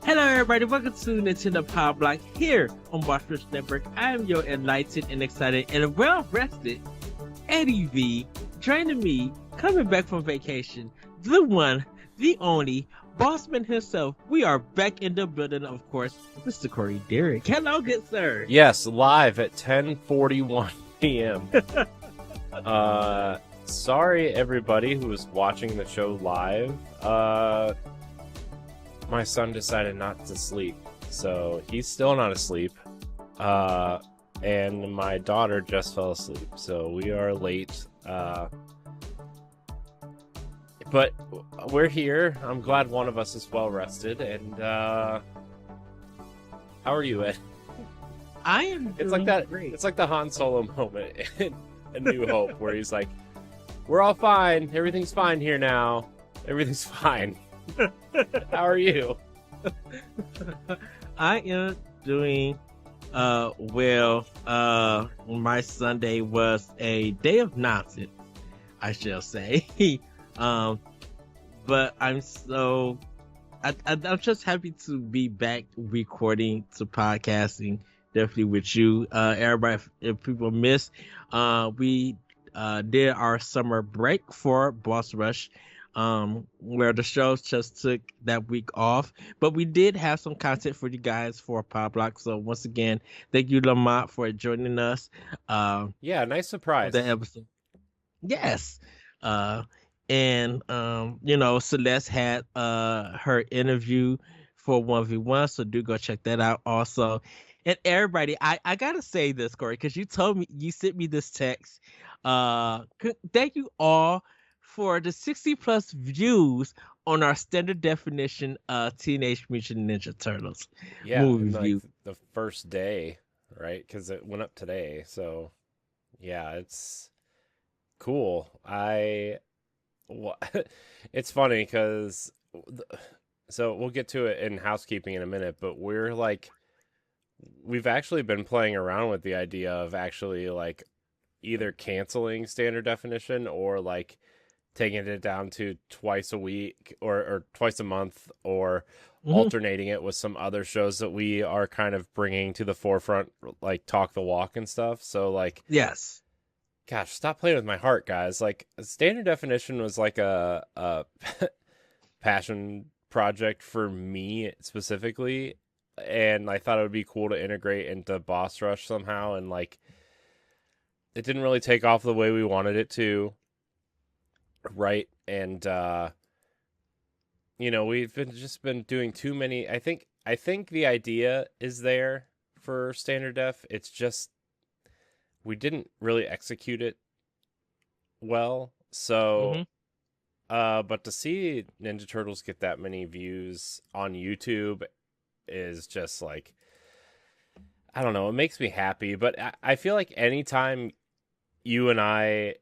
Hello, everybody. Welcome to Nintendo Pow Block here on Watchers Network. I am your enlightened and excited and well-rested Eddie V. Joining me, coming back from vacation, the one, the only, Bossman himself. We are back in the building, of course, Mr. Corey Dirrig. Hello, good sir. Yes, live at 10:41 p.m. Sorry, everybody who was watching the show live. My son decided not to sleep, so he's still not asleep. And my daughter just fell asleep, so we are late. But we're here. I'm glad one of us is well rested. And how are you, Ed? I am. It's like that. Great. It's like the Han Solo moment in A New Hope, where he's like, "We're all fine. Everything's fine here now. Everything's fine." How are you? I am doing well. My Sunday was a day of nonsense, I shall say. But I'm just happy to be back recording to podcasting, definitely with you. Everybody, if people missed, we did our summer break for Boss Rush, where the shows just took that week off, but we did have some content for you guys for Pow Block. So once again, thank you, Lamont, for joining us. Yeah, nice surprise. The episode. Yes. And Celeste had her interview for 1v1, so do go check that out also. And everybody, I gotta say this, Corey, because you sent me this text. Thank you all for the 60 plus views on our standard definition Teenage Mutant Ninja Turtles movie review. The first day, right? Because it went up today. So yeah, it's cool. It's funny because, so we'll get to it in housekeeping in a minute, but we've actually been playing around with the idea of actually like either canceling standard definition or like taking it down to twice a week or twice a month, or alternating it with some other shows that we are kind of bringing to the forefront, like Talk the Walk and stuff. So like, yes. Gosh, stop playing with my heart, guys. Like, standard definition was like a passion project for me specifically, and I thought it would be cool to integrate into Boss Rush somehow, and like, it didn't really take off the way we wanted it to, right? And we've been doing too many. I think the idea is there for standard def. It's just we didn't really execute it well. So, but to see Ninja Turtles get that many views on YouTube is just like, I don't know, it makes me happy. But I feel like anytime you and I,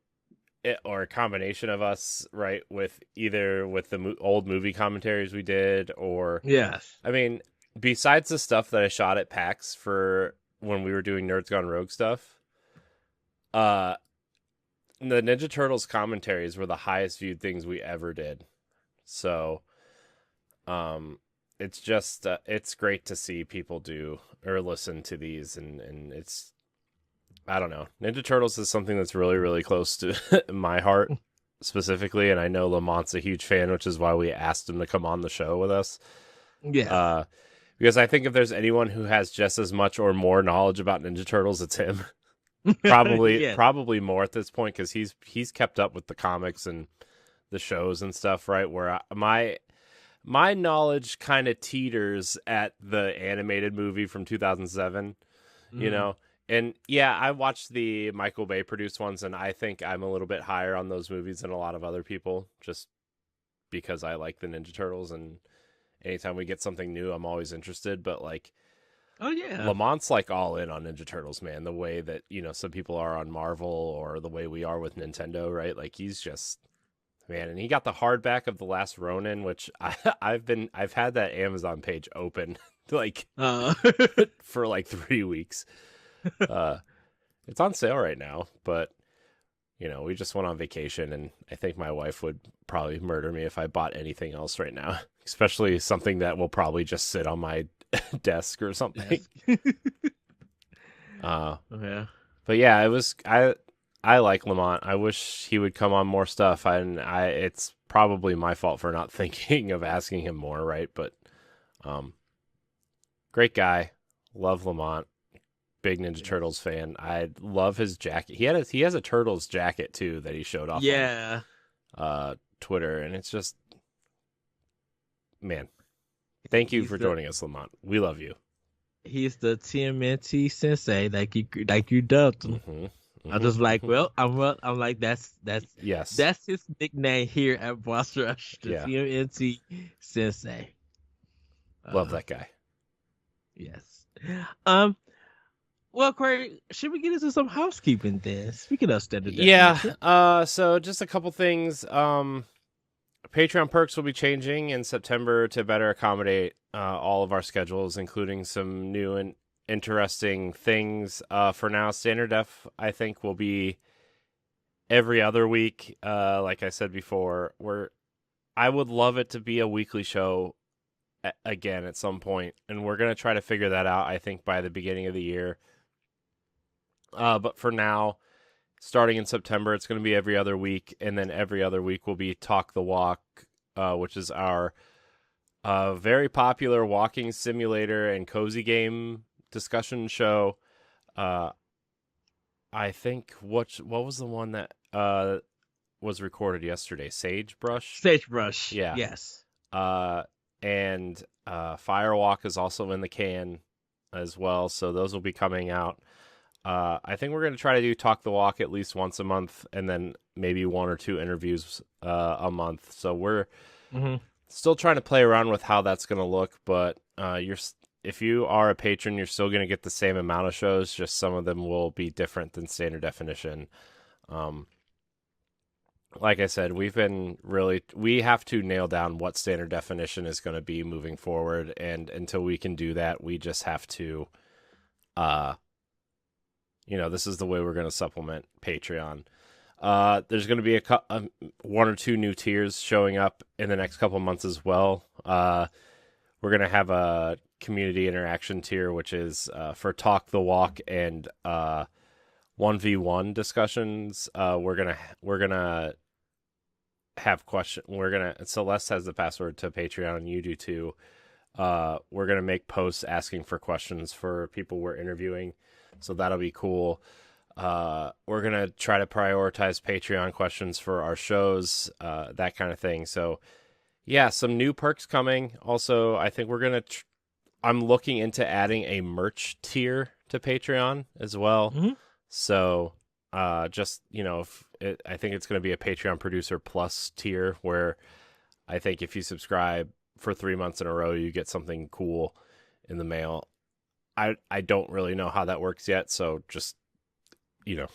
or a combination of us, right, with the old movie commentaries we did, or, yes, I mean, besides the stuff that I shot at PAX for when we were doing Nerds Gone Rogue stuff, the Ninja Turtles commentaries were the highest viewed things we ever did. So, it's just, it's great to see people do or listen to these, and it's, I don't know. Ninja Turtles is something that's really, really close to my heart specifically, and I know Lamont's a huge fan, which is why we asked him to come on the show with us. Yeah. Because I think if there's anyone who has just as much or more knowledge about Ninja Turtles, it's him. Probably more at this point, because he's kept up with the comics and the shows and stuff, right? Where my knowledge kind of teeters at the animated movie from 2007, you know. And yeah, I watched the Michael Bay produced ones, and I think I'm a little bit higher on those movies than a lot of other people, just because I like the Ninja Turtles, and anytime we get something new, I'm always interested. But like, oh yeah, Lamont's like all in on Ninja Turtles, man. The way that, some people are on Marvel, or the way we are with Nintendo, right? Like, he's just, man. And he got the hardback of The Last Ronin, which I've had that Amazon page open like for like 3 weeks. It's on sale right now, but we just went on vacation, and I think my wife would probably murder me if I bought anything else right now, especially something that will probably just sit on my desk or something. Yes. Uh, Yeah. but yeah, it was I like Lamont. I wish he would come on more stuff, and it's probably my fault for not thinking of asking him more, right? But um, great guy, love Lamont. Big Ninja Yes. Turtles fan. I love his jacket. He has a Turtles jacket too that he showed off on Yeah. Twitter, and it's just, man. Thank you He's for the joining us, Lamont. We love you. he's the TMNT sensei, like you dubbed him. Hmm. I'm Hmm. just like, Hmm. I'm like, Yes. that's his nickname here at Boss Rush, the Yeah. TMNT sensei. Love Uh, that guy. yes. Um. Well, Corey, should we get into some housekeeping then? Speaking of standard Yeah. definition. So just a couple things. Patreon perks will be changing in September to better accommodate all of our schedules, including some new and interesting things. For now, standard def I think will be every other week. Like I said before, I would love it to be a weekly show again at some point, and we're gonna try to figure that out. I think by the beginning of the year. But for now, starting in September, it's going to be every other week, and then every other week will be Talk the Walk, which is our very popular walking simulator and cozy game discussion show. Uh, I think what was the one that was recorded yesterday? Sagebrush. Sagebrush. Yeah. Yes. Uh, and Firewalk is also in the can as well, so those will be coming out. I think we're going to try to do Talk the Walk at least once a month, and then maybe one or two interviews a month. So we're Hmm. still trying to play around with how that's going to look, but if you are a patron, you're still going to get the same amount of shows, just some of them will be different than standard definition. Um, like I said, we have to nail down what standard definition is going to be moving forward, and until we can do that, we just have to uh this is the way we're going to supplement Patreon. There's going to be one or two new tiers showing up in the next couple months as well. We're going to have a community interaction tier, which is for Talk the Walk and 1v1 discussions. We're gonna have question. Celeste has the password to Patreon, and you do too. We're gonna make posts asking for questions for people we're interviewing, so that'll be cool. We're gonna try to prioritize Patreon questions for our shows, that kind of thing. So yeah, some new perks coming. Also, I think I'm looking into adding a merch tier to Patreon as well. Hmm. So just I think it's going to be a Patreon producer plus tier where I think if you subscribe for 3 months in a row, you get something cool in the mail. I don't really know how that works yet, so just you know,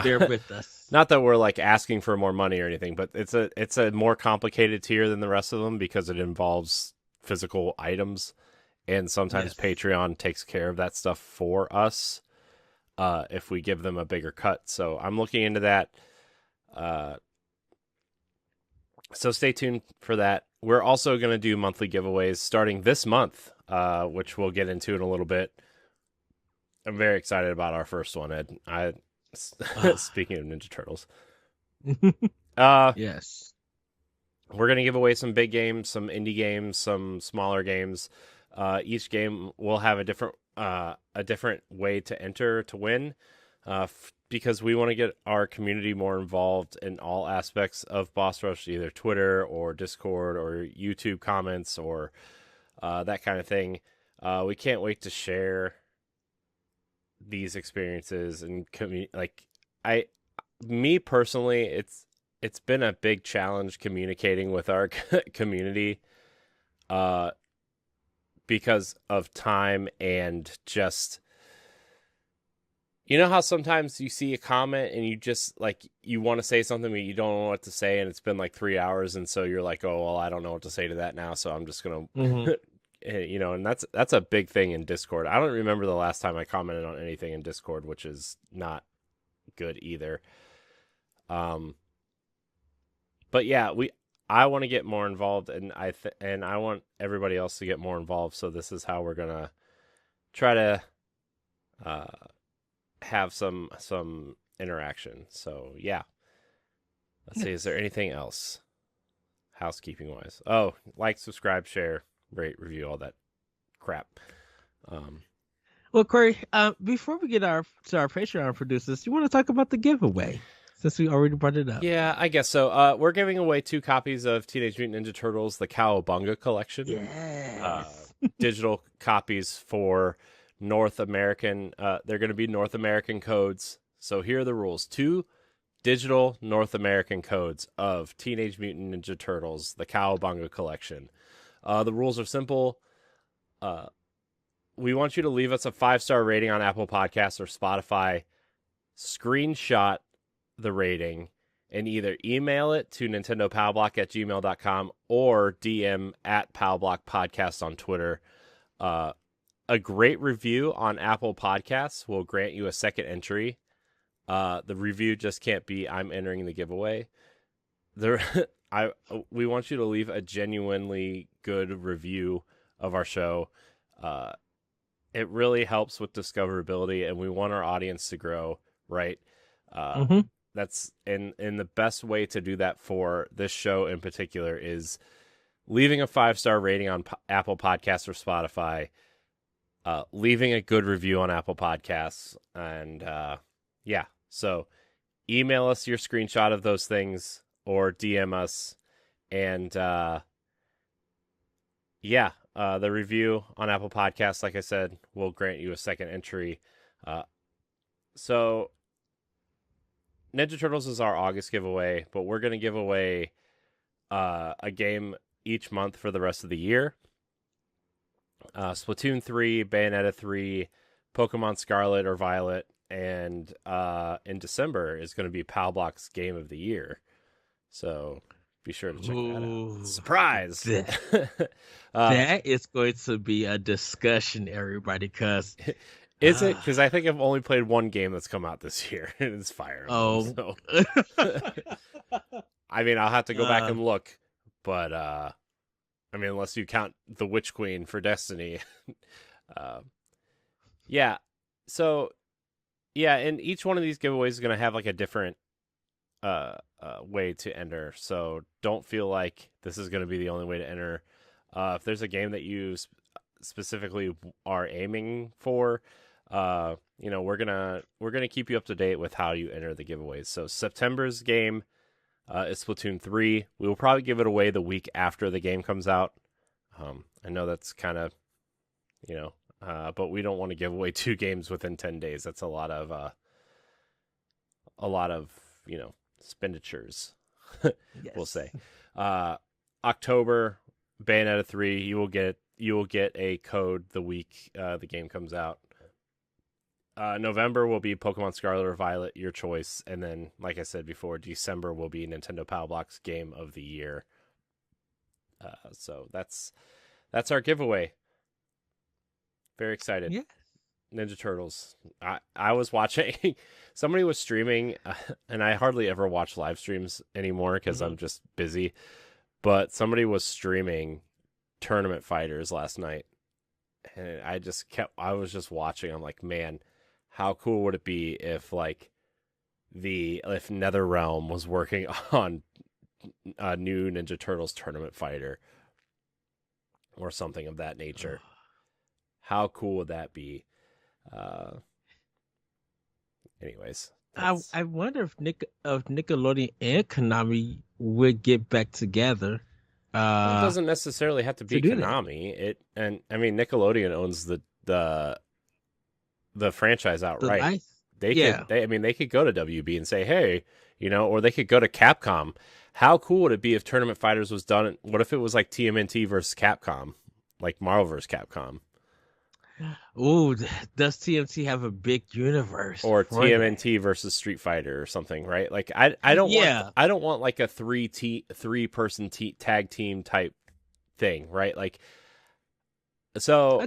Bear not, with us. not that we're like asking for more money or anything, but it's a more complicated tier than the rest of them because it involves physical items, and sometimes Yes. Patreon takes care of that stuff for us if we give them a bigger cut. So I'm looking into that. Uh, so stay tuned for that. We're also going to do monthly giveaways starting this month, which we'll get into in a little bit. I'm very excited about our first one, Ed. Speaking of Ninja Turtles, uh, Yes. we're gonna give away some big games, some indie games, some smaller games. Each game will have a different way to enter to win, because we want to get our community more involved in all aspects of Boss Rush, either Twitter or Discord or YouTube comments or that kind of thing. We can't wait to share these experiences and I me personally, it's been a big challenge communicating with our community uh because of time and just how sometimes you see a comment and you just like you want to say something but you don't know what to say, and it's been like 3 hours, and so you're like, oh well, I don't know what to say to that now, so I'm just gonna Hmm. and that's a big thing in Discord. I don't remember the last time I commented on anything in Discord, which is not good either. But yeah, I want to get more involved, and I want everybody else to get more involved. So this is how we're gonna try to uh, have some interaction. So yeah, let's see. Is there Yes. anything else housekeeping wise? Oh, like, subscribe, share, rate, review, all that crap. Um, Well, Corey, before we get our Patreon producers, you want to talk about the giveaway since we already brought it up? yeah, I guess so. We're giving away 2 copies of Teenage Mutant Ninja Turtles: The Cowabunga Collection. Uh, Yes. Digital copies for North American. They're going to be North American codes. So here are the rules: 2 digital North American codes of Teenage Mutant Ninja Turtles: The Cowabunga Collection. The rules are simple. We want you to leave us a 5-star rating on Apple Podcasts or Spotify. Screenshot the rating and either email it to nintendopowblock@gmail.com or DM at Powblock Podcast on Twitter. A great review on Apple Podcasts will grant you a second entry. The review just can't be "I'm entering the giveaway." We want you to leave a genuinely good review of our show. It really helps with discoverability, and we want our audience to grow, right? Mm-hmm. That's and the best way to do that for this show in particular is leaving a 5-star rating on Apple Podcasts or Spotify, leaving a good review on Apple Podcasts, and yeah. So email us your screenshot of those things or DM us, and yeah, the review on Apple Podcasts, like I said, will grant you a second entry. So Ninja Turtles is our August giveaway, but we're going to give away a game each month for the rest of the year. Splatoon 3, Bayonetta 3, Pokemon Scarlet or Violet, and in December is going to be Pow Block's Game of the Year. So be sure to check that out. Surprise! That is going to be a discussion, everybody, because Is it? Because I think I've only played one game that's come out this year, and it's Fire Emblem. oh, So, I mean, I'll have to go back and look, but I mean, unless you count the Witch Queen for Destiny, yeah. So, yeah, and each one of these giveaways is going to have like a different way to enter. So don't feel like this is going to be the only way to enter. If there's a game that you specifically are aiming for, we're gonna keep you up to date with how you enter the giveaways. So September's game is Splatoon 3. We will probably give it away the week after the game comes out. I know that's kind of, but we don't want to give away 2 games within 10 days. That's a lot of expenditures. We'll say. October, Bayonetta 3. You will get a code the week the game comes out. November will be Pokemon Scarlet or Violet, your choice, and then, like I said before, December will be Nintendo Pow Block's Game of the Year. So that's our giveaway. Very excited. yeah. Ninja Turtles. I was watching. Somebody was streaming, and I hardly ever watch live streams anymore because I'm just busy. But somebody was streaming Tournament Fighters last night, and I was just watching. I'm like, man, how cool would it be if if NetherRealm was working on a new Ninja Turtles Tournament Fighter or something of that nature? How cool would that be? Anyways, I wonder if Nickelodeon and Konami would get back together. It doesn't necessarily have to be Konami. Nickelodeon owns the franchise outright. They could go to WB and say, hey, or they could go to Capcom. How cool would it be if Tournament Fighters was done? What if it was like TMNT versus Capcom, like Marvel versus Capcom? Oh, does TMT have a big universe? Or TMNT versus Street Fighter or something, right? Like I don't want like a 3-person tag team type thing, right? Like, so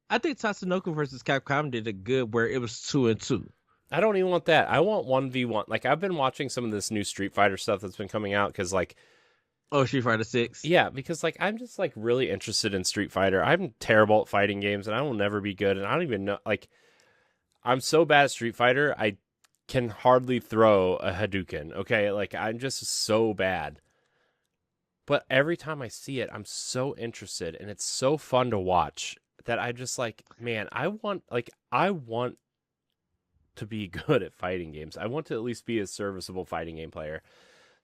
I think Tatsunoko versus Capcom did a good where it was 2-2. I don't even want that. I want 1v1. Like, I've been watching some of this new Street Fighter stuff that's been coming out because, like, Oh, Street Fighter 6. yeah, because, like, I'm just, like, really interested in Street Fighter. I'm terrible at fighting games, and I will never be good. And I don't even know, like, I'm so bad at Street Fighter, I can hardly throw a Hadouken, okay? Like, I'm just so bad. But every time I see it, I'm so interested, and it's so fun to watch that I just, like, man, I want to be good at fighting games. I want to at least be a serviceable fighting game player.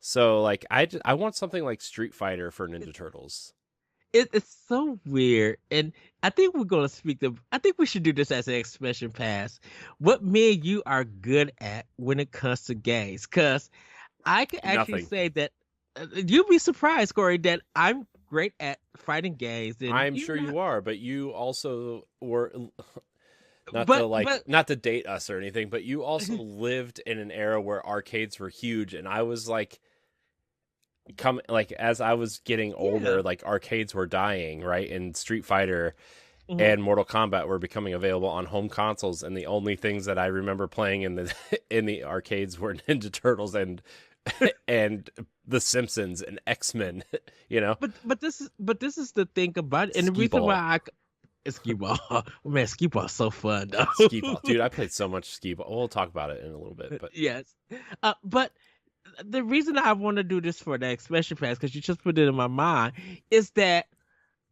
So, like, I want something like Street Fighter for Ninja Turtles. It's so weird, and I think we're gonna speak the. I think we should do this as an expression pass. What me and you are good at when it comes to games, because I can actually Nothing. say that you'd be surprised, Corey, that I'm great at fighting games, and I'm you're sure not. you are, but you also were But not to date us or anything, but you also lived in an era where arcades were huge, and I was like as I was getting yeah. older, like arcades were dying, right? And Street Fighter Mhm. and Mortal Kombat were becoming available on home consoles, and the only things that I remember playing in the in the arcades were Ninja Turtles and The Simpsons and X-Men, you know, But this is the thing about it, and the skee reason why ball. skee ball. Man, skee ball is so fun Skee ball. though. Dude, I played so much skee ball. We'll talk about it in a little bit, but Yes. But the reason I want to do this for the expansion pass, because you just put it in my mind, is that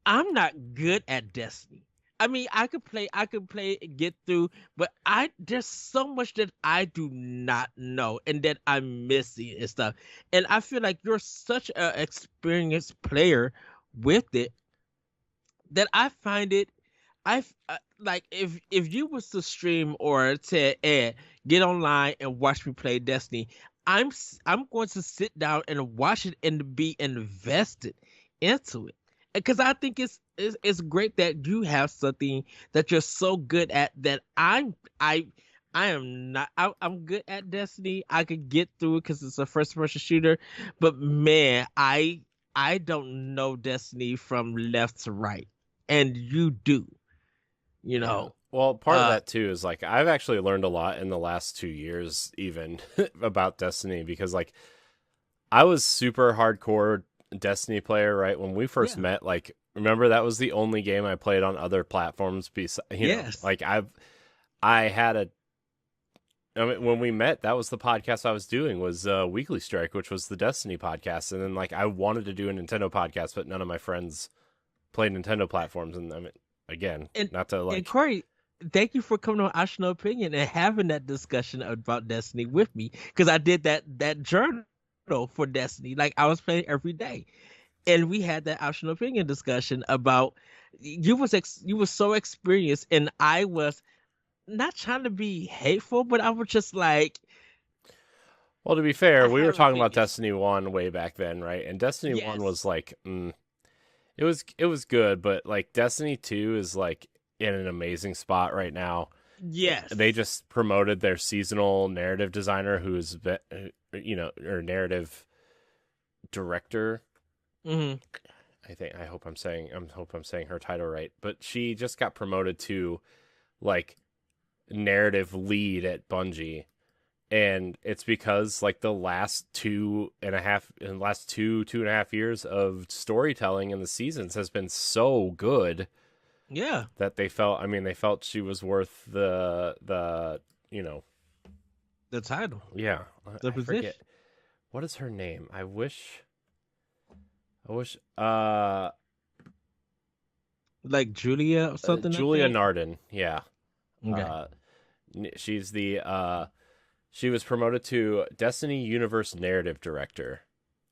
I'm not good at Destiny. I mean, I could play, get through, but there's so much that I do not know and that I'm missing and stuff. And I feel like you're such an experienced player with it that I find it. Like if you was to stream or to get online and watch me play Destiny, I'm going to sit down and watch it and be invested into it because I think it's great that you have something that you're so good at that I am not. I'm good at Destiny. I could get through it because it's a first person shooter, but man, I don't know Destiny from left to right, and you do. You yeah. know, Well, part of uh, that too is like I've actually learned a lot in the last 2 years, even about Destiny, because like I was super hardcore Destiny player, right? When we first yeah, met, like remember that was the only game I played on other platforms. yes, Like I had a. I mean, when we met, that was the podcast I was doing was Weekly Strike, which was the Destiny podcast, and then like I wanted to do a Nintendo podcast, but none of my friends played Nintendo platforms, and I mean, again, and not to and like, Corey, thank you for coming on Optional Opinion and having that discussion about Destiny with me because I did that journal for Destiny. Like I was playing every day, and we had that Optional Opinion discussion about you was so experienced, and I was not trying to be hateful, but I was just like, well, to be fair, I we were have talking about opinions. Destiny One way back then, right? And Destiny One Yes, was like, it was good, but like Destiny Two is like in an amazing spot right now. They yes. just promoted their seasonal narrative designer, or narrative director. Hmm. I hope I'm saying her title right, but she just got promoted to like narrative lead at Bungie, and it's because like the last two and a half years of storytelling in the seasons has been so good Yeah, that they felt she was worth the you know the title, yeah. the I forget position, what is her name. I wish like Julia or something like Julia that. Narden, yeah. Okay. uh she's the she was promoted to Destiny Universe Narrative Director.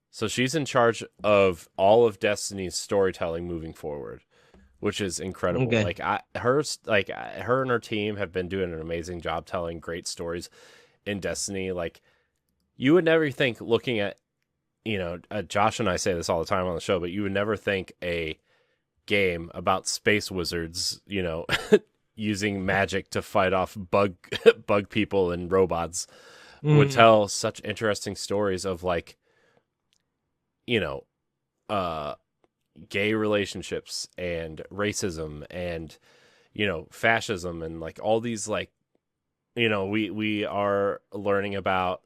So she's in charge of all of Destiny's storytelling moving forward, which is incredible. Okay. Her and her team have been doing an amazing job telling great stories in Destiny. Like you would never think looking at, Josh and I say this all the time on the show, but you would never think a game about space wizards, using magic to fight off bug people and robots would Hmm. tell such interesting stories of like, you know, uh gay relationships and racism and fascism and like all these like we are learning about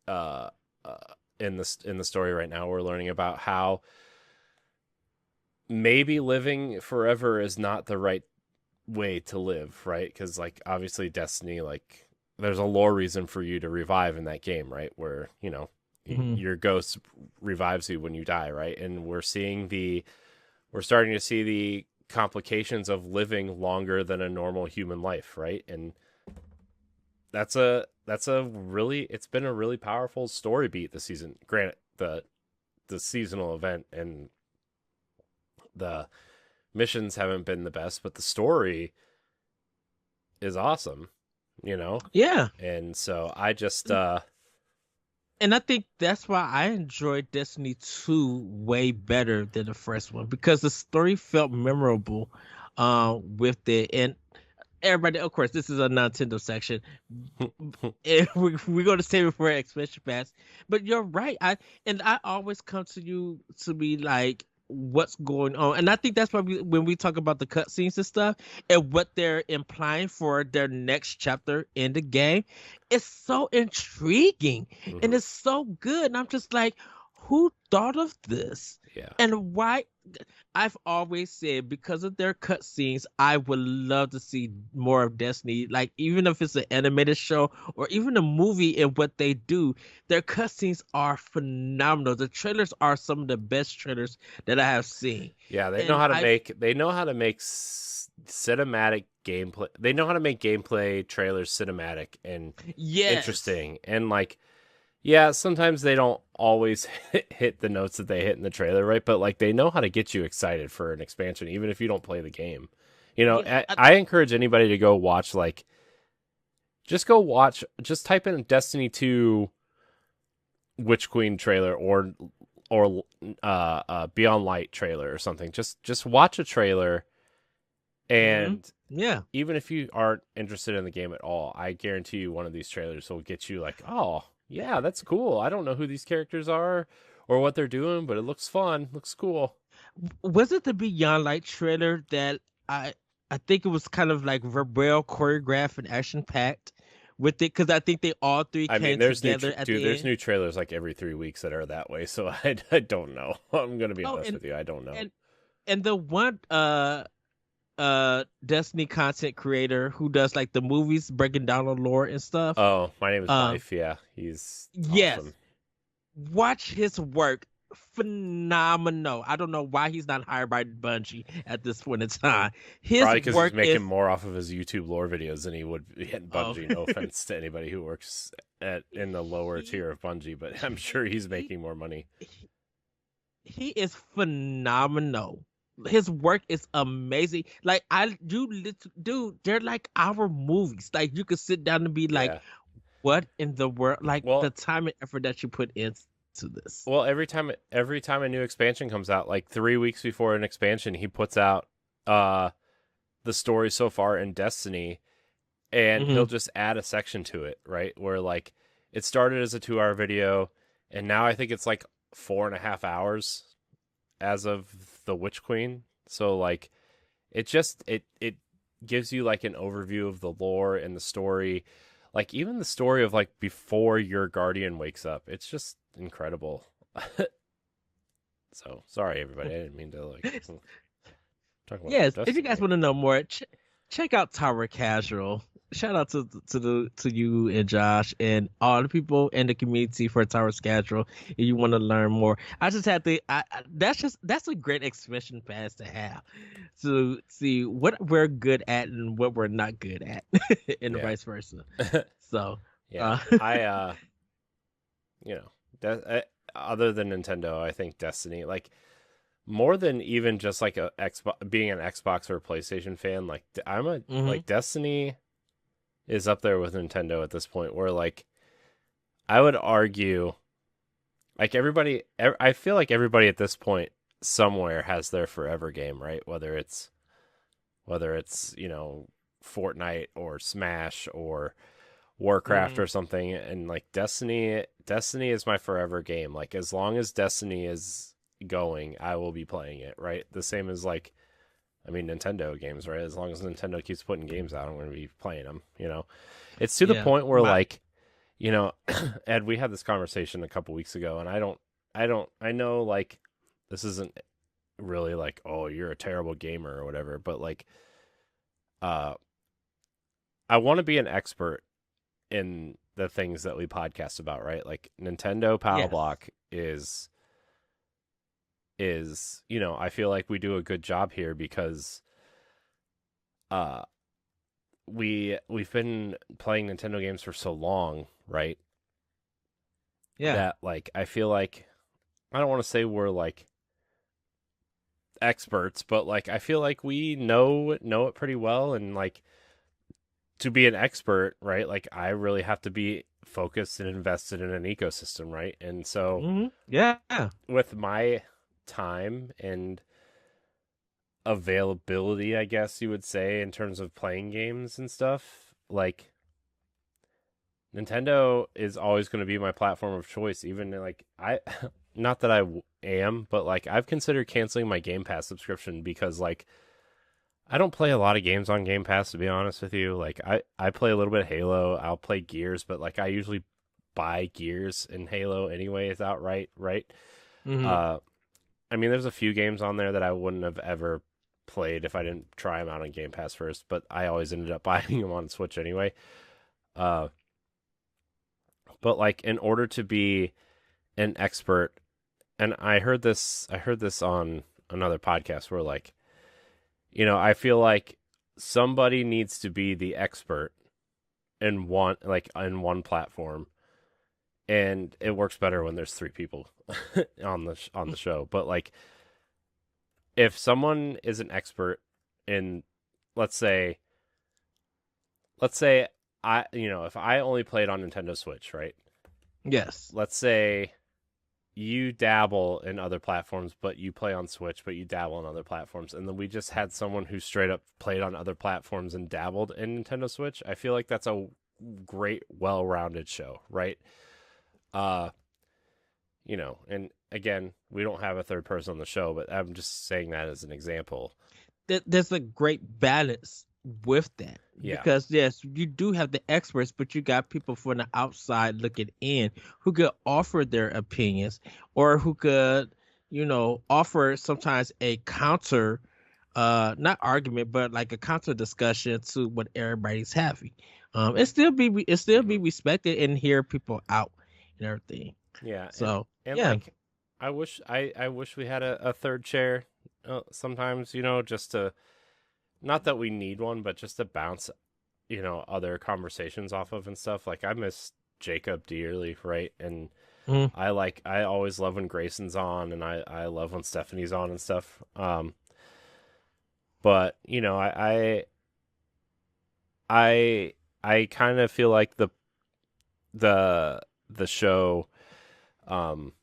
uh, uh in the story right now, we're learning about how maybe living forever is not the right way to live, right? Because like obviously Destiny, like there's a lore reason for you to revive in that game, right? Where Mhm. your ghost revives you when you die, right? And we're starting to see the complications of living longer than a normal human life, right? And that's a really it's been a really powerful story beat this season. Granted, the seasonal event and the missions haven't been the best, but the story is awesome, you know? Yeah. And so I just And I think that's why I enjoyed Destiny 2 way better than the first one because the story felt memorable with it. And everybody, of course, this is a Nintendo section. And we're going to save it for expansion pass. But you're right. I always come to you to be like, what's going on? And I think that's why when we talk about the cutscenes and stuff and what they're implying for their next chapter in the game, it's so intriguing and mhm, it's so good. And I'm just like, who thought of this? yeah. And why? I've always said because of their cutscenes, I would love to see more of Destiny. Like even if it's an animated show or even a movie and what they do, their cutscenes are phenomenal. The trailers are some of the best trailers that I have seen. Yeah, And I they know how to make cinematic gameplay. They know how to make gameplay trailers cinematic and yes. interesting. And like yeah, sometimes they don't always hit the notes that they hit in the trailer, right? But like they know how to get you excited for an expansion even if you don't play the game. Yeah. I encourage anybody to go watch like just type in Destiny 2 Witch Queen trailer or Beyond Light trailer or something. Just watch a trailer, Mhm. and Yeah. even if you aren't interested in the game at all, I guarantee you one of these trailers will get you like, oh yeah, that's cool. I don't know who these characters are or what they're doing, but it looks fun, looks cool. Was it the Beyond Light trailer that I I think it was kind of like well choreographed and action packed with it because I think they all three I mean, came together at the there's end. new trailers like every 3 weeks that are that way. So I don't know. I'm gonna be Oh, honest with you, I don't know. and and the one Destiny content creator who does like the movies breaking down the lore and stuff. Oh, my name is Um, Life. Yeah, he's yes, awesome. watch his work. Phenomenal. I don't know why he's not hired by Bungie at this point in time. His Probably because he's work making is more off of his YouTube lore videos than he would at oh Bungie. No offense to anybody who works in the lower he tier of Bungie, but I'm sure he's he making more money. he is phenomenal. His work is amazing. Like dude, they're like our movies. Like you could sit down and be like, Yeah. what in the world? Like the Well, time and effort that you put into this. every time a new expansion comes out, like 3 weeks before an expansion, he puts out uh the story so far in Destiny, and he'll Hmm. just add a section to it, right? Where like it started as a 2 hour video, and now I think it's like 4.5 hours as of the Witch Queen. So like it gives you like an overview of the lore and the story, like even the story of like before your guardian wakes up. It's just incredible. So sorry everybody, I didn't mean to like talk about Yes, if you guys Destiny. want to know more, check out Tower Casual. Shout out to you and Josh and all the people in the community for Tower's Casual. If you want to learn more, I just had to. That's a great exhibition pass to have to see what we're good at and what we're not good at, and Yeah. vice versa. So, Yeah, uh, I you know, other than Nintendo, I think Destiny, like more than even just like a Xbox, being an Xbox or a PlayStation fan, like I'm a mhm, like Destiny is up there with Nintendo at this point. Where like I would argue, like I feel like everybody at this point somewhere has their forever game, right? Whether it's Fortnite or Smash or Warcraft mhm. or something, and like Destiny is my forever game. Like as long as Destiny is going, I will be playing it, right? The same as like I mean, Nintendo games, right? As long as Nintendo keeps putting games out, I'm going to be playing them. It's to the Yeah. point where like, Ed, we had this conversation a couple weeks ago, and I know like this isn't really like, oh, you're a terrible gamer or whatever, but like, uh, I want to be an expert in the things that we podcast about, right? Like Nintendo Pow Yes. Block is I feel like we do a good job here because uh we've been playing Nintendo games for so long, right? Yeah. That like I feel like I don't want to say we're like experts, but like I feel like we know it pretty well, and like to be an expert, right? Like I really have to be focused and invested in an ecosystem, right? And so Yeah. with my time and availability, I guess you would say, in terms of playing games and stuff, like Nintendo is always going to be my platform of choice. Even like not that I am, but like I've considered canceling my Game Pass subscription because like I don't play a lot of games on Game Pass, to be honest with you. Like I play a little bit of Halo, I'll play Gears, but like I usually buy Gears and Halo anyways outright, right? Mm-hmm. Uh, I mean, there's a few games on there that I wouldn't have ever played if I didn't try them out on Game Pass first, but I always ended up buying them on Switch anyway. Uh, but like in order to be an expert, and I heard this on another podcast where like, I feel like somebody needs to be the expert in one platform, and it works better when there's three people on the show. But like if someone is an expert in, let's say if I only played on Nintendo Switch, right? Yes. Let's say you dabble in other platforms, but you play on Switch, but you dabble in other platforms, and then we just had someone who straight up played on other platforms and dabbled in Nintendo Switch. I feel like that's a great, well-rounded show, right? Uh, and again, we don't have a third person on the show, but I'm just saying that as an example. There's a great balance with that Yeah. because yes, you do have the experts, but you got people from the outside looking in who could offer their opinions or who could, offer sometimes a counter, not argument, but like a counter discussion to what everybody's having. It still be respected and hear people out and everything. Yeah, and So and yeah. like I wish we had a third chair sometimes, just to, not that we need one, but just to bounce, other conversations off of and stuff. Like I miss Jacob dearly, right? And Mm, I always love when Grayson's on, and I love when Stephanie's on and stuff. But I kind of feel like the show, um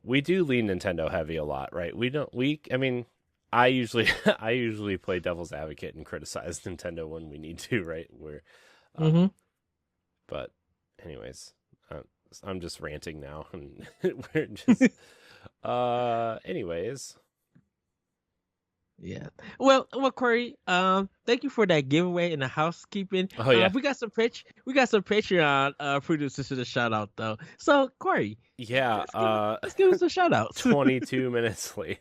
we do lean Nintendo heavy a lot, right? I mean, I usually I usually play devil's advocate and criticize Nintendo when we need to, right? hmm Um but anyways, uh, I'm just ranting now, and we're just anyways. Yeah. Well, Corey. Thank you for that giveaway and the housekeeping. Oh yeah. We got some Patreon producers to the shout out though. So Corey, Yeah, let's give us some shout outs. 22 minutes later.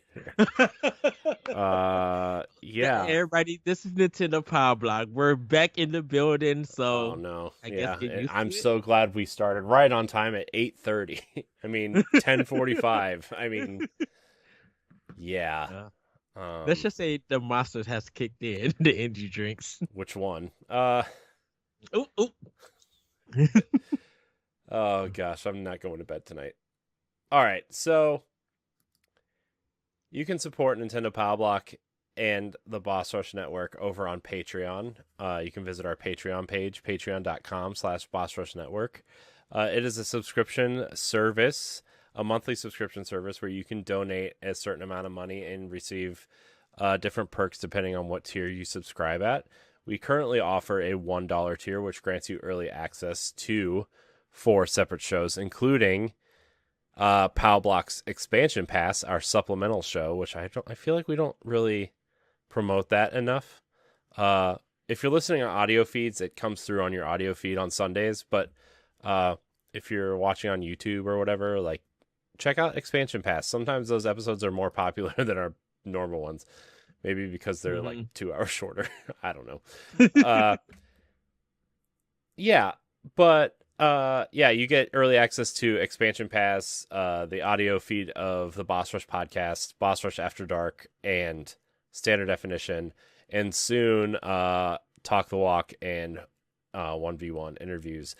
Yeah. Everybody, this is Nintendo Power Block. We're back in the building, Oh so no. I guess Yeah. get used to I'm it. so glad we started right on time at 8:30. I mean, 10:45. I mean, yeah. Uh, let's Um just say the monsters has kicked in the energy drinks. which one? Ooh, ooh. Oh gosh, I'm not going to bed tonight. All right. So, you can support Nintendo Pow Block and the Boss Rush Network over on Patreon. You can visit our Patreon page, patreon.com/Boss Rush Network. It is a subscription service, a monthly subscription service where you can donate a certain amount of money and receive different perks depending on what tier you subscribe at. We currently offer a $1 tier, which grants you early access to 4 separate shows, including Pow Block's Expansion Pass, our supplemental show, which I feel like we don't really promote that enough. If you're listening on audio feeds, it comes through on your audio feed on Sundays. But if you're watching on YouTube or whatever, like check out Expansion Pass. Sometimes those episodes are more popular than our normal ones. Maybe because they're like 2 hours shorter. I don't know. Yeah, but yeah, you get early access to Expansion Pass, the audio feed of the Boss Rush podcast, Boss Rush After Dark, and Standard Definition, and soon Talk the Walk and 1v1 interviews.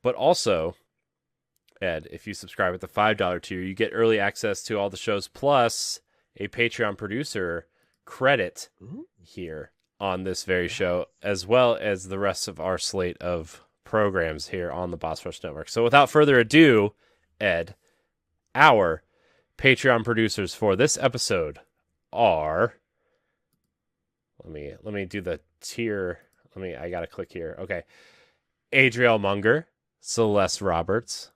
But also, Ed, if you subscribe at the $5 tier, you get early access to all the shows plus a Patreon producer credit here on this very show, as well as the rest of our slate of programs here on the Boss Rush Network. So without further ado, Ed, our Patreon producers for this episode are, let me do the tier. I gotta click here. Okay. Adriel Munger, Celeste Roberts,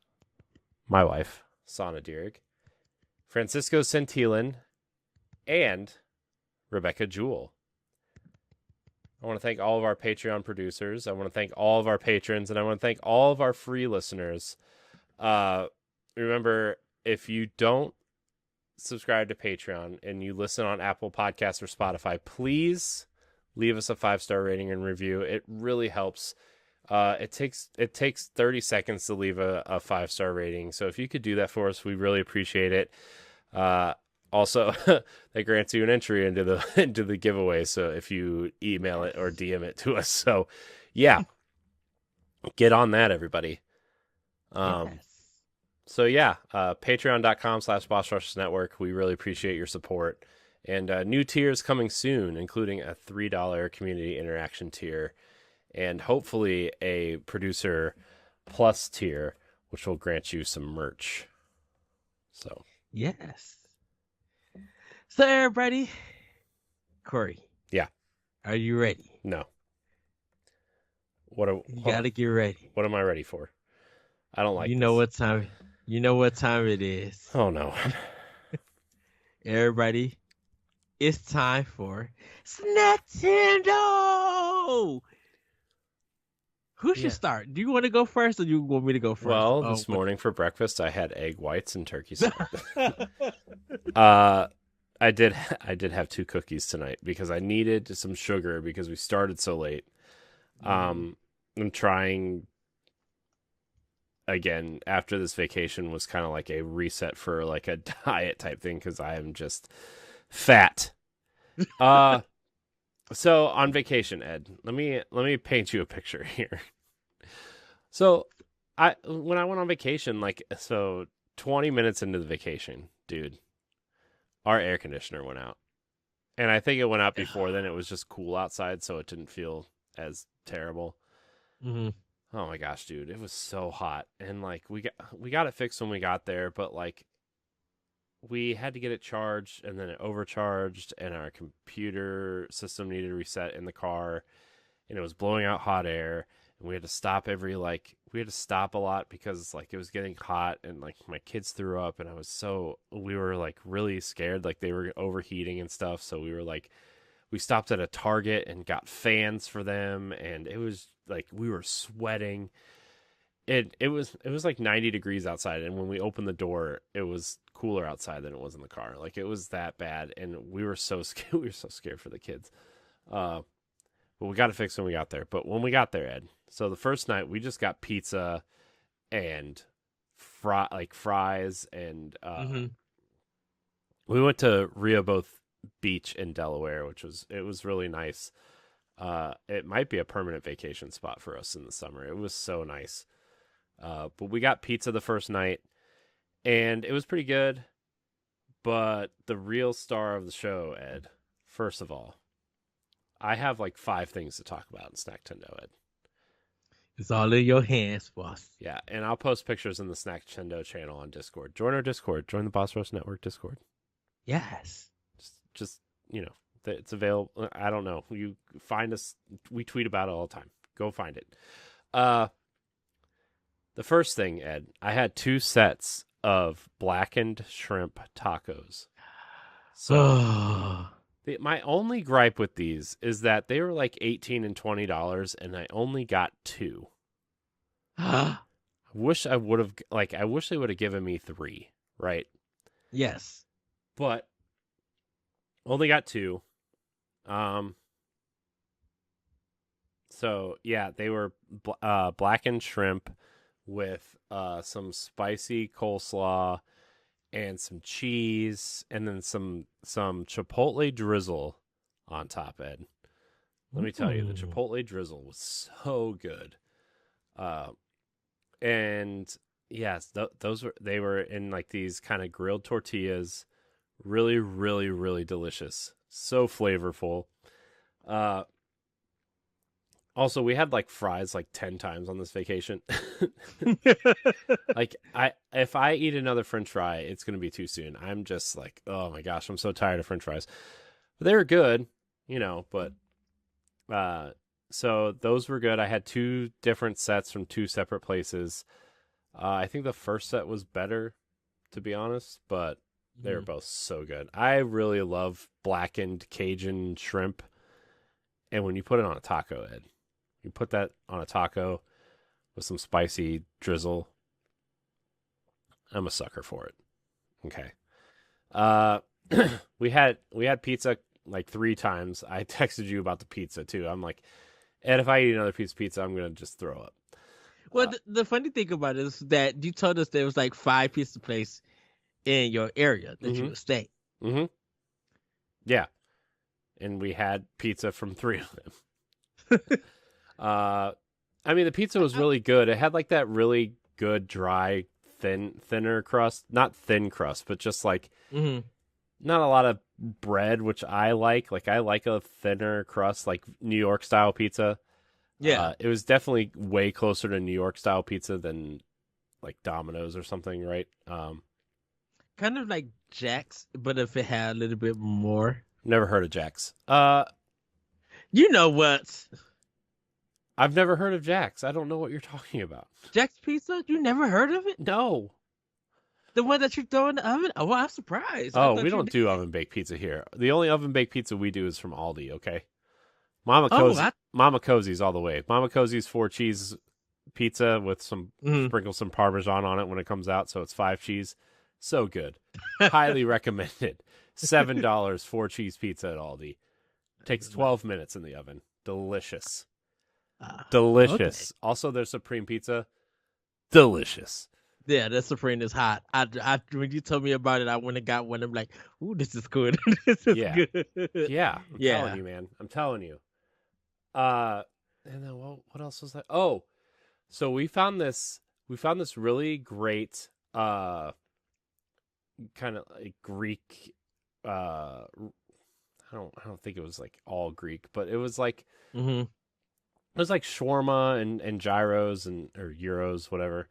my wife, Sana Dirrig, Francisco Centillan, and Rebecca Jewell. I want to thank all of our Patreon producers. I want to thank all of our patrons, and I want to thank all of our free listeners. Remember, if you don't subscribe to Patreon and you listen on Apple Podcasts or Spotify, please leave us a 5-star rating and review. It really helps. It takes 30 seconds to leave a 5-star rating. So if you could do that for us, we really appreciate it. Also, that grants you an entry into the giveaway. So if you email it or DM it to us, so yeah, get on that, everybody. So yeah, patreon.com/Boss Rush Network. We really appreciate your support, and new tiers coming soon, including a $3 community interaction tier, and hopefully a producer plus tier, which will grant you some merch. So yes. So everybody, Corey. Yeah. Are you ready? No. You gotta get ready. What am I ready for? I don't like You know what time. You know what time it is. Oh no. Everybody, it's time for Nintendo. Who should start? Do you want to go first, or do you want me to go first? Well, this morning for breakfast, I had egg whites and turkey salad. I did have 2 cookies tonight because I needed some sugar because we started so late. I'm trying again after this vacation was kind of like a reset for like a diet type thing because I am just fat. So on vacation, Ed, let me paint you a picture here. So when I went on vacation, 20 minutes into the vacation, dude, our air conditioner went out. And I think it went out before then. It was just cool outside, so it didn't feel as terrible. Mm-hmm. Oh my gosh, dude, it was so hot. And we got it fixed when we got there, but we had to get it charged, and then it overcharged, and our computer system needed to reset in the car, and it was blowing out hot air, and we had to stop a lot because it was getting hot, and my kids threw up, and we were really scared, they were overheating and stuff. So we stopped at a Target and got fans for them, and it was we were sweating. It was 90 degrees outside, and when we opened the door, it was cooler outside than it was in the car. It was that bad, and we were so scared. We were so scared for the kids. But we got it fixed when we got there. But when we got there, Ed, so the first night we just got pizza and fries, and we went to Rehoboth Beach in Delaware, it was really nice. It might be a permanent vacation spot for us in the summer. It was so nice. But we got pizza the first night, and it was pretty good. But the real star of the show, Ed, first of all, I have 5 things to talk about in Snacktendo, Ed. It's all in your hands, boss. Yeah, and I'll post pictures in the Snacktendo channel on Discord. Join our Discord. Join the Boss Rush Network Discord. Yes. Just it's available. I don't know. You find us. We tweet about it all the time. Go find it. The first thing, Ed, I had 2 sets of blackened shrimp tacos. So My only gripe with these is that they were like $18 and $20, and I only got two. I wish I would have I wish they would have given me three, right? Yes. But only got two. Um, so yeah, they were blackened shrimp with some spicy coleslaw and some cheese, and then some chipotle drizzle on top. Ed, let me tell you, the Mm. chipotle drizzle was so good. Uh, and yes, those they were in like these kind of grilled tortillas, really, really, really delicious, so flavorful. Uh, Also, we had like fries like 10 times on this vacation. Like if I eat another french fry, it's going to be too soon. I'm just like, "Oh my gosh, I'm so tired of french fries." But they were good, but uh so those were good. I had two different sets from two separate places. I think the first set was better, to be honest, but they were Mhm. both so good. I really love blackened Cajun shrimp, and when you put it on a taco, Ed, you put that on a taco with some spicy drizzle. I'm a sucker for it. Okay. Uh, we had pizza like three times. I texted you about the pizza too. I'm like, Ed, if I eat another piece of pizza, I'm gonna just throw up. Well, the funny thing about it is that you told us there was like five pizza place in your area that you Mm-hmm. would stay. Mm-hmm. Yeah, and we had pizza from three of them. Uh, I mean, the pizza was I, really good. It had like that really good dry, thinner crust. Not thin crust, but just like mhm. not a lot of bread, which I like. Like I like a thinner crust, like New York style pizza. Yeah, It was definitely way closer to New York style pizza than like Domino's or something, right? kind of like Jack's, but if it had a little bit more. Never heard of Jack's. You know what? I've never heard of Jack's. I don't know what you're talking about. Jack's Pizza? You never heard of it? No. The one that you throw in the oven? Oh, well, I'm surprised. I Oh, we thought you don't do did. oven baked pizza here. The only oven baked pizza we do is from Aldi. Okay, Mama Oh, Cozy, Mama Cozy's all the way. Mama Cozy's 4 cheese pizza with some mhm. sprinkle some Parmesan on it when it comes out, so it's 5 cheese. So good, highly recommended. $7 4 cheese pizza at Aldi. Takes 12 minutes in the oven. Delicious, Okay. delicious. Also, their supreme pizza, delicious. Yeah, that Supreme is hot. When you told me about it, I went and got one. I'm like, ooh, this is good. This is Yeah, good. yeah. I'm telling Yeah. you, man. I'm telling you. Uh, and then what else was that? Oh, so we found this really great kind of like Greek I don't think it was like all Greek, but Hmm. it was like shawarma and gyros and or euros, whatever.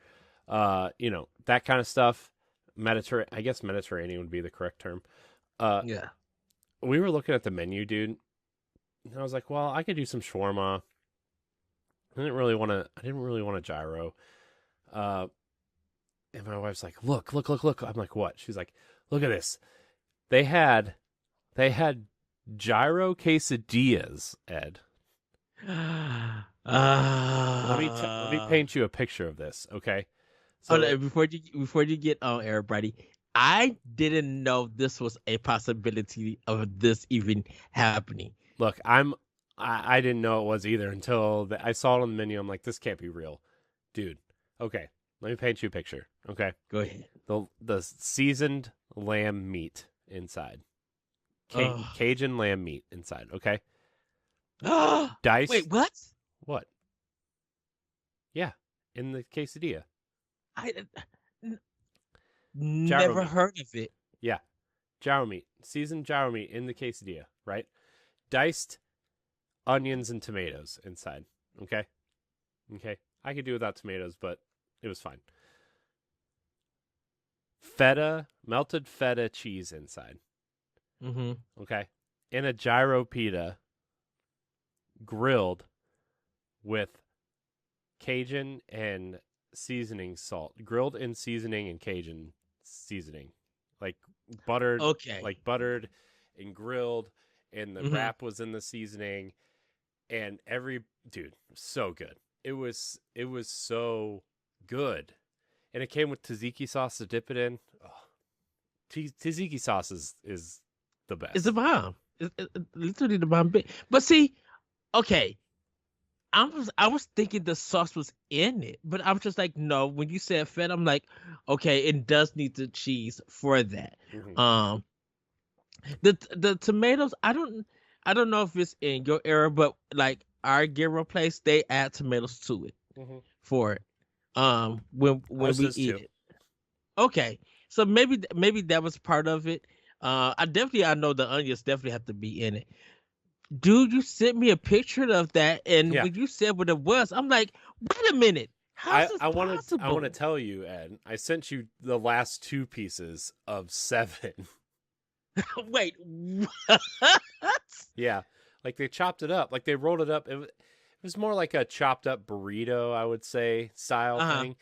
That kind of stuff. I guess Mediterranean would be the correct term. Uh Yeah. we were looking at the menu, dude, and I was like, well, I could do some shawarma. I didn't really want a gyro. Uh and my wife's like, look, look, look, look. I'm like, what? She's like, look at this. They had gyro quesadillas, Ed. Let me Uh, paint you a picture of this, okay? oh, So no, before you get on, everybody, I didn't know this was a possibility of this even happening. look, I didn't know it was either until I saw it on the menu. I'm like, this can't be real, dude. Okay, let me paint you a picture. Okay, Go ahead. the seasoned lamb meat inside, Oh. Cajun lamb meat inside. Okay, Wait, diced what? what? Yeah, in the quesadilla, I n- gyro never meat. heard of it. Yeah, gyro meat, seasoned gyro meat in the quesadilla, right? Diced onions and tomatoes inside. Okay, okay. I could do without tomatoes, but it was fine. Melted feta cheese inside. Hmm. Okay, in a gyro pita grilled with Cajun and seasoning salt, grilled in seasoning and Cajun seasoning, like buttered, Okay. like buttered and grilled and the Mm-hmm. wrap was in the seasoning, and dude, so good. It was so good, and it came with tzatziki sauce to dip it in. Oh, tzatziki sauce is the It's a best. bomb. It's literally the bomb. But see, okay, I was thinking the sauce was in it, but I'm just like, no. When you said feta, I'm like, okay, it does need the cheese for that. Mm-hmm. Um, the tomatoes, I don't know if it's in your era, but like our gyro place, they add tomatoes to it Mm-hmm. for it. When Ours we does eat too. it. Okay, so maybe that was part of it. I know the onions definitely have to be in it. Dude, you sent me a picture of that, and Yeah, when you said what it was, I'm like, wait a minute, how's this I want to possible? tell you, Ed. I sent you the last two pieces of 7. Wait, what? Yeah, like they chopped it up, like they rolled it up. It was more like a chopped up burrito, I would say, style Uh-huh. thing.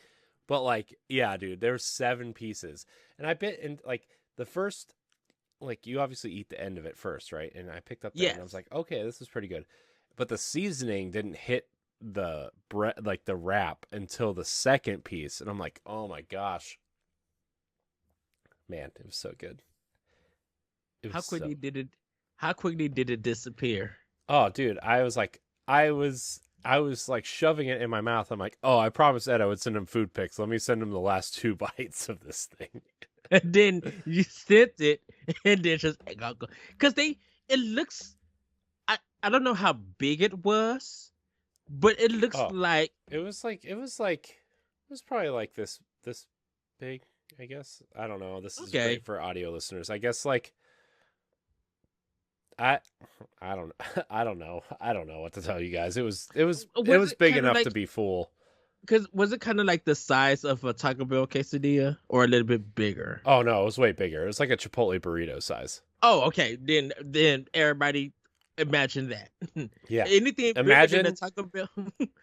But like, yeah, dude, there's 7 pieces, and I bet, and like the first, like you obviously eat the end of it first, right? And I picked up the end. And I was Yes. like, okay, this is pretty good, but the seasoning didn't hit the bread, like the wrap, until the second piece, and I'm like, oh my gosh, man, it was so good. It was How so quickly did it? How quickly did it disappear? Oh, dude, I was like shoving it in my mouth. I'm like, oh, I promised Ed I would send him food pics. Let me send him the last 2 bites of this thing. And then you sent it, and then just because it looks. I don't know how big it was, but it looks Oh, like it was probably like this big, I guess. I don't know. This is great okay. for audio listeners. I guess like I I don't I don't know. I don't know what to tell you guys. It Was was it big kind of enough to like? be full. Because was it kind of like the size of a Taco Bell quesadilla, or a little bit bigger? Oh no, it was way bigger. It was like a Chipotle burrito size. Oh, okay. Then everybody imagine that. Yeah. Anything bigger than a Imagine Taco Bell.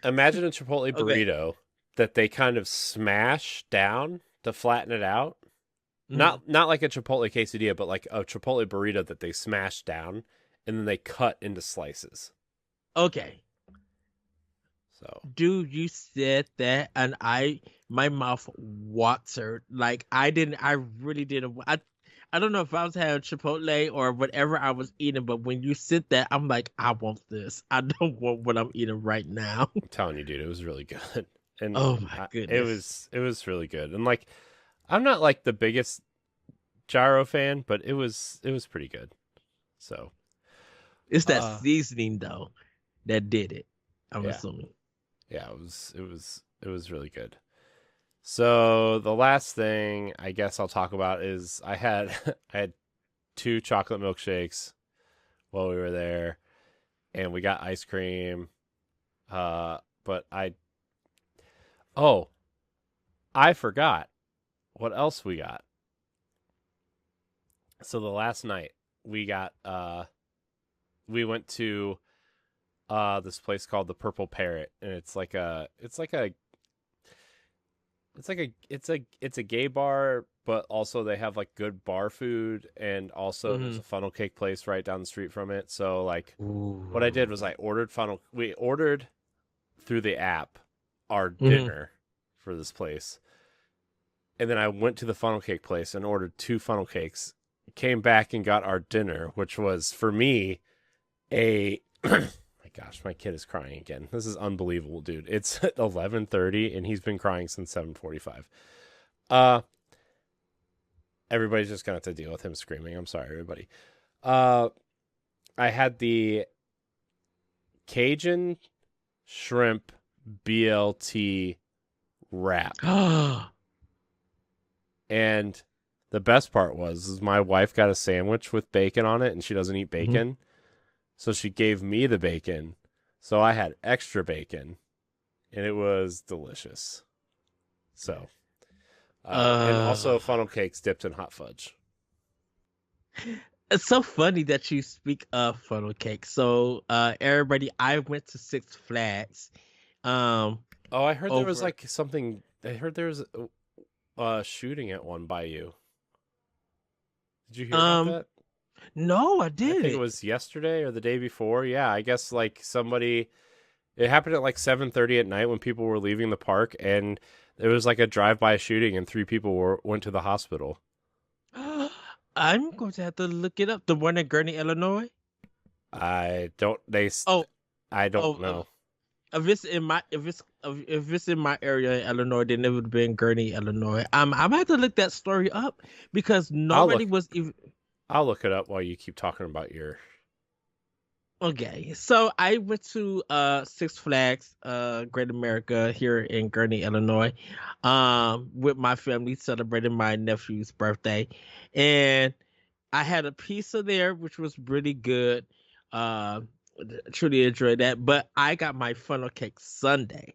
Imagine a Chipotle Okay. burrito that they kind of smash down to flatten it out. Hmm. Not like a Chipotle quesadilla, but like a Chipotle burrito that they smash down and then they cut into slices. Okay. So, Dude, you said that, and my mouth watered. Like I really didn't. I don't know if I was having Chipotle or whatever I was eating, but when you said that, I'm like, I want this. I don't want what I'm eating right now. I'm telling you, dude, it was really good. And Oh my goodness. it was really good. And like I'm not like the biggest gyro fan, but it was pretty good. So, It's that uh seasoning though that did it. I'm yeah. assuming. Yeah, it was really good. So the last thing I guess I'll talk about is I had 2 chocolate milkshakes while we were there, and we got ice cream. But oh, I forgot what else we got. So the last night we went to this place called the Purple Parrot, and it's a gay bar, but also they have like good bar food, and also there's Hmm. a funnel cake place right down the street from it. So like what I did was Ooh. I ordered funnel we ordered through the app our Hmm. dinner for this place. And then I went to the funnel cake place and ordered 2 funnel cakes. Came back and got our dinner, which was for me a my gosh, my kid is crying again. This is unbelievable, dude. It's 11:30 and he's been crying since 7:45. Uh Everybody's just going to have to deal with him screaming. I'm sorry, everybody. Uh I had the Cajun shrimp BLT wrap. And the best part was is my wife got a sandwich with bacon on it and she doesn't eat Mhm. bacon. So she gave me the bacon. So I had extra bacon and it was delicious. So, and Uh, also funnel cakes dipped in hot fudge. it's so funny that you speak of funnel cake. So, everybody, I went to Six Flags, um, Oh, I heard there was over. like something. I heard there was shooting at one by you. Did you hear about Um, that? No, I I think it didn't. was yesterday or the day before. Yeah, I guess like somebody. It happened at like 7:30 at night when people were leaving the park, and there was like a drive-by shooting, and 3 people went to the hospital. I'm going to have to look it up. The one in Gurney, Illinois. I don't. They. Oh, I don't oh, know. if it's in my area in Illinois, then it would have been Gurney, Illinois. I'm gonna have to look that story up because I'll nobody look. was even. I'll look it up while you keep talking about your. Okay, so I went to Six Flags, Great America here in Gurney, Illinois, with my family celebrating my nephew's birthday, and I had a pizza there, which was really good. Uh, truly enjoyed that. But I got my funnel cake sundae.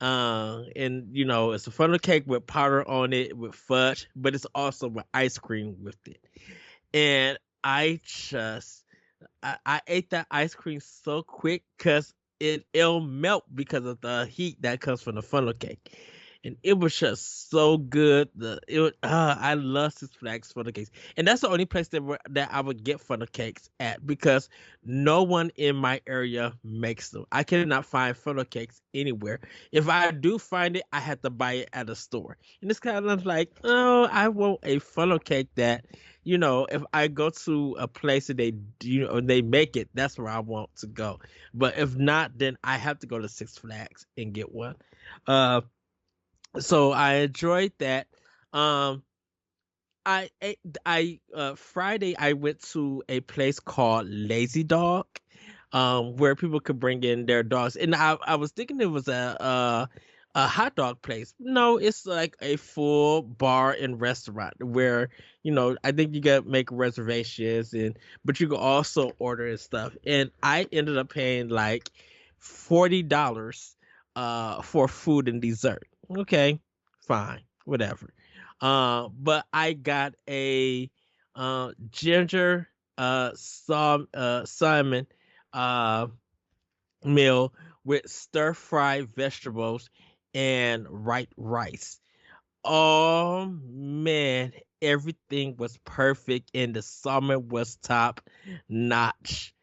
And it's a funnel cake with powder on it with fudge, but it's also with ice cream with it. And I just I ate that ice cream so quick because it'll melt because of the heat that comes from the funnel cake. And it was just so good. I love Six Flags funnel cakes, and that's the only place that I would get funnel cakes at because no one in my area makes them. I cannot find funnel cakes anywhere. If I do find it, I have to buy it at a store, and it's kind of like, oh, I want a funnel cake that if I go to a place and they make it, that's where I want to go. But if not, then I have to go to Six Flags and get one. Uh, so I enjoyed that. Um, Friday I went to a place called Lazy Dog, where people could bring in their dogs, and I was thinking it was a hot dog place. No, it's like a full bar and restaurant where I think you got to make reservations, but you can also order and stuff. And I ended up paying like $40 for food and dessert. Okay, fine, whatever. But I got a ginger salmon uh meal with stir fried vegetables and white rice. Oh man, everything was perfect and the salmon was top notch.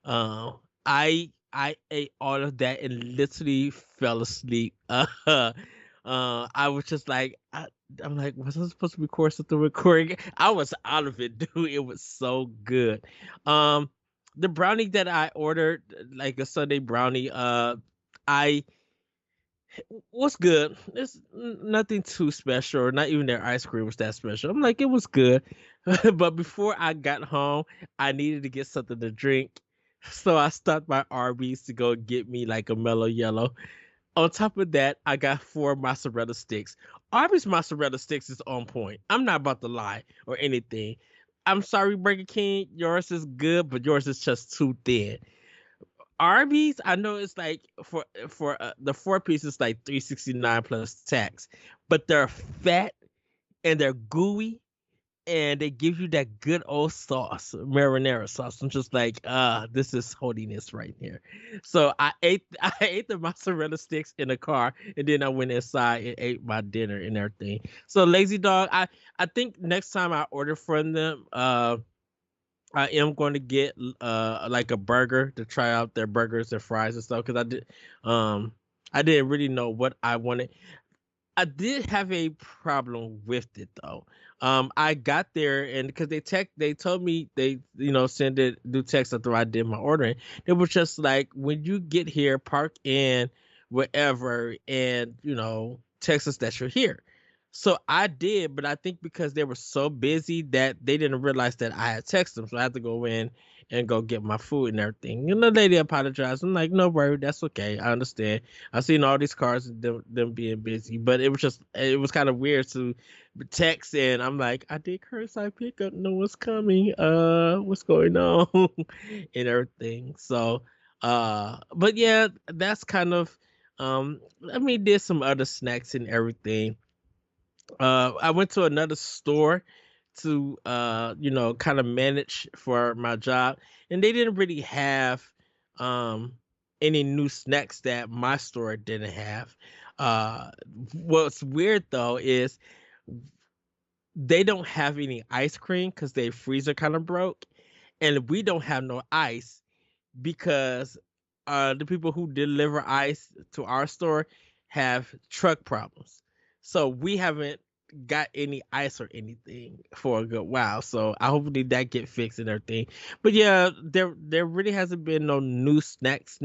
I ate all of that and literally fell asleep. I was just like, I'm like, was I supposed to record something recording? I was out of it, dude. It was so good. Um, the brownie that I ordered, like a Sunday brownie, I was good. It's nothing too special, or not even their ice cream was that special. I'm like, it was good. But before I got home, I needed to get something to drink. So I stopped by Arby's to go get me like a mellow yellow. On top of that, I got 4 mozzarella sticks. Arby's mozzarella sticks is on point. I'm not about to lie or anything. I'm sorry, Burger King. Yours is good, but yours is just too thin. Arby's, I know it's like for the 4 pieces like 369 plus tax, but they're fat and they're gooey and they give you that good old sauce, marinara sauce. I'm just like, this is holiness right here. So I ate I ate the mozzarella sticks in the car, and then I went inside and ate my dinner and everything. So Lazy Dog, I think next time I order from them, I am going to get like a burger to try out their burgers and fries and stuff because um I didn't really know what I wanted. I did have a problem with it though. I got there and because they told me they send it do text after I did my ordering. It was just like when you get here, park in wherever and text us that you're here. So I did, but I think because they were so busy that they didn't realize that I had texted them, so I had to go in and go get my food and everything. And the lady apologized. I'm like, no worry, that's okay. I understand. I seen all these cars and them being busy, but it was kind of weird to text and I'm like, I did curbside pickup, no one's coming. What's going on? And everything. So but yeah, that's kind of I mean did some other snacks and everything. I went to another store to kind of manage for my job, and they didn't really have um any new snacks that my store didn't have. Uh what's weird though is they don't have any ice cream because their freezer kind of broke. and we don't have no ice because the people who deliver ice to our store have truck problems. So we haven't got any ice or anything for a good while. So I hopefully that get fixed and everything. But yeah, there really hasn't been no new snacks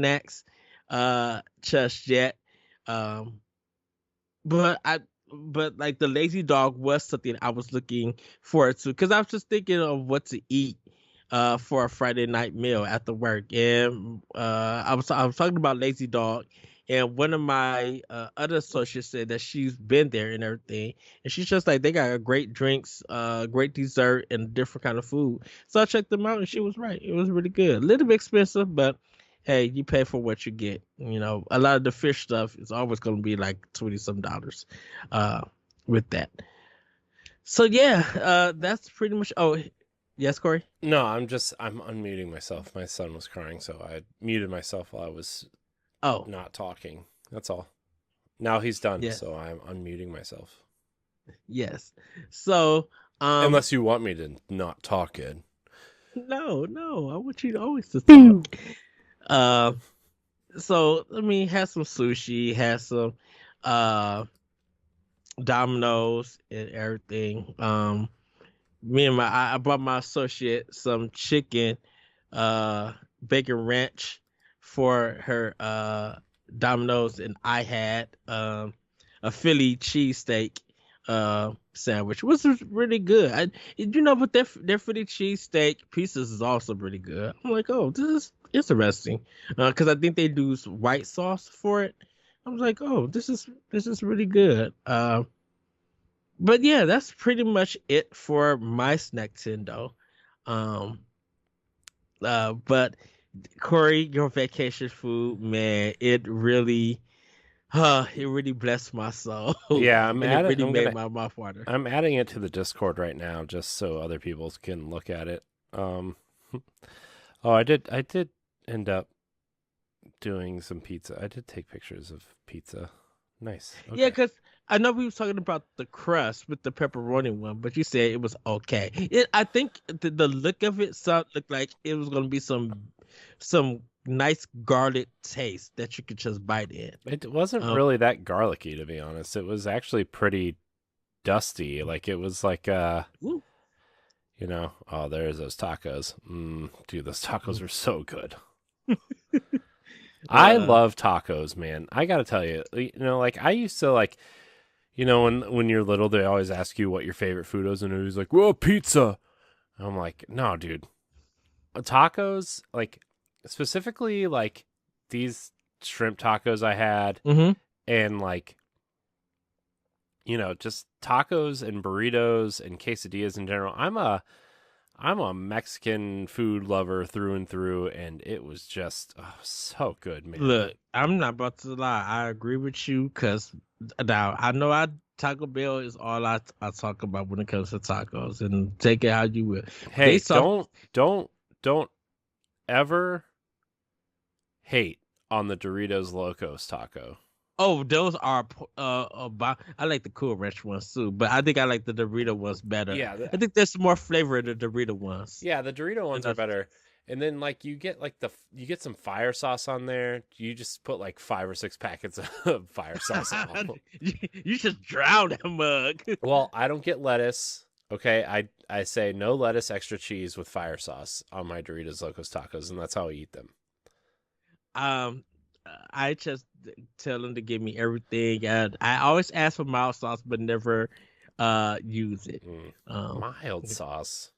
just yet. Um but like the lazy dog was something I was looking forward to because I was just thinking of what to eat for a Friday night meal after work. And I was talking about lazy dog, and one of my other associates said that she's been there and everything, and she's just like they got great drinks, great dessert, and different kind of food. So I checked them out, and she was right. It was really good. A little bit expensive, but hey, you pay for what you get. You know, a lot of the fish stuff is always going to be like $20 some uh, with that. So yeah, that's pretty much. Oh, yes, Corey. No, I'm unmuting myself. My son was crying, so I muted myself while I was Oh, not talking. That's all. Now he's done, yes, so I'm unmuting myself. yes. So, Unless you want me to not talk, Ed. no, I want you to always to talk. Uh, so I mean, had some sushi, had some uh Domino's and everything. Me and I brought my associate some chicken, uh, bacon ranch for her Domino's, and I had a Philly cheesesteak sandwich, which was really good. But their Philly cheesesteak pieces is also really good. I'm like, oh, this is interesting, because I think they do white sauce for it. I was like, oh, this is really good. But yeah, that's pretty much it for my snack Tendo. Um, but Corey, your vacation food, man, it really blessed my soul, Yeah, and it really made my mouth water. I'm adding it to the Discord right now, just so other people can look at it. Oh, I did end up doing some pizza. I did take pictures of pizza. Nice. Okay. Yeah, because I know we was talking about the crust with the pepperoni one, but you said it was okay. I think the look of it looked like it was gonna be some nice garlic taste that you could just bite in. It wasn't really that garlicky, to be honest. It was actually pretty dusty. Like it was like Ooh. oh, there's those tacos. Dude, those tacos are so good. I love tacos, man. I gotta tell you, like I used to like, when you're little, they always ask you what your favorite food is, and it was like, well, pizza. And I'm like, no, dude, tacos, like specifically like these shrimp tacos I had, and like, just tacos and burritos and quesadillas in general. I'm a Mexican food lover through and through, and it was just so good, man. Look, I'm not about to lie. I agree with you because now I know Taco Bell is all I talk about when it comes to tacos, and take it how you will. Hey, don't ever hate on the Doritos Locos taco. Oh, those are I like the Cool Ranch ones too, but I think I like the Dorito ones better. Yeah, I think there's more flavor in the Dorito ones. Yeah, the Dorito ones are better. And then like you get some fire sauce on there. You just put like 5 or 6 packets of fire sauce on. You just drown that mug. Well, I don't get lettuce. Okay, I say no lettuce, extra cheese with fire sauce on my Doritos Locos tacos, and that's how I eat them. I just tell them to give me everything, and I always ask for mild sauce, but never use it. Mild sauce.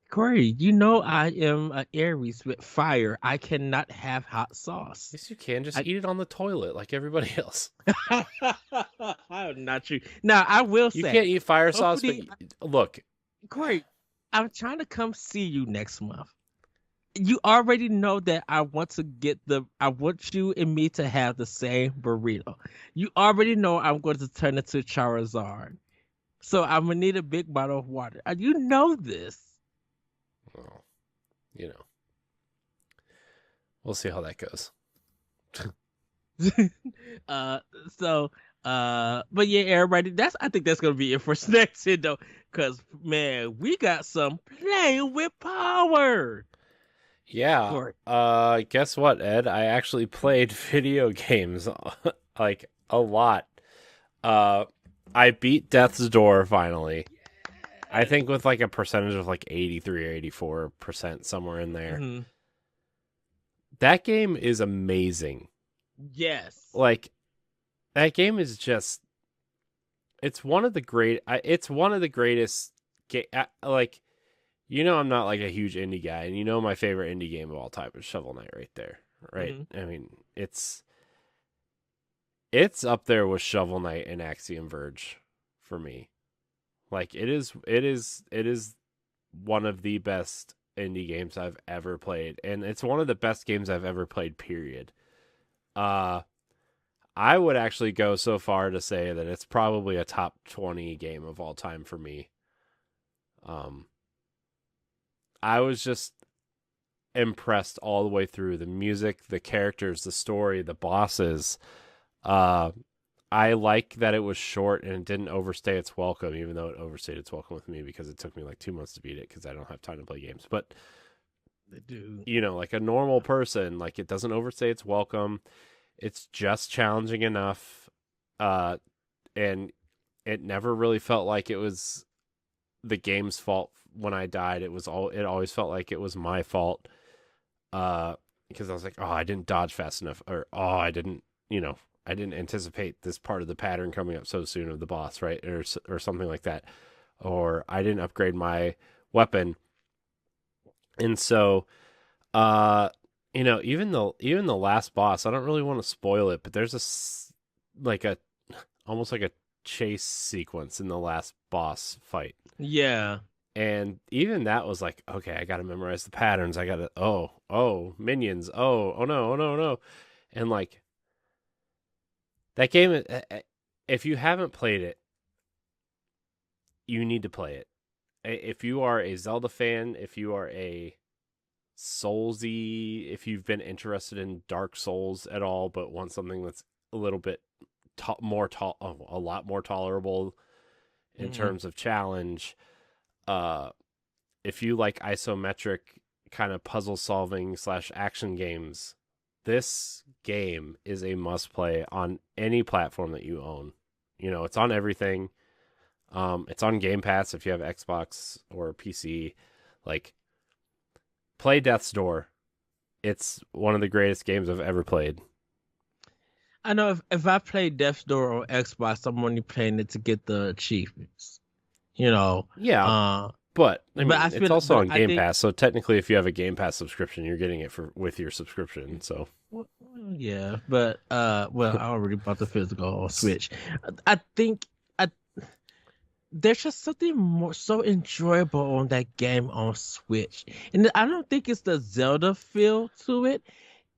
Corey, I am an Aries with fire. I cannot have hot sauce. Yes, you can. Just eat it on the toilet like everybody else. Not true. Now, I will say. You can't eat fire sauce, but look. Corey, I'm trying to come see you next month. You already know that I want you and me to have the same burrito. You already know I'm going to turn into Charizard. So I'm going to need a big bottle of water. You know this. Well, we'll see how that goes. But yeah, everybody, I think that's going to be it for Snack Nintendo. Because, man, we got some playing with power. Yeah. Corey? Guess what, Ed? I actually played video games like a lot. Uh, I beat Death's Door finally. I Yes. think with like a percentage of like 83 or 84%, somewhere in there. Hmm. That game is amazing. Yes. Like that game is just it's one of the greatest like I'm not like a huge indie guy, and my favorite indie game of all time is Shovel Knight right there, right? Hmm. I mean, it's up there with Shovel Knight and Axiom Verge for me. Like it is one of the best indie games I've ever played, and it's one of the best games I've ever played, period. Uh I would actually go so far to say that it's probably a top 20 game of all time for me. Um I was just impressed all the way through. The music, the characters, the story, the bosses. Uh, I like that it was short and it didn't overstay its welcome, even though it overstayed its welcome with me because it took me like 2 months to beat it because I don't have time to play games. But They do. like a normal person, like it doesn't overstay its welcome. It's just challenging enough, uh, and it never really felt like it was the game's fault when I died. It always felt like it was my fault. Because I was like, oh, I didn't dodge fast enough, or oh, I didn't anticipate this part of the pattern coming up so soon of the boss, right, or something like that, or I didn't upgrade my weapon, and so, uh, even the last boss, I don't really want to spoil it, but there's like a almost like a chase sequence in the last boss fight. Yeah. And even that was like, okay, I got to memorize the patterns. I got to, minions. Oh no, oh no, no. And like that game, if you haven't played it, you need to play it. If you are a Zelda fan, if you are a Soulsy, if you've been interested in Dark Souls at all, but want something that's a little bit a lot more tolerable in Hmm. terms of challenge, uh, if you like isometric kind of puzzle solving / action games, this game is a must play on any platform that you own. It's on everything. It's on Game Pass if you have Xbox or PC. Like, play Death's Door. It's one of the greatest games I've ever played. I know if I play Death's Door on Xbox, I'm only playing it to get the achievements. You know, Yeah, uh, but I but I mean, it's feel, also but on I Game think, Pass, so technically, if you have a Game Pass subscription, you're getting it with your subscription. So, well, yeah, but well, I already bought the physical on Switch. I think I there's just something more so enjoyable on that game on Switch, and I don't think it's the Zelda feel to it.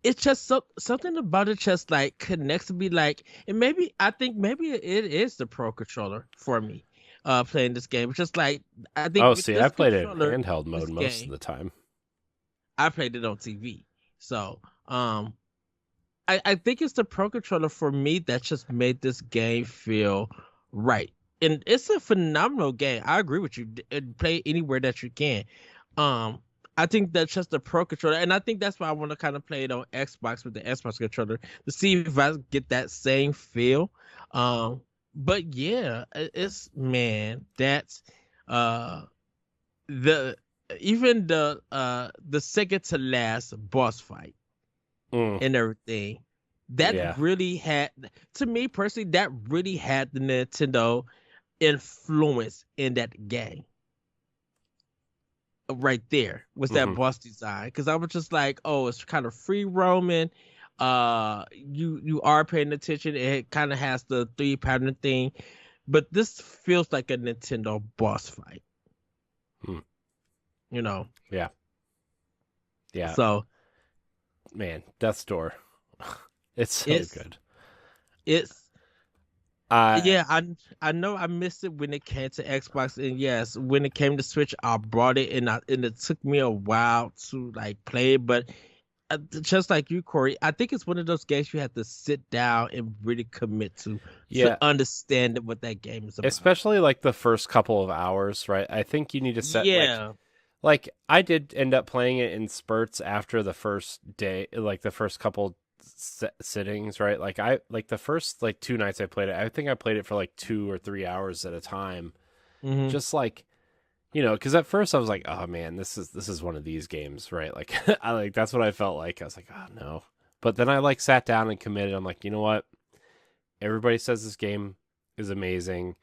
It's just something about it just like connects to me, like, and maybe I think maybe it is the Pro controller for me playing this game. It's just like I think oh, with see, I this played it in controller, handheld mode this most of game, the time. I played it on TV. So I think it's the Pro controller for me that just made this game feel right. And it's a phenomenal game. I agree with you. Play anywhere that you can. Um, I think that's just the Pro controller, and I think that's why I want to kind of play it on Xbox with the Xbox controller to see if I get that same feel. But yeah, it's man, that's uh the even the second to last boss fight Mm, and everything. That yeah, really had, to me personally, that really had the Nintendo influence in that game. Right there was that hmm boss design, because I was just like, oh, it's kind of free roaming. You are paying attention. It kind of has the three pattern thing, but this feels like a Nintendo boss fight. mm, You know, yeah, yeah. so Man, Death's Door, it's so it's good. it's I yeah, I know I missed it when it came to Xbox, and yes, when it came to Switch, I brought it, and it took me a while to like play it, but just like you, Corey, I think it's one of those games you have to sit down and really commit to yeah, understand what that game is about. especially like the first couple of hours, right? I think you need to set Yeah, Like I did end up playing it in spurts after the first day, like the first couple sittings, right? Like I like the first like 2 nights I played it. I think I played it for like 2 or 3 hours at a time. Mm-hmm. Just like, because at first I was like, oh man, this is one of these games, right? Like I like that's what I felt like. I was like, oh no. But then I like sat down and committed. I'm like, you know what? Everybody says this game is amazing,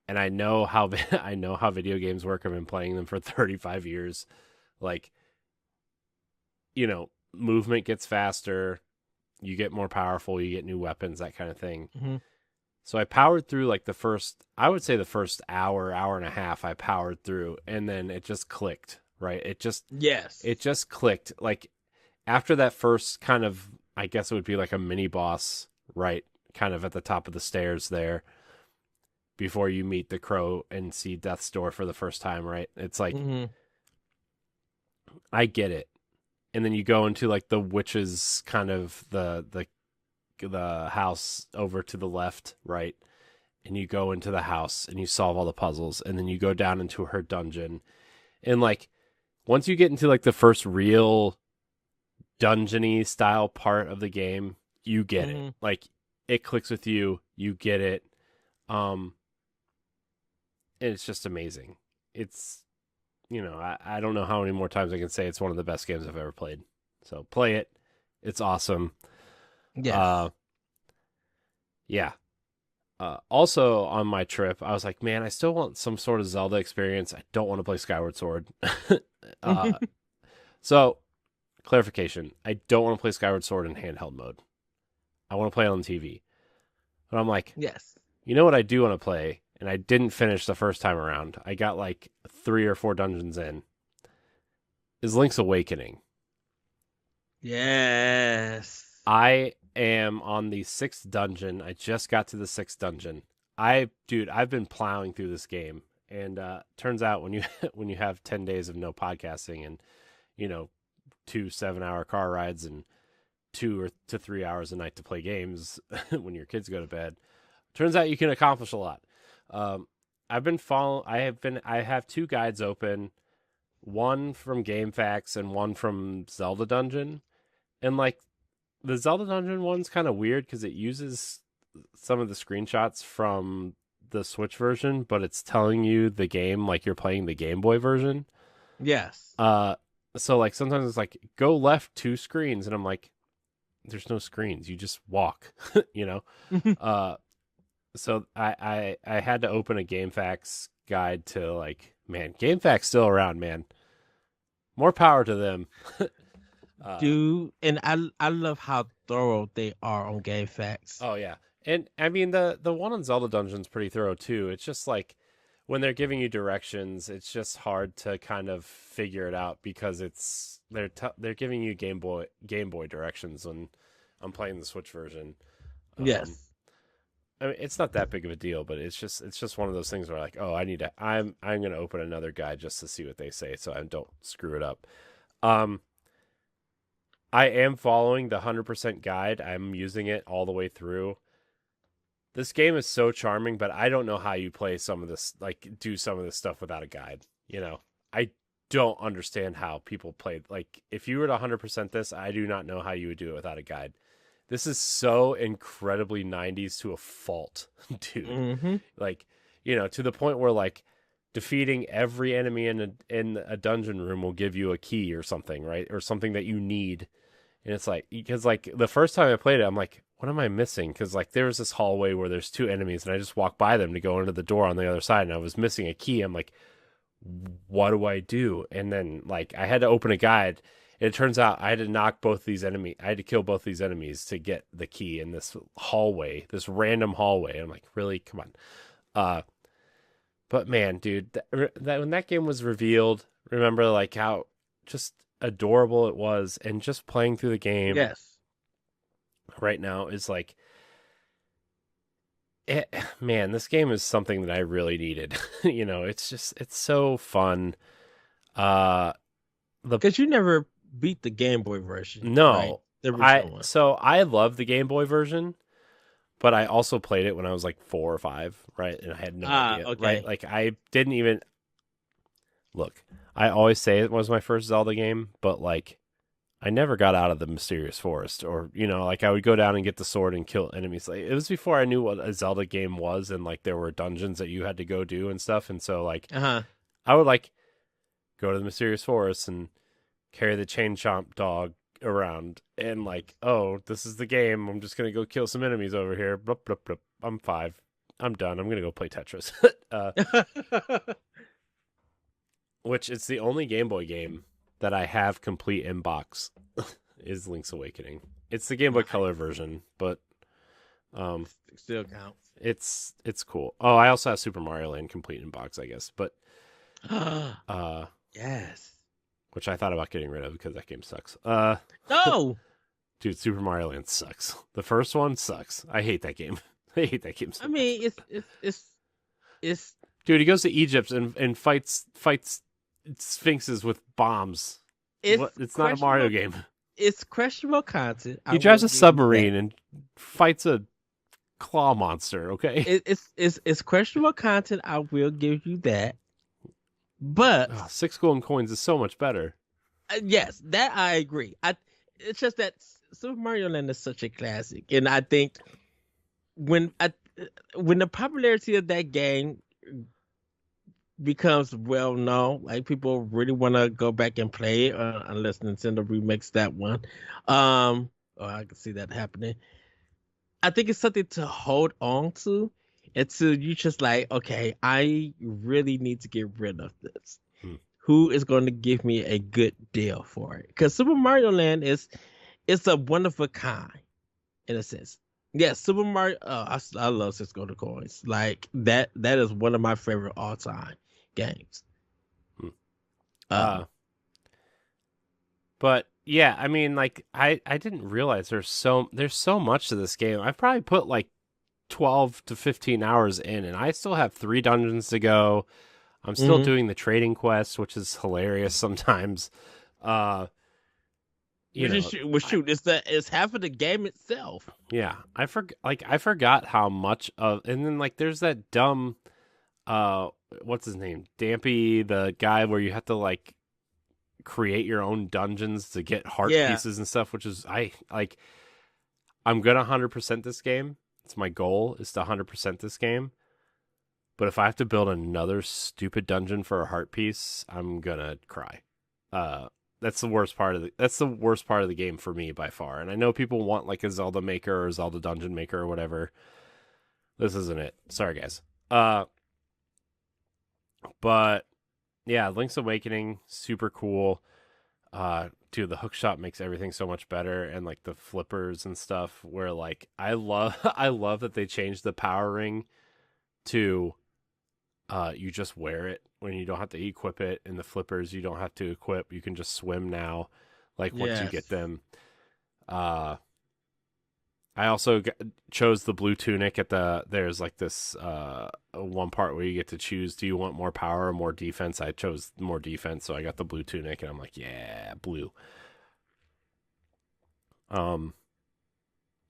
and I know how I know how video games work. I've been playing them for 35 years. Like, movement gets faster, you get more powerful, you get new weapons, that kind of thing. Mm-hmm. So I powered through like I would say the first hour and a half I powered through, and then it just clicked, right? Yes. It just clicked. Like after that first kind of, I guess it would be like a mini boss, right? Kind of at the top of the stairs there before you meet the crow and see Death's Door for the first time, right? It's like, Mm-hmm. I get it. And then you go into like the witch's kind of the house over to the left, right? And you go into the house and you solve all the puzzles, and then you go down into her dungeon. And like once you get into like the first real dungeony style part of the game, you get it. Mm-hmm. Like it clicks with you, you get it. Um and it's just amazing. It's I don't know how many more times I can say it's one of the best games I've ever played. So play it. It's awesome. Yes. Yeah. Also on my trip, I was like, man, I still want some sort of Zelda experience. I don't want to play Skyward Sword. uh, so clarification, I don't want to play Skyward Sword in handheld mode. I want to play it on TV. But I'm like, Yes. you know what I do want to play? And I didn't finish the first time around. I got like 3 or 4 dungeons in. Is Link's Awakening. Yes. I am on the 6th dungeon. I just got to the 6th dungeon. I've been plowing through this game, and turns out when you when you have 10 days of no podcasting and 2 7-hour car rides and 2 to 3 hours a night to play games when your kids go to bed, turns out you can accomplish a lot. I've been following. I have 2 guides open, one from GameFAQs and one from Zelda Dungeon, and like the Zelda Dungeon one's kind of weird because it uses some of the screenshots from the Switch version, but it's telling you the game like you're playing the Game Boy version. Yes. So like sometimes it's like go left 2 screens, and I'm like, there's no screens, you just walk, you know. So I had to open a GameFAQs guide to like, man, GameFAQs still around, man. More power to them. Dude, and I love how thorough they are on GameFAQs. Oh yeah, and I mean the one on Zelda Dungeon's pretty thorough too. It's just like when they're giving you directions, it's just hard to kind of figure it out because they're giving you Game Boy directions when I'm playing the Switch version. Yes. I mean, it's not that big of a deal, but it's just one of those things where like, oh, I'm gonna open another guide just to see what they say, so I don't screw it up. I am following the 100% guide. I'm using it all the way through. This game is so charming, but I don't know how you play some of this, like do some of this stuff without a guide. I don't understand how people play. Like, if you were to 100% this, I do not know how you would do it without a guide. This is so incredibly 90s to a fault, dude. Mm-hmm. Like, to the point where like defeating every enemy in a dungeon room will give you a key or something, right? Or something that you need. And it's like, because like the first time I played it, I'm like, what am I missing? Because like there was this hallway where there's 2 enemies, and I just walked by them to go into the door on the other side, and I was missing a key. I'm like, what do I do? And then like I had to open a guide. And it turns out I had to knock both these enemies. I had to kill both these enemies to get the key in this hallway, this random hallway. I'm like, really? Come on. But man, dude, that when that game was revealed, remember like how just adorable it was, and just playing through the game Yes. right now is like, man, this game is something that I really needed. It's so fun. Because you never beat the Game Boy version, right? No, The original one. I love the Game Boy version, but I also played it when I was like 4 or 5, right? And I had no idea, Okay. right? Like I didn't even. look, I always say it was my first Zelda game, but like I never got out of the mysterious forest, or like I would go down and get the sword and kill enemies. Like it was before I knew what a Zelda game was, and like there were dungeons that you had to go do and stuff. And so like Uh-huh. I would like go to the mysterious forest and carry the chain chomp dog around, and like, oh, this is the game. I'm just gonna go kill some enemies over here. Blup, blup, blup. I'm 5. I'm done. I'm gonna go play Tetris. Which it's the only Game Boy game that I have complete in box is Link's Awakening. It's the Game Boy Color version, but Still counts. it's cool. Oh, I also have Super Mario Land complete in box, I guess, but Yes. which I thought about getting rid of because that game sucks. No. Dude, Super Mario Land sucks. The first one sucks. I hate that game. I hate that game so I much. mean, it's Dude, he goes to Egypt and fights sphinxes with bombs. It's not a Mario game. It's questionable content. He drives a submarine and fights a claw monster. Okay, it's questionable content. I will give you that. But 6 golden coins is so much better. Yes, that I agree. It's just that Super Mario Land is such a classic, and I think when the popularity of that game becomes well known, like people really want to go back and play it, unless Nintendo remakes that one. Or I can see that happening. I think it's something to hold on to until you just like, okay, I really need to get rid of this. Who is going to give me a good deal for it? Because Super Mario Land it's a one of a kind in a sense. Yes, Super Mario. I love 6 golden coins. Like that is one of my favorite all time games. But yeah, I mean, like I didn't realize there's so much to this game. I've probably put like 12 to 15 hours in, and I still have 3 dungeons to go. I'm still doing the trading quest, which is hilarious sometimes. Shoot, it's half of the game itself. Yeah, I forgot how much of, and then like there's that dumb, what's his name, Dampy, the guy where you have to like create your own dungeons to get heart pieces and stuff, which is I'm gonna 100% this game. It's my goal is to 100% this game. But if I have to build another stupid dungeon for a heart piece, I'm gonna cry. That's the worst part of the game for me by far. And I know people want like a Zelda Maker or Zelda Dungeon Maker or whatever. This isn't it. Sorry, guys. But yeah, Link's Awakening, super cool. Dude, the hookshot makes everything so much better, and like the flippers and stuff. Where like I love that they changed the power ring to you just wear it when you don't have to equip it, and the flippers you don't have to equip. You can just swim now, like once you get them. I also chose the blue tunic there's like this one part where you get to choose, do you want more power or more defense? I chose more defense, so I got the blue tunic, and I'm like, yeah, blue.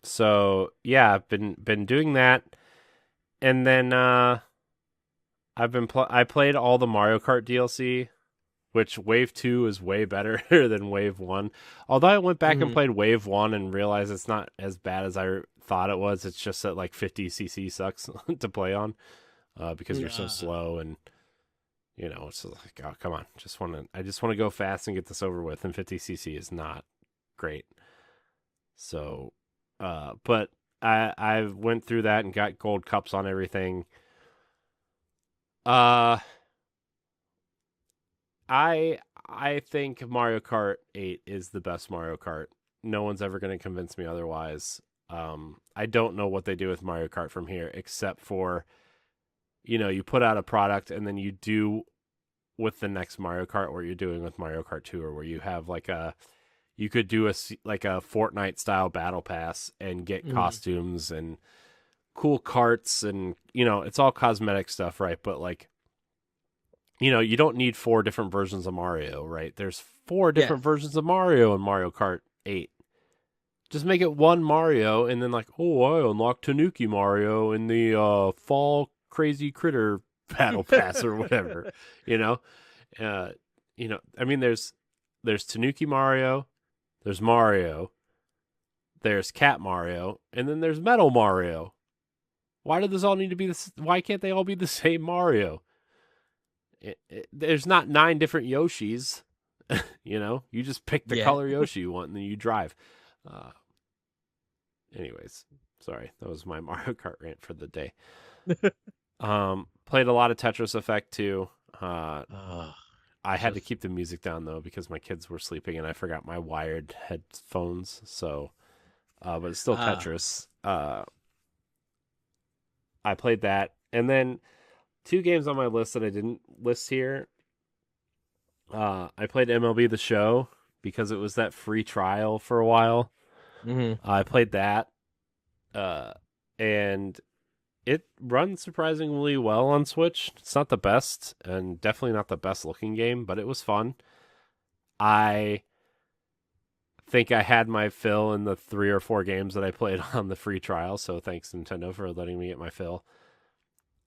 So yeah, I've been doing that, and then I played all the Mario Kart DLC, which Wave 2 is way better than Wave 1. Although I went back and played Wave 1 and realized it's not as bad as I thought it was. It's just that like 50cc sucks to play on because you're so slow, and it's like, oh, come on. I just want to go fast and get this over with, and 50cc is not great. So, but I went through that and got gold cups on everything. I think Mario Kart 8 is the best Mario Kart. No one's ever going to convince me otherwise. I don't know what they do with Mario Kart from here, except for, you put out a product and then you do with the next Mario Kart what you're doing with Mario Kart 2, or where you have you could do a Fortnite style battle pass and get costumes and cool carts, and it's all cosmetic stuff, right? But like, you don't need 4 different versions of Mario, right? There's 4 different versions of Mario in Mario Kart 8. Just make it one Mario, and then like, oh, I unlocked Tanuki Mario in the Fall Crazy Critter Battle Pass or whatever, Uh, I mean, there's Tanuki Mario, there's Mario, there's Cat Mario, and then there's Metal Mario. Why do this all need to be this? Why can't they all be the same Mario? There's not 9 different Yoshis. You just pick the Yeah. color Yoshi you want and then you drive. Uh, anyways, sorry, that was my Mario Kart rant for the day. Played a lot of Tetris Effect too. Oh, I had to just keep the music down though because my kids were sleeping and I forgot my wired headphones. So, but it's still ah. Tetris. I played that, and then 2 games on my list that I didn't list here. I played MLB The Show because it was that free trial for a while. Hmm. I played that, uh, and it runs surprisingly well on Switch. It's not the best, and definitely not the best looking game, but it was fun. I think I had my fill in the 3 or 4 games that I played on the free trial, so thanks Nintendo for letting me get my fill.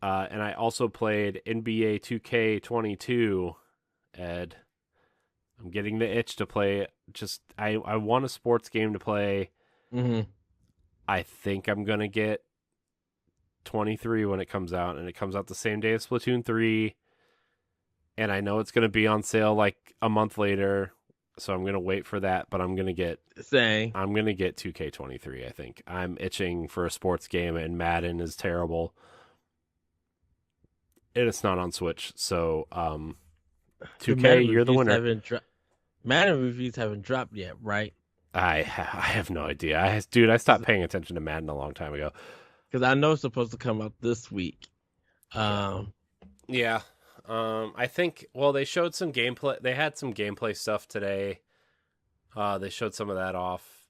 And I also played NBA 2K22. Ed, I'm getting the itch to play. I want a sports game to play. Hmm. I think I'm gonna get 23 when it comes out, and it comes out the same day as Splatoon 3. And I know it's gonna be on sale like a month later, so I'm gonna wait for that. But Saying. I'm gonna get 2K23. I think I'm itching for a sports game, and Madden is terrible, and it's not on Switch. So The 2K, Madden you're the reviews winner. haven't dropped. Madden reviews haven't dropped yet, right? I have no idea. Dude, I stopped paying attention to Madden a long time ago. Because I know it's supposed to come out this week. Yeah. Um, Yeah. I think well they showed some gameplay. They had some gameplay stuff today. They showed some of that off.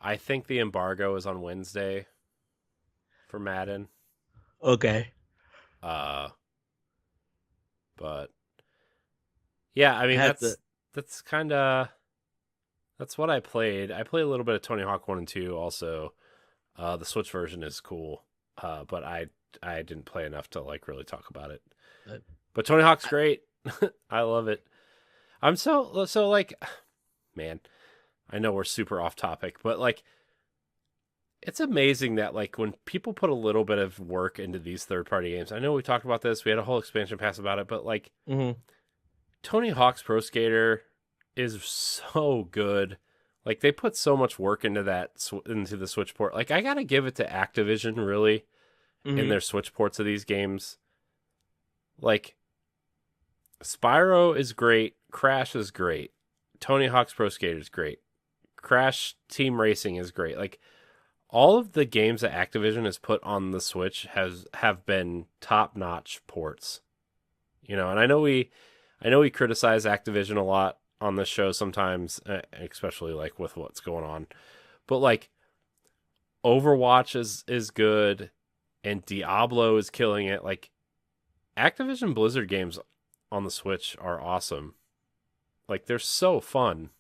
I think the embargo is on Wednesday for Madden. okay. Uh but yeah, I I mean have to. that's kind of that's what I played. I played a little bit of Tony Hawk 1 and 2 also. The Switch version is cool. But I didn't play enough to like really talk about it. Uh, But Tony Hawk's I, great. I love it. I'm so like man, I know we're super off topic, but like it's amazing that like when people put a little bit of work into these third party games. I know we talked about this. We had a whole expansion pass about it, but like mhm. Tony Hawk's Pro Skater is so good. Like they put so much work into into the Switch port. Like I got to give it to Activision really in Mhm. their Switch ports of these games. Like Spyro is great, Crash is great. Tony Hawk's Pro Skater is great. Crash Team Racing is great. Like all of the games that Activision has put on the Switch have been top notch ports. And I know we criticize Activision a lot on this show sometimes, especially like with what's going on. But like Overwatch is good, and Diablo is killing it. Like Activision Blizzard games on the Switch are awesome. Like they're so fun.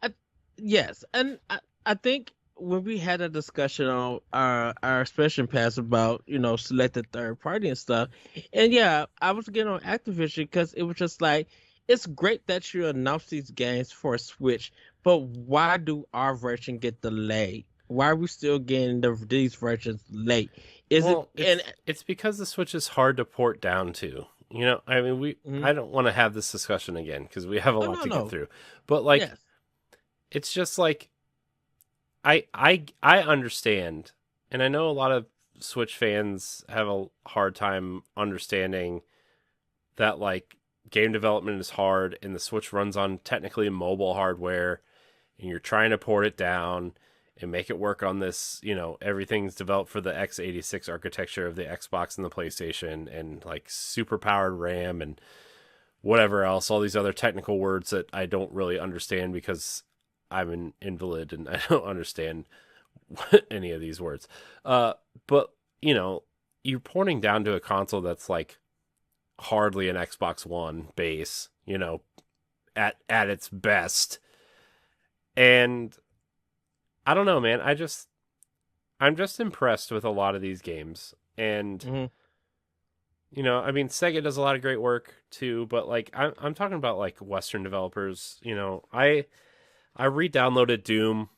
I, yes, and I think when we had a discussion on our expansion pass about selected third party and stuff, and yeah, I was getting on Activision because it was just like it's great that you announce these games for Switch, but why do our version get delayed? Why are we still getting these versions late? Is it Well, and it's because the Switch is hard to port down to. I mean, mhm. I don't want to have this discussion again because we have a Oh lot no to get no through. But like, yes. it's just like I understand, and I know a lot of Switch fans have a hard time understanding that like game development is hard, and the Switch runs on technically mobile hardware, and you're trying to port it down and make it work on this, everything's developed for the x86 architecture of the Xbox and the PlayStation, and like super powered RAM and whatever else, all these other technical words that I don't really understand because I'm an invalid and I don't understand any of these words. Uh, but you're pointing down to a console that's like hardly an Xbox One base, at its best. And I don't know, man. I'm just impressed with a lot of these games. And Hmm. I mean, Sega does a lot of great work too, but like I'm talking about like Western developers. I re-downloaded Doom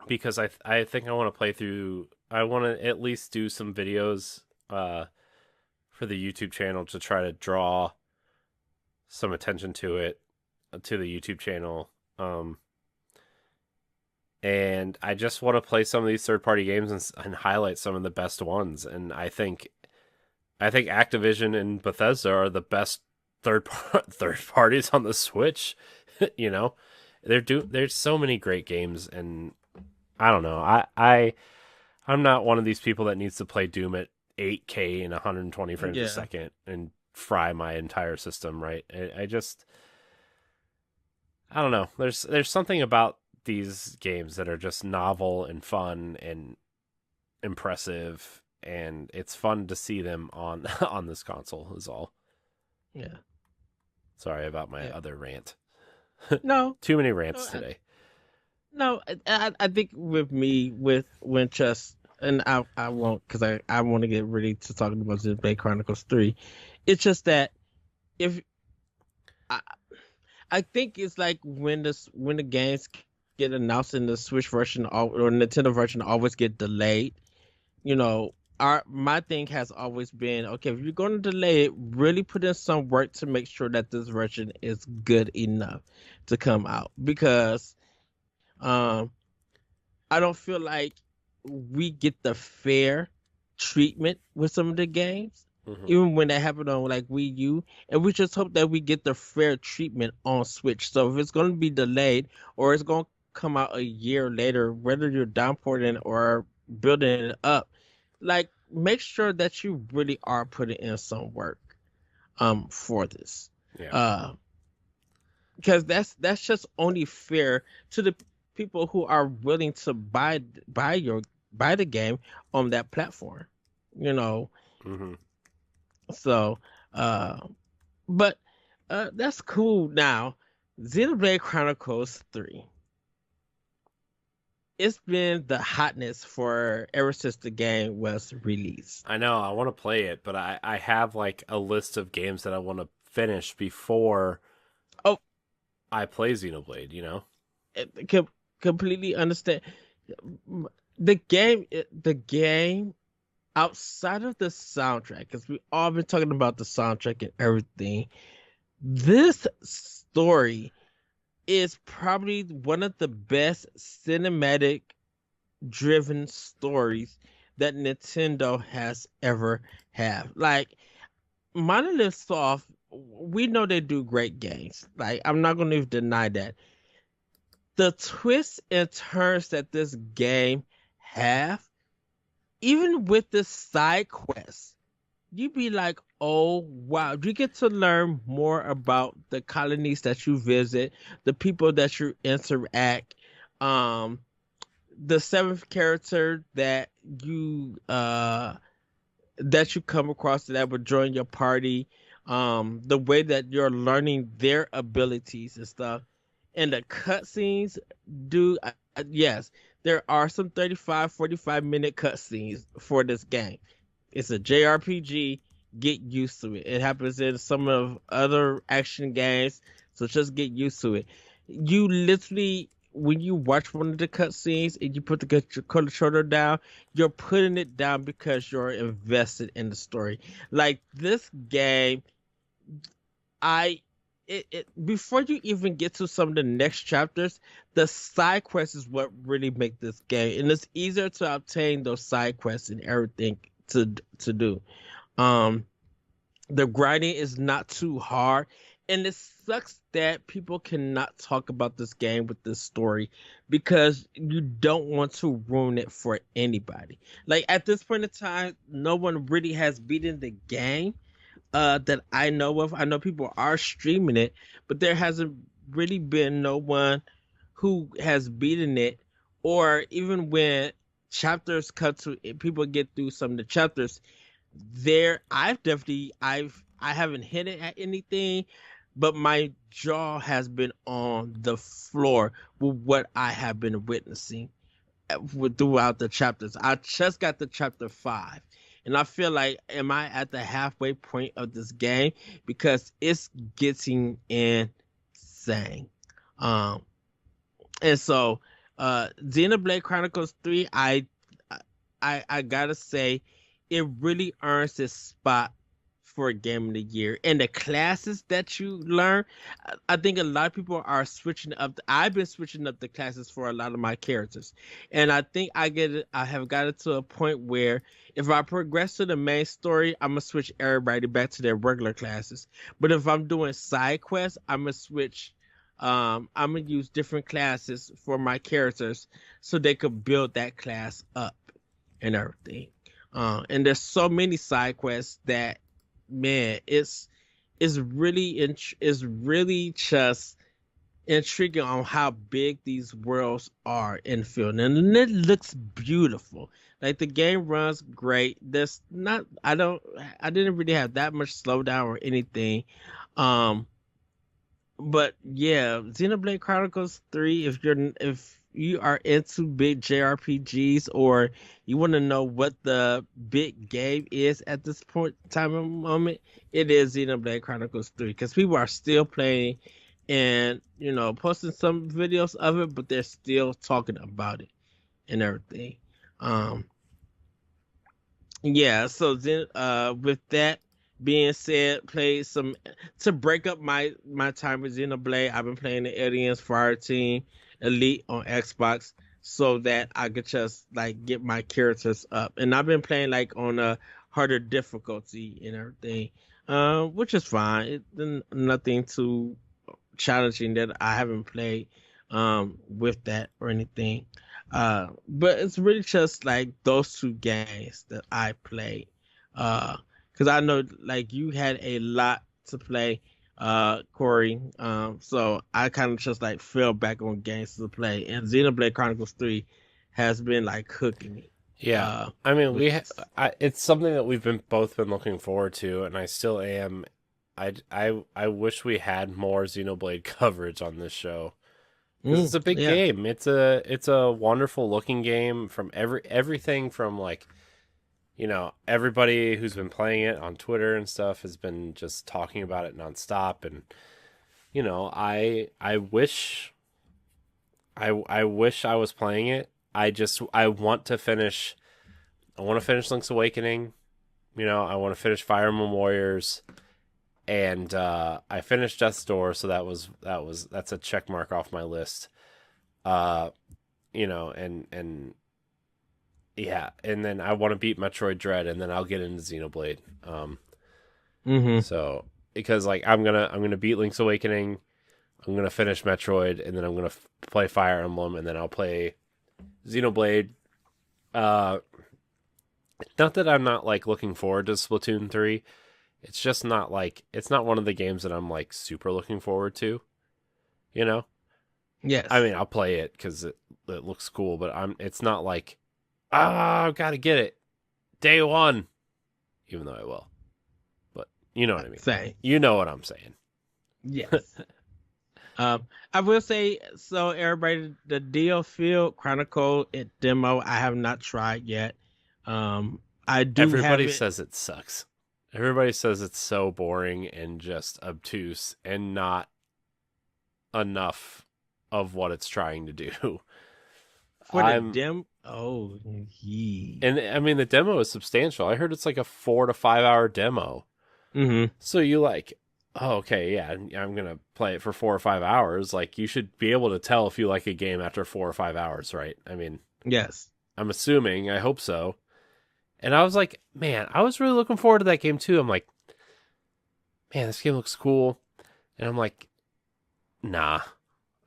because I think I want to play through. I want to at least do some videos for the YouTube channel to try to draw some attention to it, to the YouTube channel. And I just want to play some of these third-party games and highlight some of the best ones. And I think Activision and Bethesda are the best third parties on the Switch. you know, there's so many great games, and I don't know. I'm not one of these people that needs to play Doom at 8K and 120 frames a Yeah. second and fry my entire system. Right? I don't know. There's something about these games that are just novel and fun and impressive, and it's fun to see them on on this console. Is all. Yeah. Sorry about my Yeah. other rant. No. Too many No. rants today. No, I think with me with Winchester, and I won't because I want to get ready to talk about Xenoblade Chronicles 3. It's just that if I I think it's like when the games get announced in the Switch version or Nintendo version always get delayed. You know, our my thing has always been okay, if you're going to delay it, really put in some work to make sure that this version is good enough to come out because um I don't feel like we get the fair treatment with some of the games, Hmm. even when that happened on like Wii U. And we just hope that we get the fair treatment on Switch. So if it's going to be delayed or it's going to come out a year later, whether you're downporting or building it up, like make sure that you really are putting in some work for this. Yeah. Uh because that's just only fair to the people who are willing to buy the game on that platform, you know. Hmm. So uh but that's cool. Now Xenoblade Chronicles 3, it's been the hotness for ever since the game was released. I know. I want to play it, but I have like a list of games that I want to finish before Oh, I play Xenoblade. completely understand. The game outside of the soundtrack, because we all been talking about the soundtrack and everything, this story is probably one of the best cinematic driven stories that Nintendo has ever had. Like Monolith Soft, we know they do great games. Like I'm not going to deny that. The twists and turns that this game have, even with the side quests, you be like, oh wow, you get to learn more about the colonies that you visit, the people that you interact, um, the seventh character that you come across that would join your party, the way that you're learning their abilities and stuff. And the cutscenes do yes, there are some 35-45 minute cutscenes for this game. It's a JRPG. Get used to it. It happens in some of other action games, so just get used to it. You literally, when you watch one of the cutscenes and you put the controller down, you're putting it down because you're invested in the story. Like this game, I before you even get to some of the next chapters, the side quests is what really make this game, and it's easier to obtain those side quests and everything to do. Um, the grinding is not too hard, and it sucks that people cannot talk about this game with this story because you don't want to ruin it for anybody. Like at this point in time, no one really has beaten the game that I know of. I know people are streaming it, but there hasn't really been no one who has beaten it, or even when chapters cut to people get through some of the chapters, there I haven't hit it at anything, but my jaw has been on the floor with what I have been witnessing throughout the chapters. I just got to chapter 5, And I feel like, am I at the halfway point of this game? Because it's getting insane. Um, and so, Xenoblade Chronicles 3, I gotta say, it really earns its spot for Game of the Year. And the classes that you learn, I think a lot of people are switching up. I've been switching up the classes for a lot of my characters, and I think I have got it to a point where if I progress to the main story, I'm gonna switch everybody back to their regular classes. But if I'm doing side quests, I'm gonna switch. I'm gonna use different classes for my characters so they could build that class up and everything. And there's so many side quests that, man, it's really just intriguing on how big these worlds are in film, and it looks beautiful. Like the game runs great. There's not I didn't really have that much slowdown or anything. Um, but yeah, Xenoblade Chronicles 3, if you are into big JRPGs, or you want to know what the big game is at this point time and moment, it is Xenoblade Chronicles 3, because people are still playing and posting some videos of it, but they're still talking about it and everything. Um yeah, so then with that being said, played some to break up my time with Xenoblade. I've been playing the Aliens Fire Team Elite on Xbox so that I could just like get my characters up. And I've been playing like on a harder difficulty and everything. Which is fine. Nothing too challenging that I haven't played with that or anything. But it's really just like those two games that I played. Because I know like you had a lot to play, Corey. So I kind of just like fell back on games to play, and Xenoblade Chronicles 3 has been like hooking me. Yeah, Uh, I mean, with it's something that we've been both been looking forward to, and I still am. I wish we had more Xenoblade coverage on this show because it's a big yeah, game. It's a wonderful looking game from everything from like everybody who's been playing it on Twitter and stuff has been just talking about it nonstop, and I wish I was playing it. I want to finish. I want to finish Link's Awakening. I want to finish Fire Emblem Warriors, and I finished Death's Door, so that's a check mark off my list. And yeah, and then I want to beat Metroid Dread, and then I'll get into Xenoblade. mm-hmm. So because like I'm gonna beat Link's Awakening, I'm gonna finish Metroid, and then I'm gonna play Fire Emblem, and then I'll play Xenoblade. Not that I'm not like looking forward to Splatoon 3. It's just not like it's not one of the games that I'm like super looking forward to. You know? I Yes, mean, I'll play it because it looks cool, but it's not like I've got to get it day one, even though I will. But you know what I mean. same. You know what I'm saying. Yes. I will say, so everybody, the Deal Field Chronicle demo, I have not tried yet. I do have Everybody it. says it sucks. Everybody says it's so boring and just obtuse and not enough of what it's trying to do. For the I'm demo. Oh, yeah. and I mean the demo is substantial. I heard it's like a 4 to 5 hour demo. Mm-hmm. So you like, oh, okay, yeah, I'm gonna play it for 4 or 5 hours. Like you should be able to tell if you like a game after 4 or 5 hours, right? I mean, Yes. I'm assuming. I hope so. And I was like, man, I was really looking forward to that game too. I'm like, man, this game looks cool. And I'm like, nah.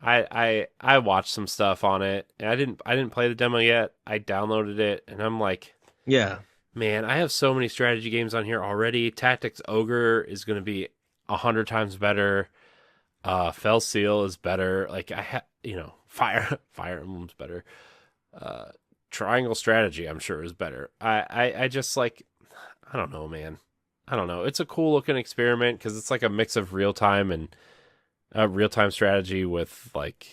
I watched some stuff on it, and I didn't play the demo yet. I downloaded it, and I'm like, Yeah. man, I have so many strategy games on here already. Tactics Ogre is going to be 100 times better. Fell Seal is better. Like Fire Emblem's better. Triangle Strategy, I'm sure, is better. I just like, I don't know, man. I don't know. It's a cool looking experiment because it's like a mix of real time and real time strategy with like,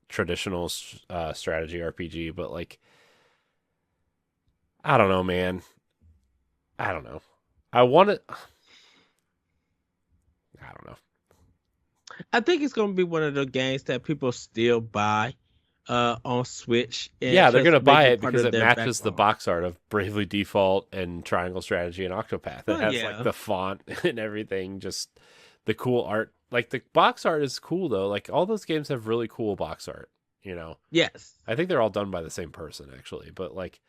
traditional strategy RPG. But like, I don't know, man. I don't know. I want it. I don't know. I think it's gonna be one of the games that people still buy on Switch and Yeah, they're just gonna make buy it it part because of it their matches the backbone. box art of Bravely Default and Triangle Strategy and Octopath. It Oh has like yeah. the font and everything, just the cool art. Like the box art is cool though. Like all those games have really cool box art. You know, Yes. I think they're all done by the same person actually. But like,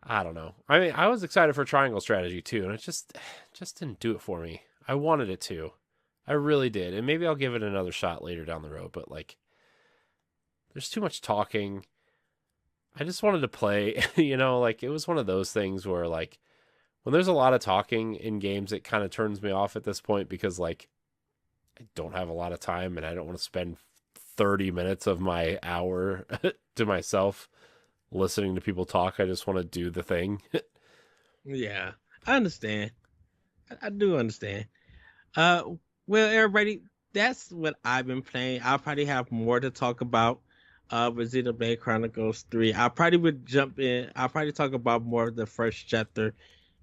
I don't know. I mean, I was excited for Triangle Strategy too, and it just didn't do it for me. I wanted it to. I really did, and maybe I'll give it another shot later down the road. But like, there's too much talking. I just wanted to play, like it was one of those things where like when there's a lot of talking in games, it kind of turns me off at this point because like I don't have a lot of time and I don't want to spend 30 minutes of my hour to myself listening to people talk. I just want to do the thing. Yeah. I understand. I do understand. Uh, well, everybody, that's what I've been playing. I'll probably have more to talk about. With Xenoblade Chronicles 3. I probably would jump in. I'll probably talk about more of the first chapter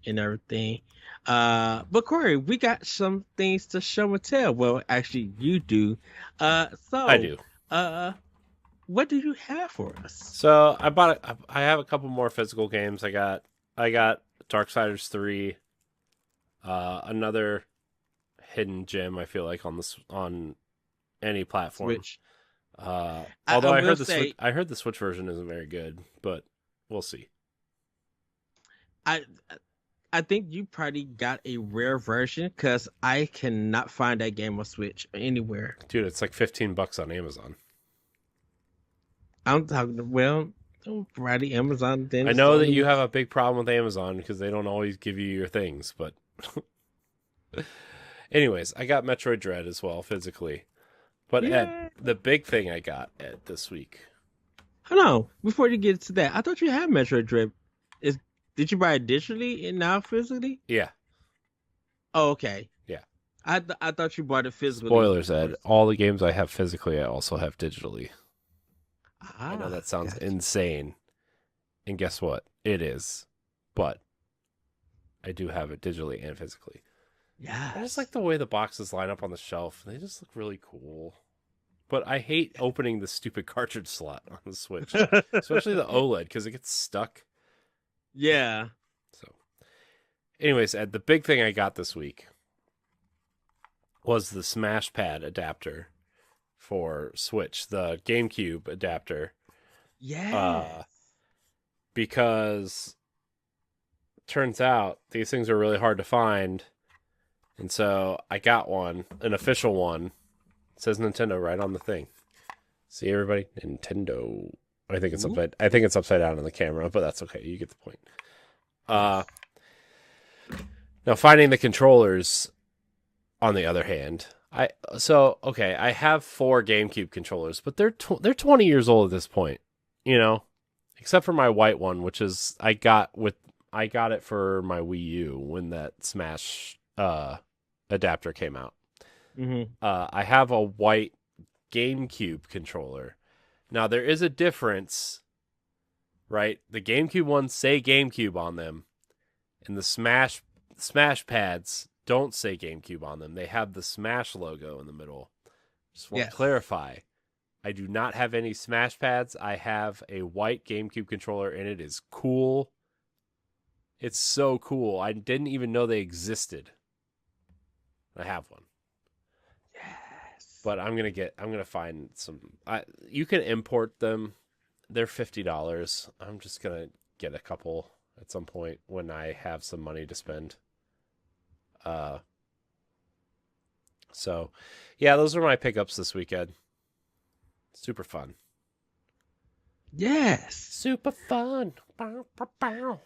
and everything. But Corey, we got some things to show and tell. Well, actually, you do. Uh, I so, do. uh, what do you have for us? So I have a couple more physical games. I got Darksiders 3, another hidden gem I feel like on any platform. Switch. I Although will say, I heard the Switch version isn't very good, but we'll see. I I think you probably got a rare version because I cannot find that game on Switch anywhere. Dude, it's like $15 on Amazon. I'm talking well, Friday Amazon then I it's the know that only you one. have a big problem with Amazon because they don't always give you your things, but anyways, I got Metroid Dread as well physically. But Ed, Yeah. the big thing I got Ed this week. Hold on. Before you get to that, I thought you had Metroid Dread. Is did you buy it digitally and now physically? Yeah, Oh, okay. yeah. I thought you bought it physically Spoilers, Ed. first. All the games I have physically, I also have digitally. I know that Ah, sounds gotcha. insane. And guess what? It is. But I do have it digitally and physically. I just like Yes. the way the boxes line up on the shelf. They just look really cool. But I hate opening the stupid cartridge slot on the Switch, especially the OLED because it gets stuck. Yeah. So, anyways, Ed, the big thing I got this week was the Smash Pad adapter for Switch, the GameCube adapter. Uh, Yes. because turns out these things are really hard to find, and so I got one, an official one. It says Nintendo right on the thing. See everybody, Nintendo. Ooh. I think it's upside down on the camera, but that's okay. You get the point. Uh, Yes. Now finding the controllers, on the other hand, I have 4 GameCube controllers, but they're 20 years old at this point, you know, except for my white one, which is I got it for my Wii U when that Smash adapter came out. Mm-hmm. I have a white GameCube controller. Now there is a difference, right? The GameCube ones say GameCube on them, and the Smash pads don't say GameCube on them. They have the Smash logo in the middle. Just want to Yes. clarify. I do not have any Smash pads. I have a white GameCube controller, and it is cool. It's so cool. I didn't even know they existed. I have one, Yes. but I'm gonna find some. You can import them. They're $50. I'm just gonna get a couple at some point when I have some money to spend. Uh, so yeah, those are my pickups this weekend. Super fun. Yes. Super fun. Bow, bow, bow.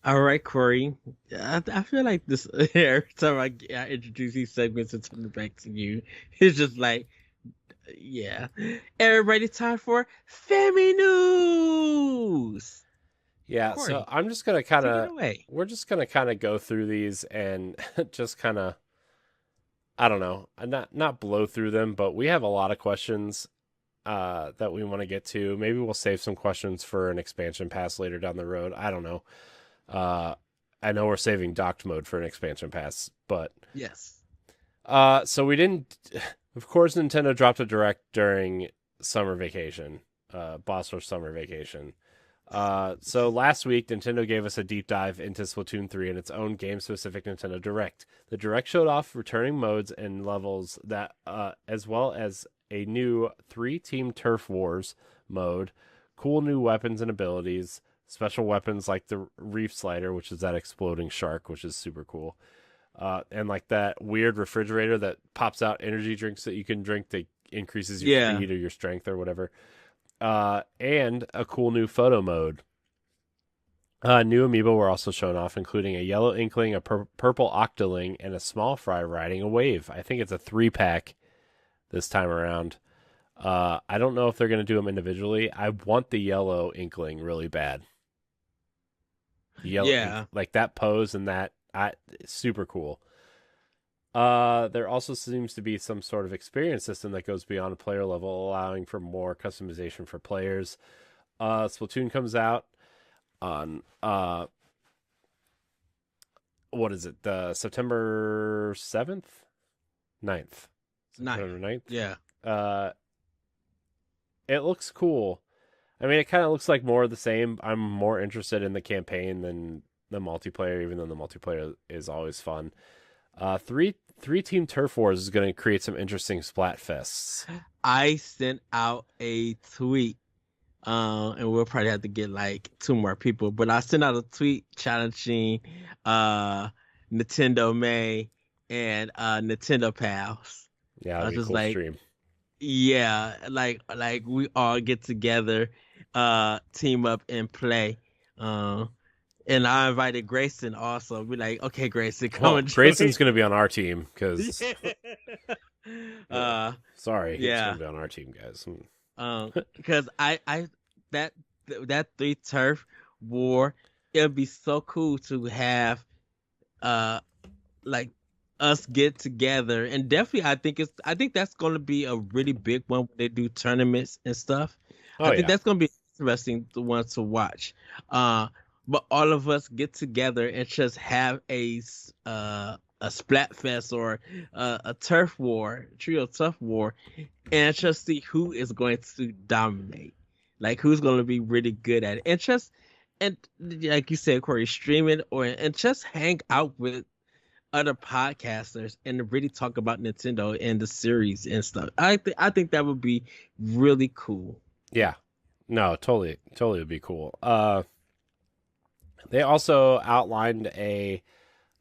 All right, Corey. I feel like this every time I introduce these segments and turn it back to you, it's just like, yeah. Everybody, time for Family News. Yeah, so Corey, take it away. we're just gonna kind of go through these and just kind of, I don't know, not blow through them, but we have a lot of questions that we want to get to. Maybe we'll save some questions for an expansion pass later down the road. I don't know. Uh, I know we're saving docked mode for an expansion pass, but Yes. so we didn't. Of course, Nintendo dropped a direct during summer vacation, Boss Rush summer vacation. So last week, Nintendo gave us a deep dive into Splatoon 3 and its own game-specific Nintendo Direct. The Direct showed off returning modes and levels that, as well as a new 3-team Turf Wars mode, cool new weapons and abilities, special weapons like the Reef Slider, which is that exploding shark, which is super cool, and like that weird refrigerator that pops out energy drinks that you can drink that increases your Yeah. speed or your strength or whatever. And a cool new photo mode. New amiibo were also shown off, including a yellow inkling, a purple octoling, and a small fry riding a wave. I think it's a 3-pack this time around. I don't know if they're going to do them individually. I want the yellow inkling really bad. Yeah. Like that pose and that, super cool. There also seems to be some sort of experience system that goes beyond a player level, allowing for more customization for players. Splatoon comes out on what is it? September 7th? 9th. September 9th? Yeah. It looks cool. I mean, it kind of looks like more of the same. I'm more interested in the campaign than the multiplayer, even though the multiplayer is always fun. Three-team Turf Wars is going to create some interesting splat fests. I sent out a tweet, and we'll probably have to get like 2 more people, but I sent out a tweet challenging Nintendo May and Nintendo Pals. Yeah, I that'd was be a just cool like, stream. yeah, like we all get together, team up and play. And I invited Grayson also. Be like, okay, Grayson, come Well, and join. Grayson's going to be on our team because, sorry, he's Yeah. going to be on our team, guys. Because I that 3 turf war, it'd be so cool to have like us get together, and definitely I think that's going to be a really big one when they do tournaments and stuff. Oh, I think yeah. that's going to be interesting, the one to watch. But all of us get together and just have a Splatfest or a turf war, trio turf war, and just see who is going to dominate, like who's going to be really good at it, and like you said, Corey, stream it and just hang out with other podcasters and really talk about Nintendo and the series and stuff. I think that would be really cool. Yeah. No, totally would be cool. They also outlined a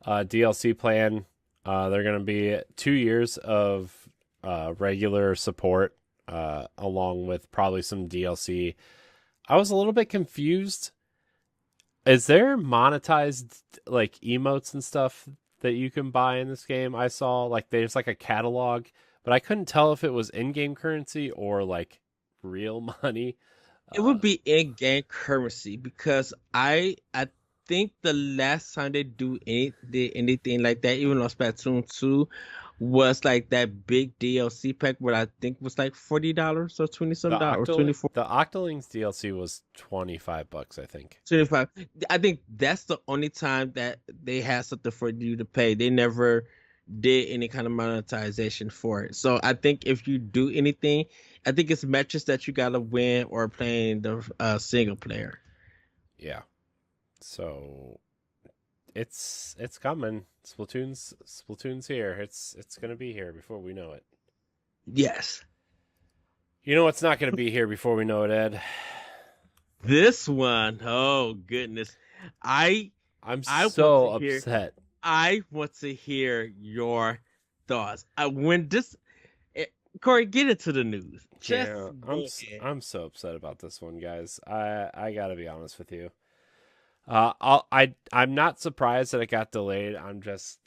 DLC plan. They're going to be 2 years of regular support, along with probably some DLC. I was a little bit confused. Is there monetized like emotes and stuff that you can buy in this game? I saw like there's like a catalog, but I couldn't tell if it was in-game currency or like real money. It would be in-game currency because I think the last time they did anything like that, even on Splatoon 2, was like that big DLC pack, what I think was like $40 or 20 some dollars or 24. The Octolings DLC was $25, I think. 25. I think that's the only time that they had something for you to pay. They never did any kind of monetization for it. So I think if you do anything, I think it's matches that you gotta win or playing the single player. Yeah. So it's coming. Splatoon's here. It's gonna be here before we know it. Yes. You know what's not gonna be here before we know it, Ed? This one, oh goodness. I'm I so want to hear- upset. I want to hear your thoughts. When this Corey, get into the news. Just Yeah, go ahead. I'm so upset about this one, guys. I gotta be honest with you. I'm not surprised that it got delayed. I'm just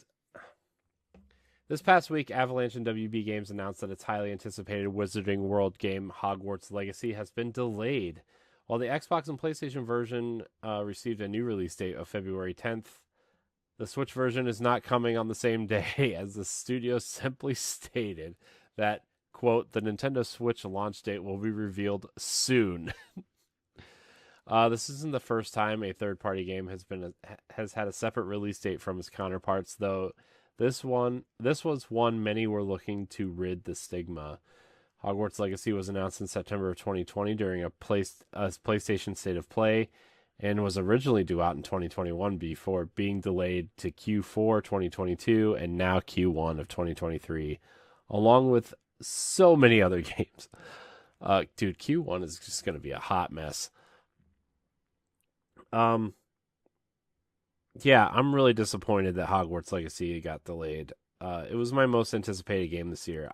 this past week, Avalanche and WB Games announced that its highly anticipated Wizarding World game Hogwarts Legacy has been delayed. While the Xbox and PlayStation version received a new release date of February 10th, the Switch version is not coming on the same day, as the studio simply stated that, quote, the Nintendo Switch launch date will be revealed soon. This isn't the first time a third-party game has had a separate release date from its counterparts, though. This was one many were looking to rid the stigma. Hogwarts Legacy was announced in September of 2020 during a PlayStation State of Play, and was originally due out in 2021 before being delayed to Q4 2022 and now Q1 of 2023, along with so many other games. Dude, Q1 is just going to be a hot mess. Yeah, I'm really disappointed that Hogwarts Legacy got delayed. It was my most anticipated game this year.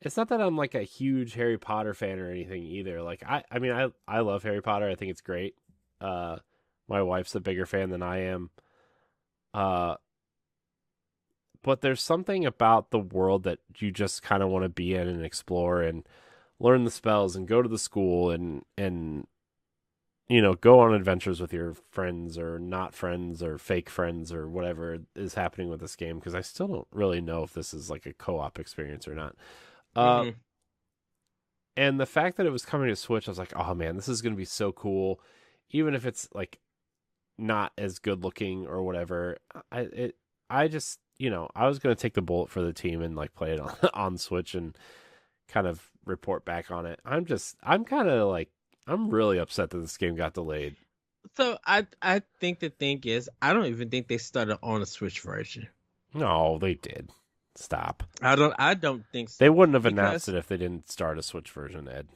It's not that I'm like a huge Harry Potter fan or anything either. Like I mean, I love Harry Potter. I think it's great. My wife's a bigger fan than I am. Uh, but there's something about the world that you just kind of want to be in and explore and learn the spells and go to the school and go on adventures with your friends or not friends or fake friends or whatever is happening with this game, because I still don't really know if this is like a co-op experience or not. Uh, Mm-hmm. and the fact that it was coming to Switch, I was like, oh man, this is going to be so cool. Even if it's like not as good looking or whatever, I just, I was going to take the bullet for the team and like play it on Switch and kind of report back on it. I'm kind of like, I'm really upset that this game got delayed. So I think the thing is, I don't even think they started on a Switch version. No, they did. Stop. I don't think They so, wouldn't have announced because it if they didn't start a Switch version, Ed.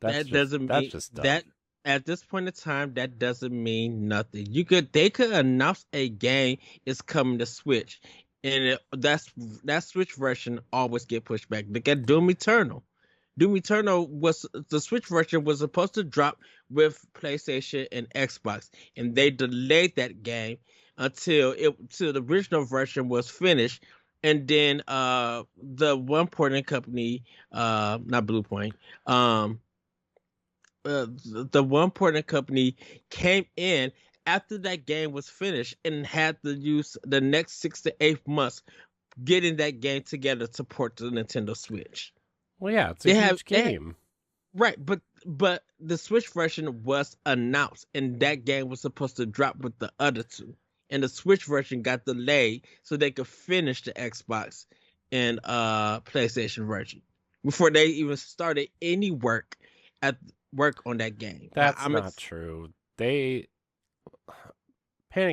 that doesn't That's mean just dumb. that at this point in time that doesn't mean nothing. They could announce a game is coming to Switch, and that Switch version always get pushed back. Look at Doom Eternal. Doom Eternal was the Switch version was supposed to drop with PlayStation and Xbox, and they delayed that game till the original version was finished, and then the one porting company, not Bluepoint, the one porting company came in after that game was finished and had to use the next 6 to 8 months getting that game together to port to the Nintendo Switch. Well, yeah, it's a huge game. Right, but the Switch version was announced, and that game was supposed to drop with the other two, and the Switch version got delayed so they could finish the Xbox and PlayStation version before they even started any work on that game. That's not true. Panic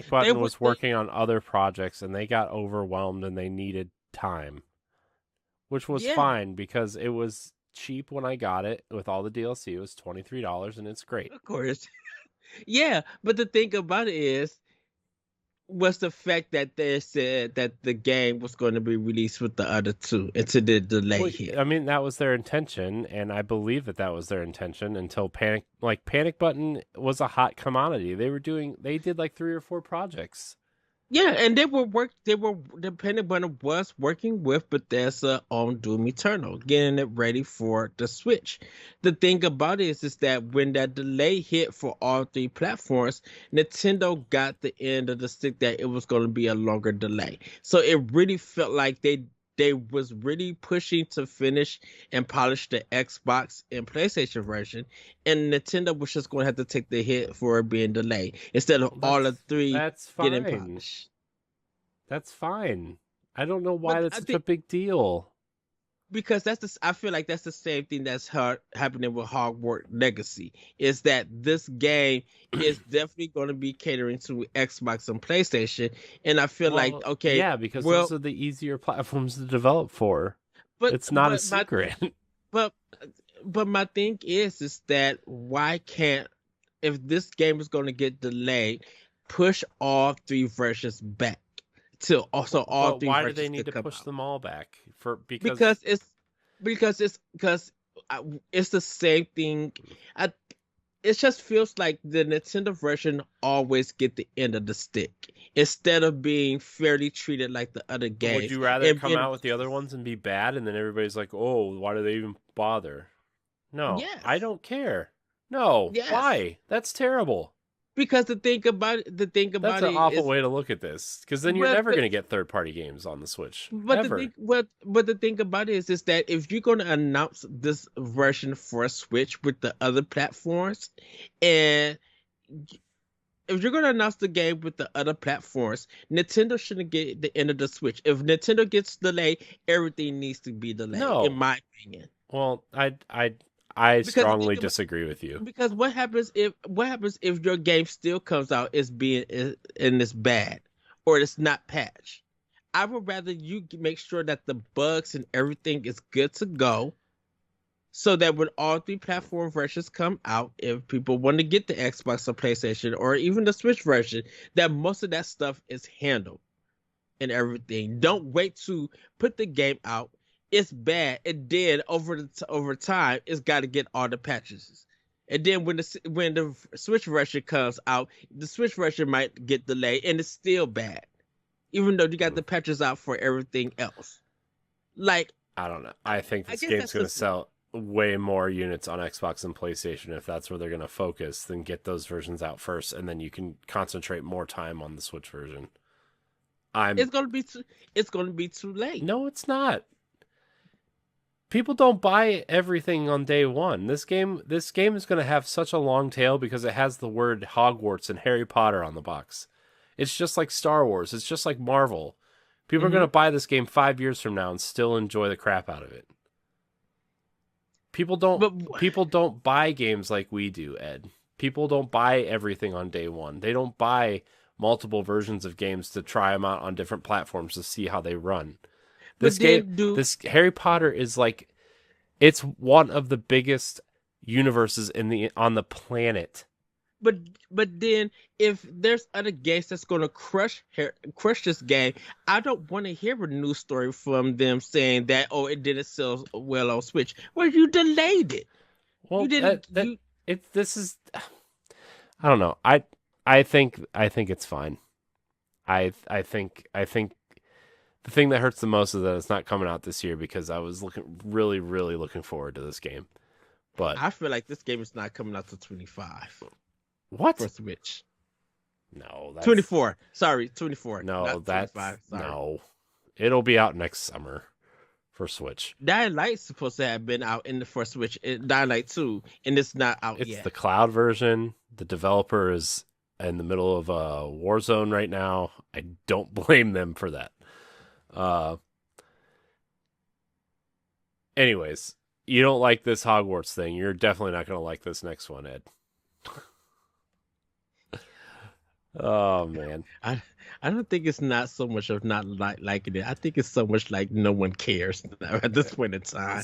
Button was working on other projects, and they got overwhelmed, and they needed time, which was fine because it was cheap when I got it with all the DLC. It was $23, and it's great. Of course. Yeah, but the thing about it was the fact that they said that the game was going to be released with the other two until the delay hit. I mean, that was their intention, and I believe that was their intention until Panic Button was a hot commodity. They did like 3 or 4 projects. Yeah, and the Panic Button was working with Bethesda on Doom Eternal, getting it ready for the Switch. The thing about it is that when that delay hit for all 3 platforms, Nintendo got the end of the stick that it was going to be a longer delay. So it really felt like they was really pushing to finish and polish the Xbox and PlayStation version, and Nintendo was just going to have to take the hit for it being delayed instead of all of 3 getting polished. That's fine. I don't know why that's such a big deal. Because I feel like that's the same thing that's happening with Hogwarts Legacy. Is that this game is definitely going to be catering to Xbox and PlayStation, and I feel like because those are the easier platforms to develop for. But it's not a secret. But my thing is that why can't, if this game is going to get delayed, push all 3 versions back? Why do they need to push them all back? Because it's the same thing. It just feels like the Nintendo version always get the end of the stick instead of being fairly treated like the other games. Would you rather come out with the other ones and be bad, and then everybody's like, "Oh, why do they even bother?" No, yes. I don't care. No, yes. Why? That's terrible. Because the thing That's about an it awful is, way to look at this, because then you're well, never going to get third-party games on the Switch but the ever. thing, but the thing about it is that if you're going to announce this version for Switch with the other platforms, and if you're going to announce the game with the other platforms, Nintendo shouldn't get the end of the Switch. If Nintendo gets delayed, everything needs to be delayed, in No, my opinion. well, I Because the thing strongly about disagree with you. because what happens if your game still comes out as being and it's bad or it's not patched? I would rather you make sure that the bugs and everything is good to go, so that when all three platform versions come out, if people want to get the Xbox or PlayStation or even the Switch version, that most of that stuff is handled and everything. Don't wait to put the game out. It's bad, and then over time, it's got to get all the patches. And then when the Switch version comes out, the Switch version might get delayed, and it's still bad, even though you got Hmm. the patches out for everything else. Like, I don't know. I, I think I this guess game's that's going to just me. sell way more units on Xbox and PlayStation if that's where they're going to focus. Then get those versions out first, and then you can concentrate more time on the Switch version. I'm It's gonna be too. It's gonna be too late. No, it's not. People don't buy everything on day one. This game is going to have such a long tail because it has the word Hogwarts and Harry Potter on the box. It's just like Star Wars. It's just like Marvel. People are going to Hmm. buy this game 5 years from now and still enjoy the crap out of it. People don't But people don't buy games like we do, Ed. People don't buy everything on day one. They don't buy multiple versions of games to try them out on different platforms to see how they run. This but game, then do this Harry Potter is like it's one of the biggest universes in the on the planet. but but then if there's other games that's gonna crush this game, I don't want to hear a news story from them saying that, oh, it didn't sell well on Switch. Well, you delayed it. You Well, didn't that you it this is I don't know. I think it's fine. I think the thing that hurts the most is that it's not coming out this year because I was really looking forward to this game. But I feel like this game is not coming out to 25 for what? Switch. No, that's 24. Sorry, 24, no, not that's 25. Sorry. no. It'll be out next summer for Switch. Dying Light's supposed to have been out in the first Switch, Dying Light 2, and it's not out It's yet. the cloud version. The developer is in the middle of a war zone right now. I don't blame them for that. Uh, anyways, you don't like this Hogwarts thing. You're definitely not going to like this next one, Ed. Oh man. I I don't think it's not so much of not liking it. I think it's so much like no one cares now at this point in time.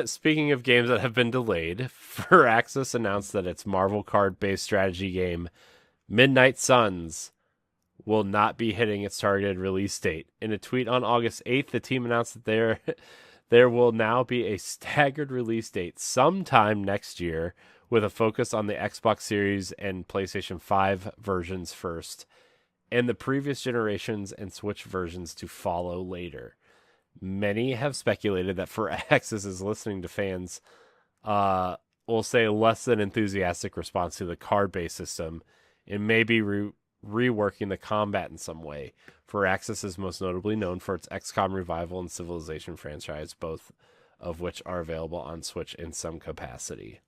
Speaking of games that have been delayed, Firaxis announced that its Marvel card-based strategy game Midnight Suns will not be hitting its targeted release date. In a tweet on August 8th, the team announced that there will now be a staggered release date sometime next year with a focus on the Xbox Series and PlayStation 5 versions first, and the previous generations and Switch versions to follow later. Many have speculated that Firaxis is listening to fans, will say less than enthusiastic response to the card-based system and maybe reworking the combat in some way. Firaxis is most notably known for its XCOM Revival and Civilization franchise, both of which are available on Switch in some capacity.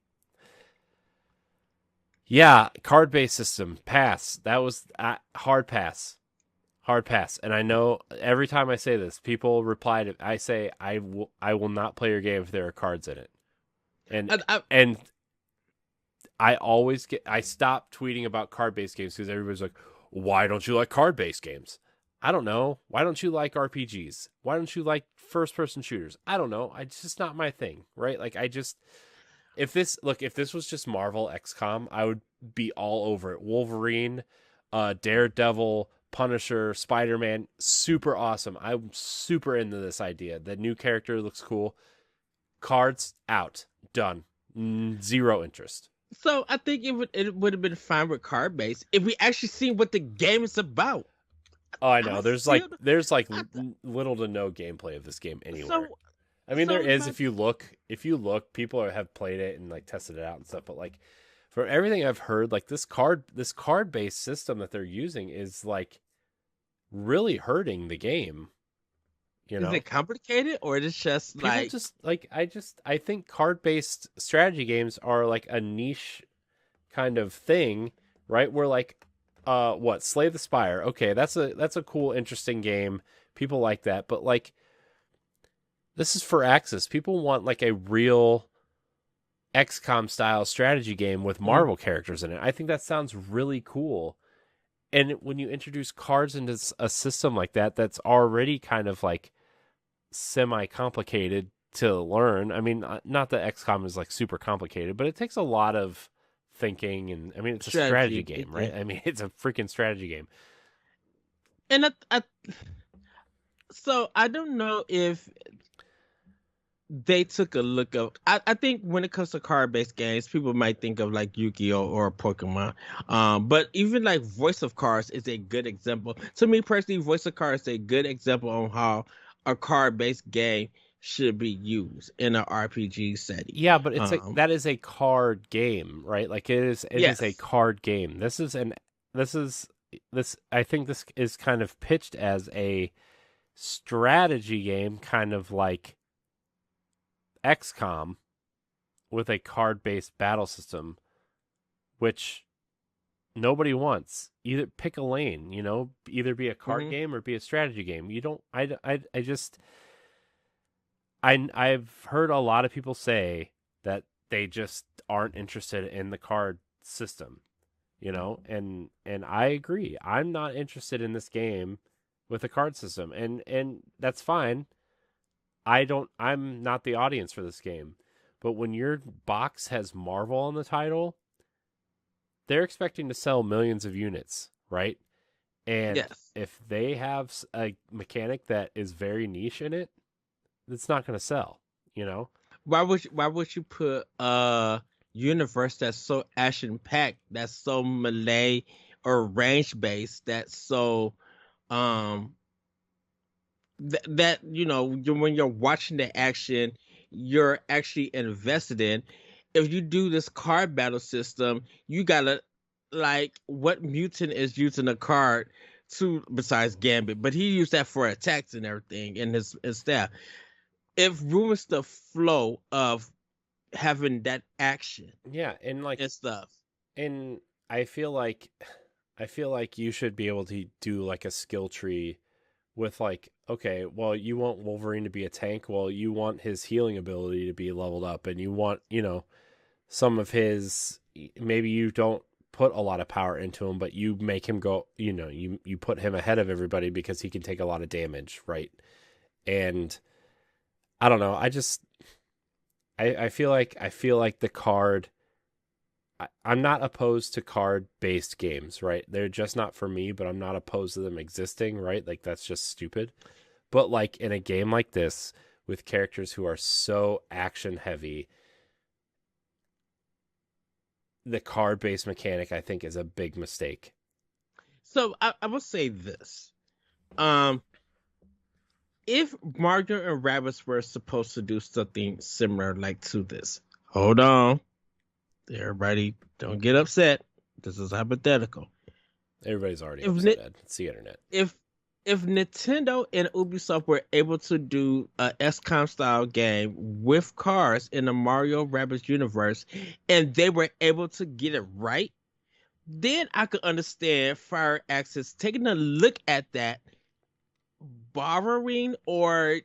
Yeah, card-based system, pass. That was hard pass. Hard pass. And I know every time I say this, people reply to I say I will not play your game if there are cards in it. And I, and I stop tweeting about card-based games because everybody's like, "Why don't you like card-based games?" I don't know. Why don't you like RPGs? Why don't you like first-person shooters? I don't know. It's just not my thing, right? Like if this was just Marvel XCOM, I would be all over it. Wolverine, Daredevil, Punisher, Spider-Man, super awesome. I'm super into this idea. The new character looks cool. Cards out, done. Zero interest. so I think it would have been fine with card based if we actually seen what the game is about. Oh, I I know. still There's like I, little to no gameplay of this game anywhere. so I mean, there so is my if you look, people have played it and like tested it out and stuff, but like from everything I've heard, like this card based system that they're using is like really hurting the game. You Is know, it complicated or is it just people like just like I think card based strategy games are like a niche kind of thing, right? Where like what Slay the Spire, okay, that's a cool, interesting game. People like that, but like this is for Axis. People want like a real XCOM style strategy game with mm, Marvel characters in it. I think that sounds really cool. And when you introduce cards into a system like that, that's already kind of like semi complicated to learn. I mean, not that XCOM is like super complicated, but it takes a lot of thinking. And I mean, it's a strategy strategy? game, right? I mean, it's a freaking strategy game. And so I don't know if they took a look of. I think when it comes to card-based games, people might think of like Yu-Gi-Oh or Pokemon. But even like Voice of Cards is a good example. To me personally, Voice of Cards is a good example on how a card-based game should be used in an RPG setting. Yeah, but it's like Um, that is a card game, right? Like it is a yes. card game. This is this I think this is kind of pitched as a strategy game, kind of like XCOM with a card-based battle system, which nobody wants. Either pick a lane, either be a card Hmm. game or be a strategy game. You don't I just I've heard a lot of people say that they just aren't interested in the card system, and I agree. I'm not interested in this game with a card system, and that's fine. I'm not the audience for this game. But when your box has Marvel on the title, they're expecting to sell millions of units, right? And Yes. if they have a mechanic that is very niche in it, it's not going to sell, you know? Why would you put a universe that's so action packed, that's so melee or range based, that's so um that when you're watching the action, you're actually invested in. If you do this card battle system, you gotta, like, what mutant is using a card to besides Gambit, but he used that for attacks and everything in his staff. It ruins the flow of having that action Yeah, and like and stuff. and I feel like you should be able to do like a skill tree with like, okay, well, you want Wolverine to be a tank, well, you want his healing ability to be leveled up, and you want, some of his, maybe you don't put a lot of power into him, but you make him go, you put him ahead of everybody because he can take a lot of damage, right? And I don't know, I feel like the card, I'm not opposed to card based games, right? They're just not for me, but I'm not opposed to them existing, right? Like that's just stupid. But like in a game like this with characters who are so action heavy, the card based mechanic I think is a big mistake. So I will say this. Um, if Mario and Rabbits were supposed to do something similar like to this, hold on, everybody, don't get upset. This is hypothetical. Everybody's already If upset, Ed. It's the internet. if if Nintendo and Ubisoft were able to do a XCOM style game with cars in the Mario Rabbids universe, and they were able to get it right, then I could understand Fire Access taking a look at that, borrowing or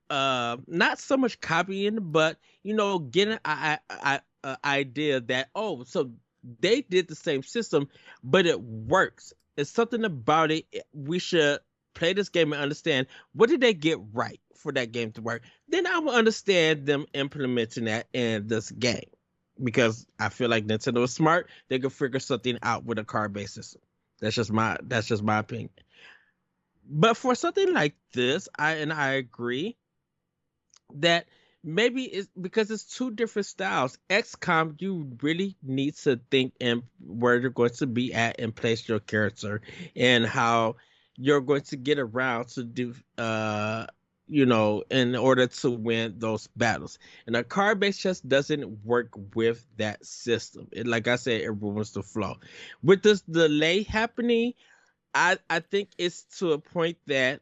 not so much copying, but getting a idea that, oh, so they did the same system, but it works. It's something about it. We should play this game and understand what did they get right for that game to work. Then I will understand them implementing that in this game, because I feel like Nintendo is smart. They could figure something out with a card based system. That's just my opinion. But for something like this, I agree that maybe it's because it's two different styles. XCOM, you really need to think in where you're going to be at and place your character, and how you're going to get around to do. in order to win those battles. And a card-based chess doesn't work with that system. Like I said, it ruins the flow. With this delay happening, I think it's to a point that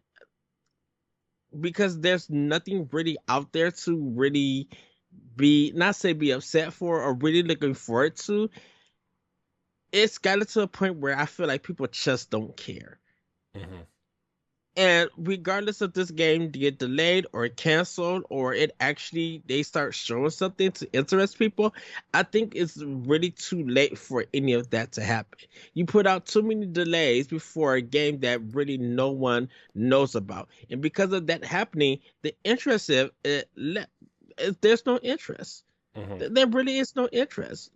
because there's nothing really out there to really be not say be upset for or really looking forward to, it's gotten to a point where I feel like people just don't care. Hmm. And regardless of this game get delayed or canceled or it actually they start showing something to interest people, I think it's really too late for any of that to happen. You put out too many delays before a game that really no one knows about. And because of that happening, the interest there's no interest. Hmm. There really is no interest.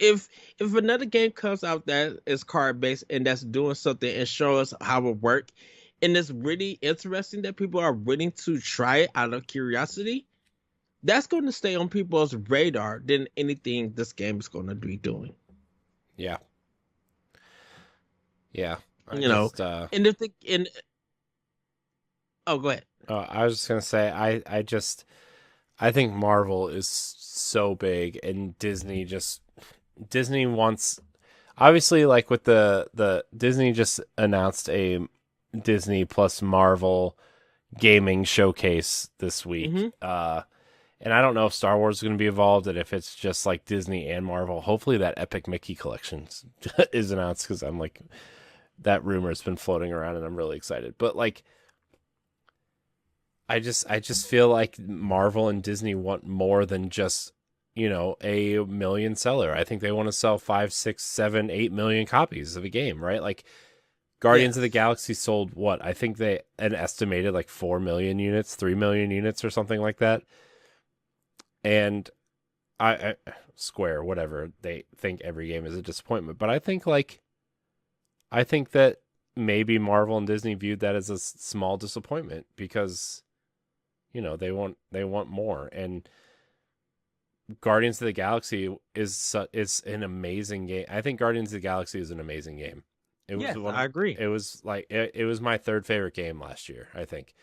If another game comes out that is card based and that's doing something and show us how it work, and it's really interesting that people are willing to try it out of curiosity, that's going to stay on people's radar than anything this game is going to be doing. Yeah. Yeah. I You know, just and if the and oh, go ahead. I was just gonna say I think Marvel is so big and Disney wants, obviously, like with the Disney just announced a Disney plus Marvel gaming showcase this week. Hmm. And I don't know if Star Wars is going to be involved and if it's just like Disney and Marvel. Hopefully that Epic Mickey collection is announced because I'm like, that rumor has been floating around and I'm really excited. But like, I just feel like Marvel and Disney want more than just, a million seller. I think they want to sell 5, 6, 7, 8 million copies of a game, right? Like Guardians of the Yes. Galaxy sold what? I think they an estimated like 4 million units, 3 million units or something like that. And I Square, whatever, they think every game is a disappointment, but I think that maybe Marvel and Disney viewed that as a small disappointment because they want more. And Guardians of the Galaxy is an amazing game. I think Guardians of the Galaxy is an amazing game. It was Yes, one. I agree. It was like it was my third favorite game last year. I think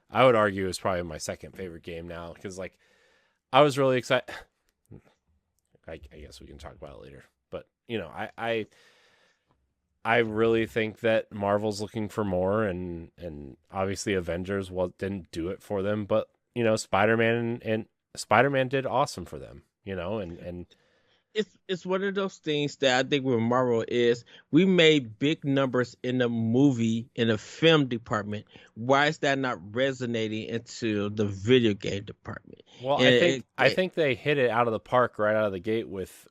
I would argue it's probably my second favorite game now because like I was really excited. I guess we can talk about it later, but I really think that Marvel's looking for more, and obviously Avengers didn't do it for them, but Spider-Man and Spider-Man did awesome for them, and It's one of those things that I think with Marvel is we made big numbers in the movie in the film department. Why is that not resonating into the video game department? well, And I think they hit it out of the park right out of the gate with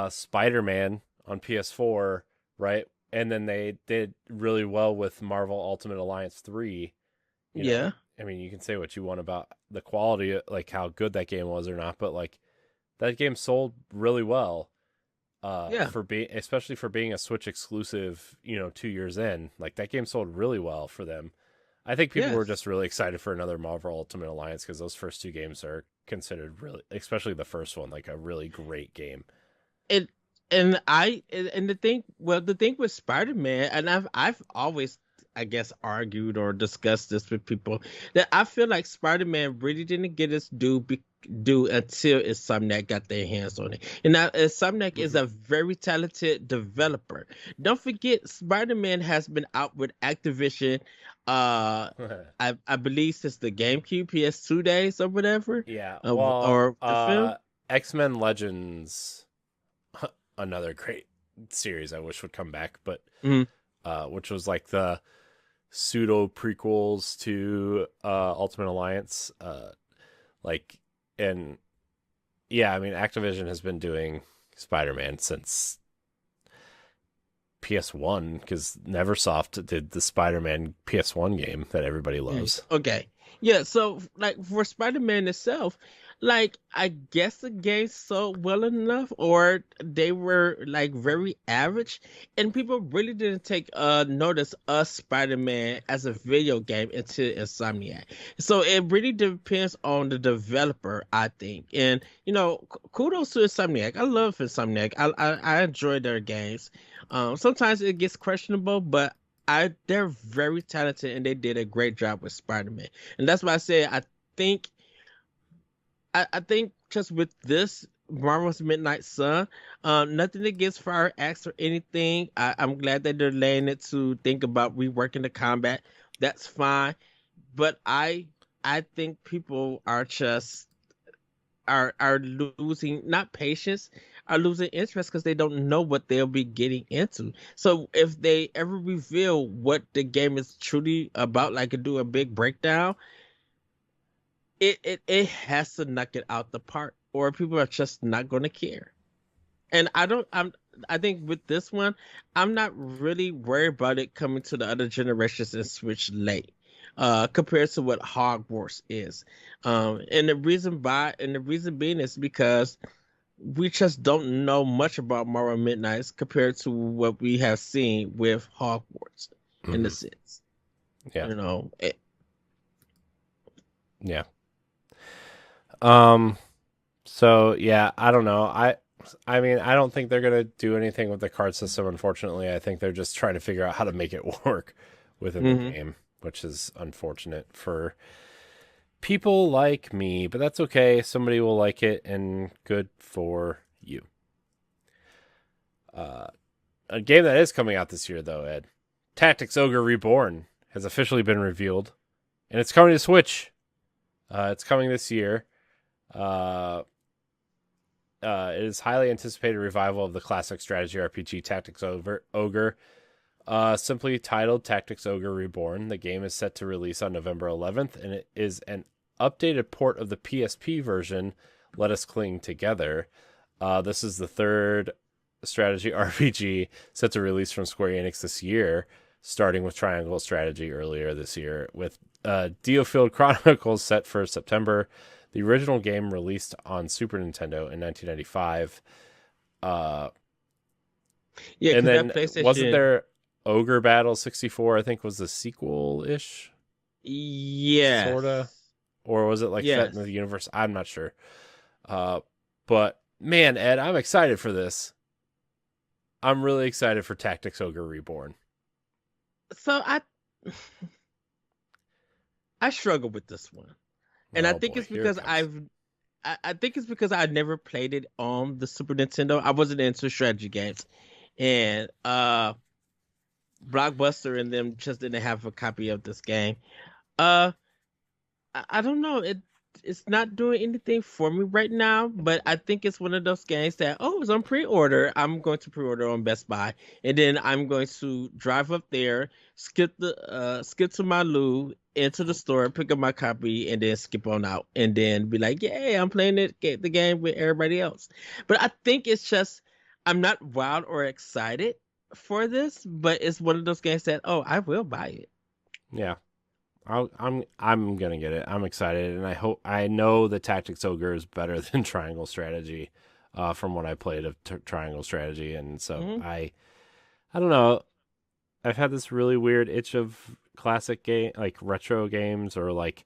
Spider-Man on PS4, right? And then they did really well with Marvel Ultimate Alliance 3. You know, yeah, I mean, you can say what you want about the quality, like how good that game was or not, but like that game sold really well yeah, for being, especially for being a Switch exclusive, 2 years in. Like that game sold really well for them. I think people were yes. just really excited for another Marvel Ultimate Alliance because those first two games are considered really, especially the first one, like a really great game. And and the thing with Spider-Man, and I've always I guess argued or discussed this with people that I feel like Spider-Man really didn't get its due until Insomniac got their hands on it. And now Insomniac is Hmm. a very talented developer. Don't forget, Spider-Man has been out with Activision. I believe since the GameCube PS2 days or whatever, Yeah, well, or the film. X-Men Legends, another great series I wish would come back, but Mhm. which was like the pseudo prequels to Ultimate Alliance, like, and yeah, I mean Activision has been doing Spider-Man since PS1 because Neversoft did the Spider-Man PS1 game that everybody loves. Okay. Yeah, so like for Spider-Man itself, like I guess the game sold well enough or they were like very average and people really didn't take notice of Spider-Man as a video game until Insomniac. So it really depends on the developer, I think. And kudos to Insomniac. I love Insomniac. I enjoy their games. Sometimes it gets questionable, but they're very talented and they did a great job with Spider-Man. And that's why I say think I think just with this Marvel's Midnight Sun, nothing against Fire Axe or anything. I'm glad that they're laying it to think about reworking the combat. That's fine. But I think people are just are losing not patience, are losing interest because they don't know what they'll be getting into. So if they ever reveal what the game is truly about, like do a big breakdown, it has to knock it out the park, or people are just not going to care. And I think with this one, I'm not really worried about it coming to the other generations and Switch late, compared to what Hogwarts is. And the reason being is because we just don't know much about Marvel Midnights compared to what we have seen with Hogwarts in the Hmm. sense. Yeah. You know, Yeah. Um. So yeah, I don't know. I mean, I don't think they're gonna do anything with the card system. Unfortunately, I think they're just trying to figure out how to make it work within the mhm. game, which is unfortunate for people like me. But that's okay. Somebody will like it, and good for you. Uh, a game that is coming out this year, though, Ed, Tactics Ogre Reborn has officially been revealed, and it's coming to Switch. It's coming this year. Uh, it is highly anticipated revival of the classic strategy RPG Tactics Ogre, simply titled Tactics Ogre Reborn. The game is set to release on November 11th, and it is an updated port of the PSP version, Let Us Cling Together. This is the third strategy RPG set to release from Square Enix this year, starting with Triangle Strategy earlier this year, with Diofield Chronicles set for September. The original game released on Super Nintendo in 1995. Uh, Yeah, and because that then wasn't PlayStation, there Ogre Battle 64, I think was the sequel ish, sort of? yes, Or was it like Fete in yes. the Universe? I'm not sure. Uh, but man, Ed, I'm excited for this. I'm really excited for Tactics Ogre Reborn. So I struggle with this one, and I Oh think boy, it's here it because comes. I think it's because I never played it on the Super Nintendo. I wasn't into strategy games, and Blockbuster and them just didn't have a copy of this game. Uh, I don't know. It's not doing anything for me right now, but I think it's one of those games that it's on pre-order. I'm going to pre-order on Best Buy, and then I'm going to drive up there, skip to my Lou into the store, pick up my copy, and then skip on out, and then be like, "Yay, I'm playing the game with everybody else." But I think it's just I'm not wild or excited for this, but it's one of those games that I will buy it. Yeah, I'm gonna get it. I'm excited, and I know the Tactics Ogre is better than Triangle Strategy, from what I played of Triangle Strategy, and so Hmm. I don't know. I've had this really weird itch of classic game, like retro games or like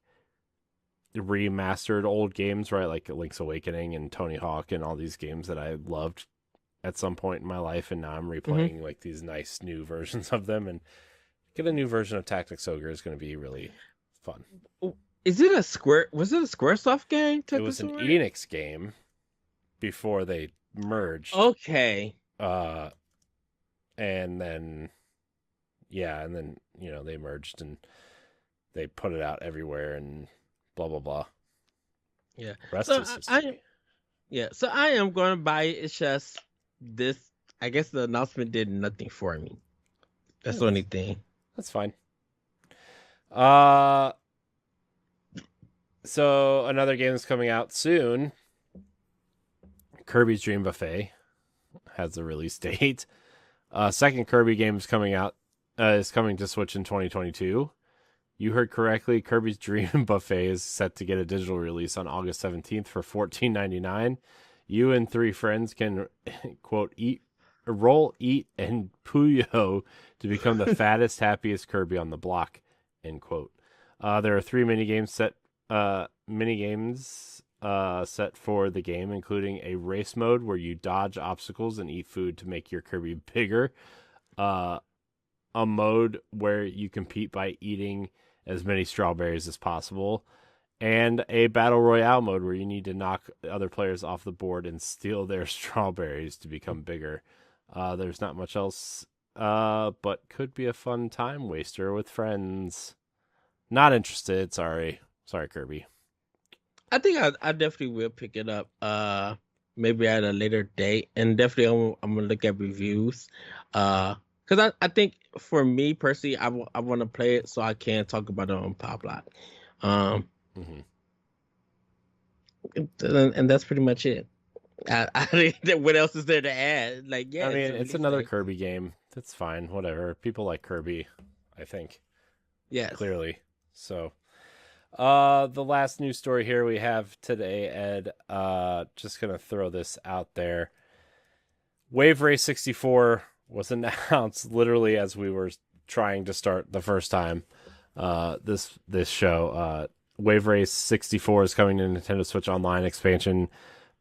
remastered old games, right? Like Link's Awakening and Tony Hawk and all these games that I loved at some point in my life, and now I'm Hmm. replaying like these nice new versions of them. And get a new version of Tactics Ogre is going to be really fun. Is it a Square? Was it a SquareSoft game? It was an Technosaur? Enix game before they merged, Okay. uh, and then and then they merged and they put it out everywhere and blah blah blah. Yeah. Rest So is I history. yeah. So I am going to buy it. It's just this. I guess the announcement did nothing for me. That's the only That's thing. that's fine. Uh, so another game that's coming out soon, Kirby's Dream Buffet has the release date. Second Kirby game is coming out. Is coming to Switch in 2022. You heard correctly. Kirby's Dream Buffet is set to get a digital release on August 17th for $14.99. You and three friends can quote roll, eat, and puyo to become the fattest, happiest Kirby on the block. End quote. There are three mini games set for the game, including a race mode where you dodge obstacles and eat food to make your Kirby bigger. Uh, a mode where you compete by eating as many strawberries as possible, and a battle royale mode where you need to knock other players off the board and steal their strawberries to become bigger. There's not much else, but could be a fun time waster with friends. Not interested. Sorry, Kirby. I think I definitely will pick it up. Maybe at a later date, and definitely I'm gonna look at reviews. Because I think for me personally, I want to play it so I can talk about it on Pow Block. Um, Mm-hmm. and that's pretty much it. What else is there to add? Like, I yeah, it's mean, a it's release another date. Kirby game. That's fine. Whatever. People like Kirby, I think, Yes. clearly. So, the last news story here we have today, Ed. Just gonna throw this out there. Wave Race 64 was announced literally as we were trying to start the first time. This show. Wave Race 64 is coming to Nintendo Switch Online expansion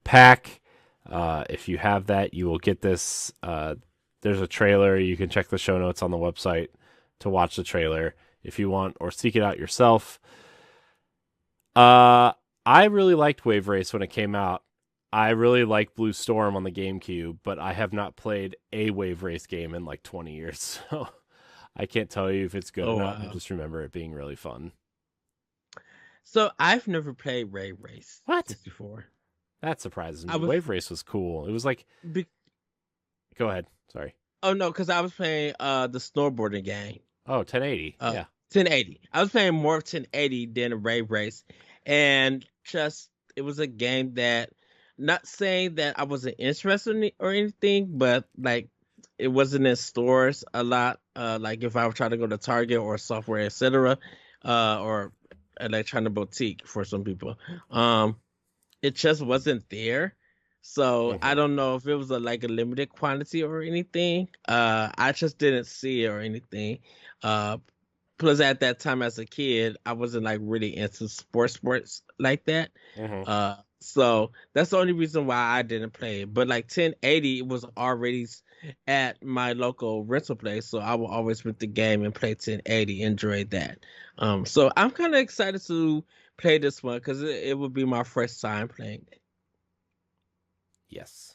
pack. If you have that, you will get this. There's a trailer. You can check the show notes on the website to watch the trailer if you want, or seek it out yourself. I really liked Wave Race when it came out. I really like Blue Storm on the GameCube, but I have not played a Wave Race game in like 20 years, so I can't tell you if it's good Oh or not. I wow. just remember it being really fun. So I've never played Ray Race What? 64. That surprises I me. was Wave Race was cool. It was like, be, go ahead. Sorry. oh no, because I was playing the snowboarding game. Oh, 1080. Uh, Yeah. 1080. I was playing more of 1080 than a Ray Race, and just it was a game that, not saying that I wasn't interested in it or anything, but like it wasn't in stores a lot. Like if I were trying to go to Target or Software, etc., or electronic boutique for some people, it just wasn't there. So I Mm-hmm. don't know if it was like a limited quantity or anything. I just didn't see it or anything. Uh, Plus at that time as a kid, I wasn't like really into sports like that. Mm-hmm. So that's the only reason why I didn't play it. But like 1080 was already at my local rental place, so I will always rent the game and play 1080. Enjoy that. So I'm kind of excited to play this one because it would be my first time playing it. Yes.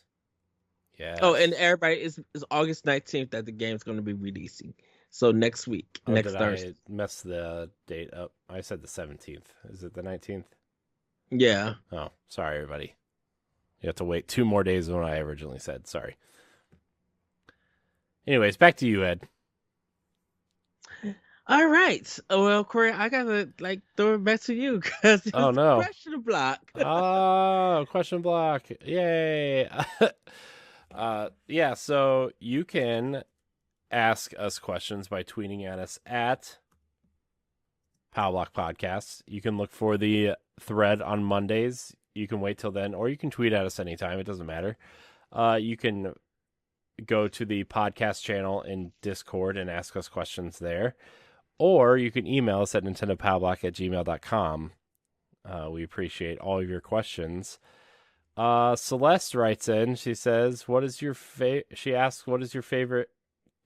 Oh, and Yes. everybody is August 19th that the game's going to be releasing. So next week, Oh, did next I Thursday. mess the date up? I said the 17th. Is it the 19th? Yeah. Oh, sorry, everybody. You have to wait 2 more days than what I originally said. Sorry. Anyways, back to you, Ed. All right. Well, Corey, I gotta like throw it back to you because Oh, it's no. question block. Oh, question block. Yay. Yeah, so you can ask us questions by tweeting at us at Pow Block Podcasts. You can look for the thread on Mondays. You can wait till then, or you can tweet at us anytime. It doesn't matter. You can go to the podcast channel in Discord and ask us questions there. Or you can email us at nintendopowblock@gmail.com. We appreciate all of your questions. Celeste writes in. She says, "What is your She asks, "What is your favorite,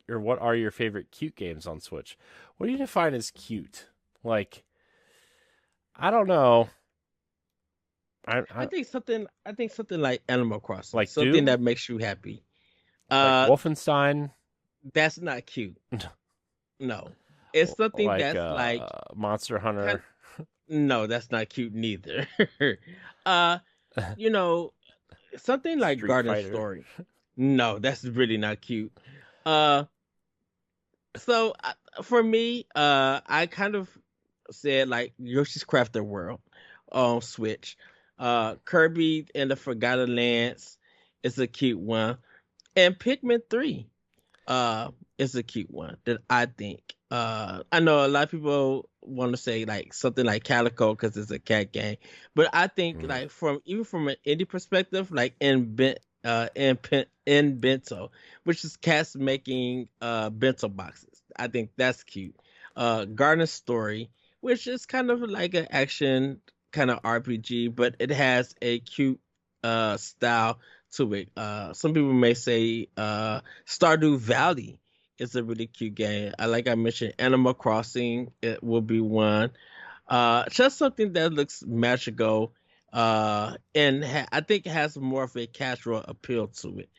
or what are your favorite cute games on Switch?" What do you define as cute? Like, I don't know. I I think something. I think something like Animal Crossing, like something Doom, that makes you happy. like Uh, Wolfenstein, that's not cute. No, it's something like that's like Monster kind. Hunter, No, that's not cute neither. uh, you know, something like Street Garden Fighter. Story. No, that's really not cute. Uh, so for me, I kind of said like Yoshi's Crafted World on Switch. Kirby and the Forgotten Lands is a cute one, and Pikmin 3 is a cute one that I think. I know a lot of people want to say like something like Calico because it's a cat game, but I think Mm. like from even from an indie perspective, like in bento, which is cats making bento boxes. I think that's cute. Garden Story, which is kind of like an action kind of RPG, but it has a cute style to it. Some people may say Stardew Valley It's a really cute game. Like I mentioned, Animal Crossing it will be one. Just something that looks magical, and I think it has more of a casual appeal to it.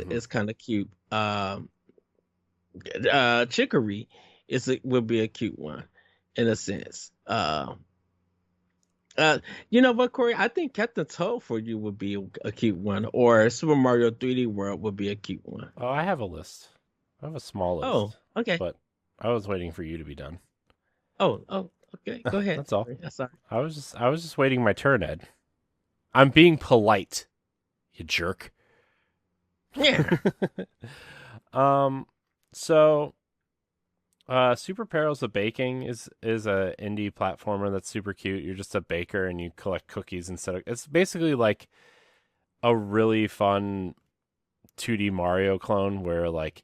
Hmm. It's kind of cute. Chicory would be a cute one, in a sense. Uh, you know what, Corey? I think Captain Toad for you would be a cute one, or Super Mario 3D World would be a cute one. Oh, I have a list. I have a small Oh, list, okay. but I was waiting for you to be done. Oh, okay. Go ahead. That's all. Corey. I'm sorry. I was just waiting my turn, Ed. I'm being polite, you jerk. Yeah. um, so Super Perils of Baking is a indie platformer that's super cute. You're just a baker and you collect cookies instead of. It's basically like a really fun 2D Mario clone where like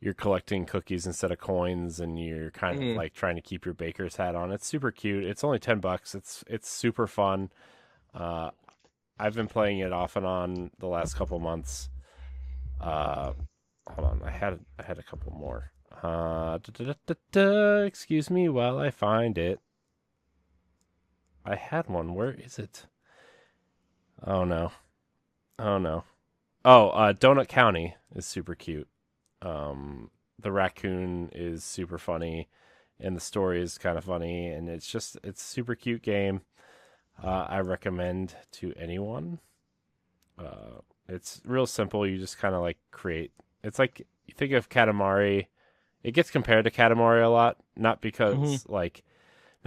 you're collecting cookies instead of coins and you're kind of Mhm. like trying to keep your baker's hat on. It's super cute. It's only $10. It's super fun. Uh, I've been playing it off and on the last couple months. Uh, Hold on, I had a couple more. Excuse me while I find it. I had one. Where is it? Oh no. Oh no. Oh, Donut County is super cute. The raccoon is super funny, and the story is kind of funny, and it's a super cute game. I recommend to anyone. It's real simple. You just kind of like create. It's like you think of Katamari. It gets compared to Katamari a lot, Mhm. not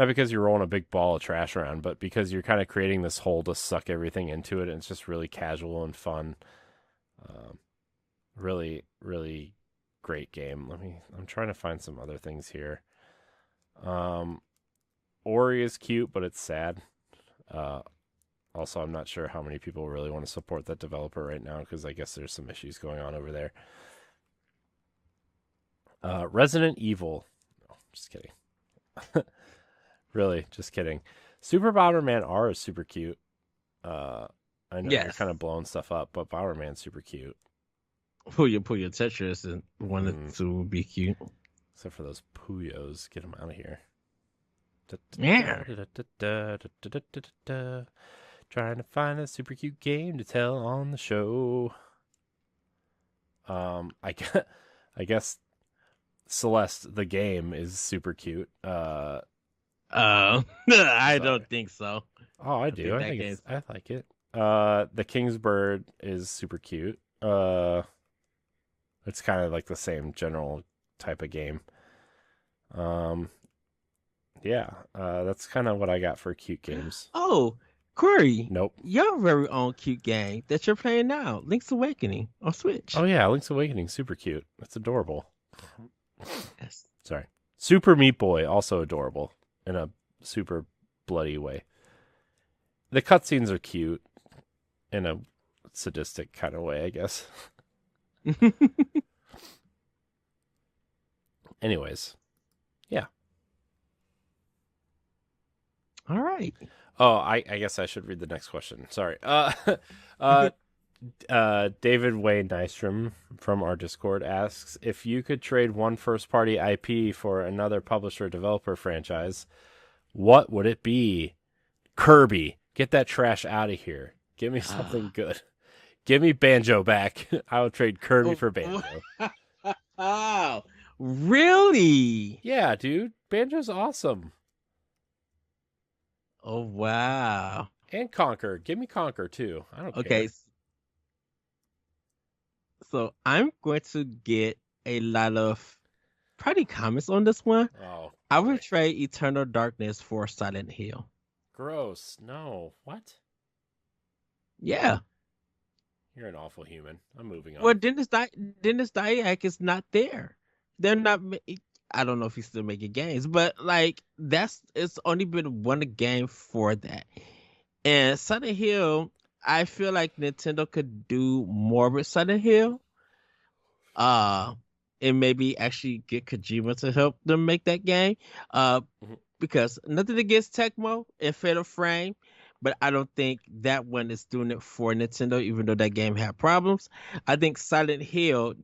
because you're rolling a big ball of trash around, but because you're kind of creating this hole to suck everything into it, and it's just really casual and fun. Um, really, really great game. I'm trying to find some other things here. Um, Ori is cute, but it's sad. Uh, Also, I'm not sure how many people really want to support that developer right now because I guess there's some issues going on over there. Resident Evil. No, just kidding. Really, just kidding. Super Bomberman R is super cute. Uh, I know you're Yes. kind of blowing stuff up, but Bomberman's super cute. Puyo Tetris and one or Mm, two would be cute. except for those Puyos. Get them out of here. Yeah. Trying to find a super cute game to tell on the show. I guess Celeste, the game, is super cute. I Sorry. don't think so. Oh, I I do. think that I like it. The King's Bird is super cute. It's kind of like the same general type of game. Um, yeah. That's kind of what I got for cute games. Oh, Corey, Nope. your very own cute game that you're playing now, Link's Awakening on Oh Switch. yeah, Link's Awakening, super cute. That's adorable. Yes. Sorry. Super Meat Boy, also adorable in a super bloody way. The cutscenes are cute in a sadistic kind of way, I guess. Anyways, yeah. All right. Oh, I guess I should read the next question. Sorry. Uh, David Wayne Nystrom from our Discord asks if you could trade one first party IP for another publisher developer franchise, what would it be? Kirby. Get that trash out of here. Give me something good. Give me Banjo back. I would trade Kirby Oh, for Banjo. oh, really? Yeah, dude. Banjo's awesome. Oh, wow. And Conquer. Give me Conquer too. I don't Okay, care. so I'm going to get a lot of probably comments on this one. Oh, I would boy. trade Eternal Darkness for Silent Hill. Gross. No. What? Yeah. You're an awful human. I'm moving Well, on. Dennis Dyack is not there. They're not. I don't know if he's still making games, but like that's it's only been one game for that. And Silent Hill, I feel like Nintendo could do more with Silent Hill. Uh, and maybe actually get Kojima to help them make that game. Uh, Mhm. because nothing against Tecmo and Fatal Frame, but I don't think that one is doing it for Nintendo, even though that game had problems. I think Silent Hill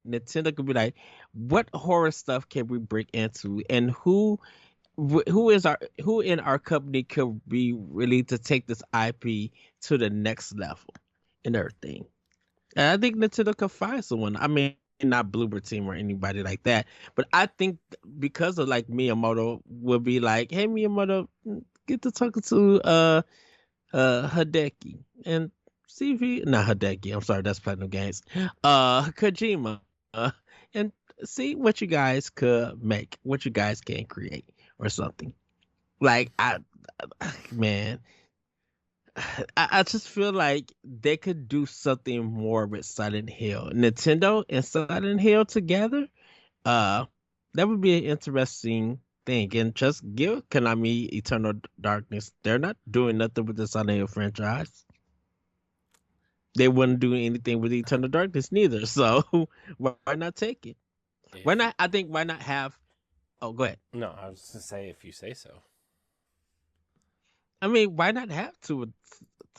Nintendo could be like, what horror stuff can we bring into, and who in our company could be really to take this IP to the next level and everything. And I think Nintendo could find someone. I mean, not Bloober Team or anybody like that, but I think because of like Miyamoto will be like, hey Miyamoto, get to talking to Hideki and see if he not Hideki. I'm sorry, that's Platinum Games. Kojima, and see what you guys could make, what you guys can create or something. Like man, I just feel like they could do something more with Silent Hill. Nintendo and Silent Hill together, uh, that would be an interesting thing. And just give Konami Eternal Darkness. They're not doing nothing with the Silent Hill franchise. They wouldn't do anything with Eternal Darkness neither. So why not take it? Why not? I think why not have? Oh, go ahead. No, I was gonna say if you say so. I mean, why not have two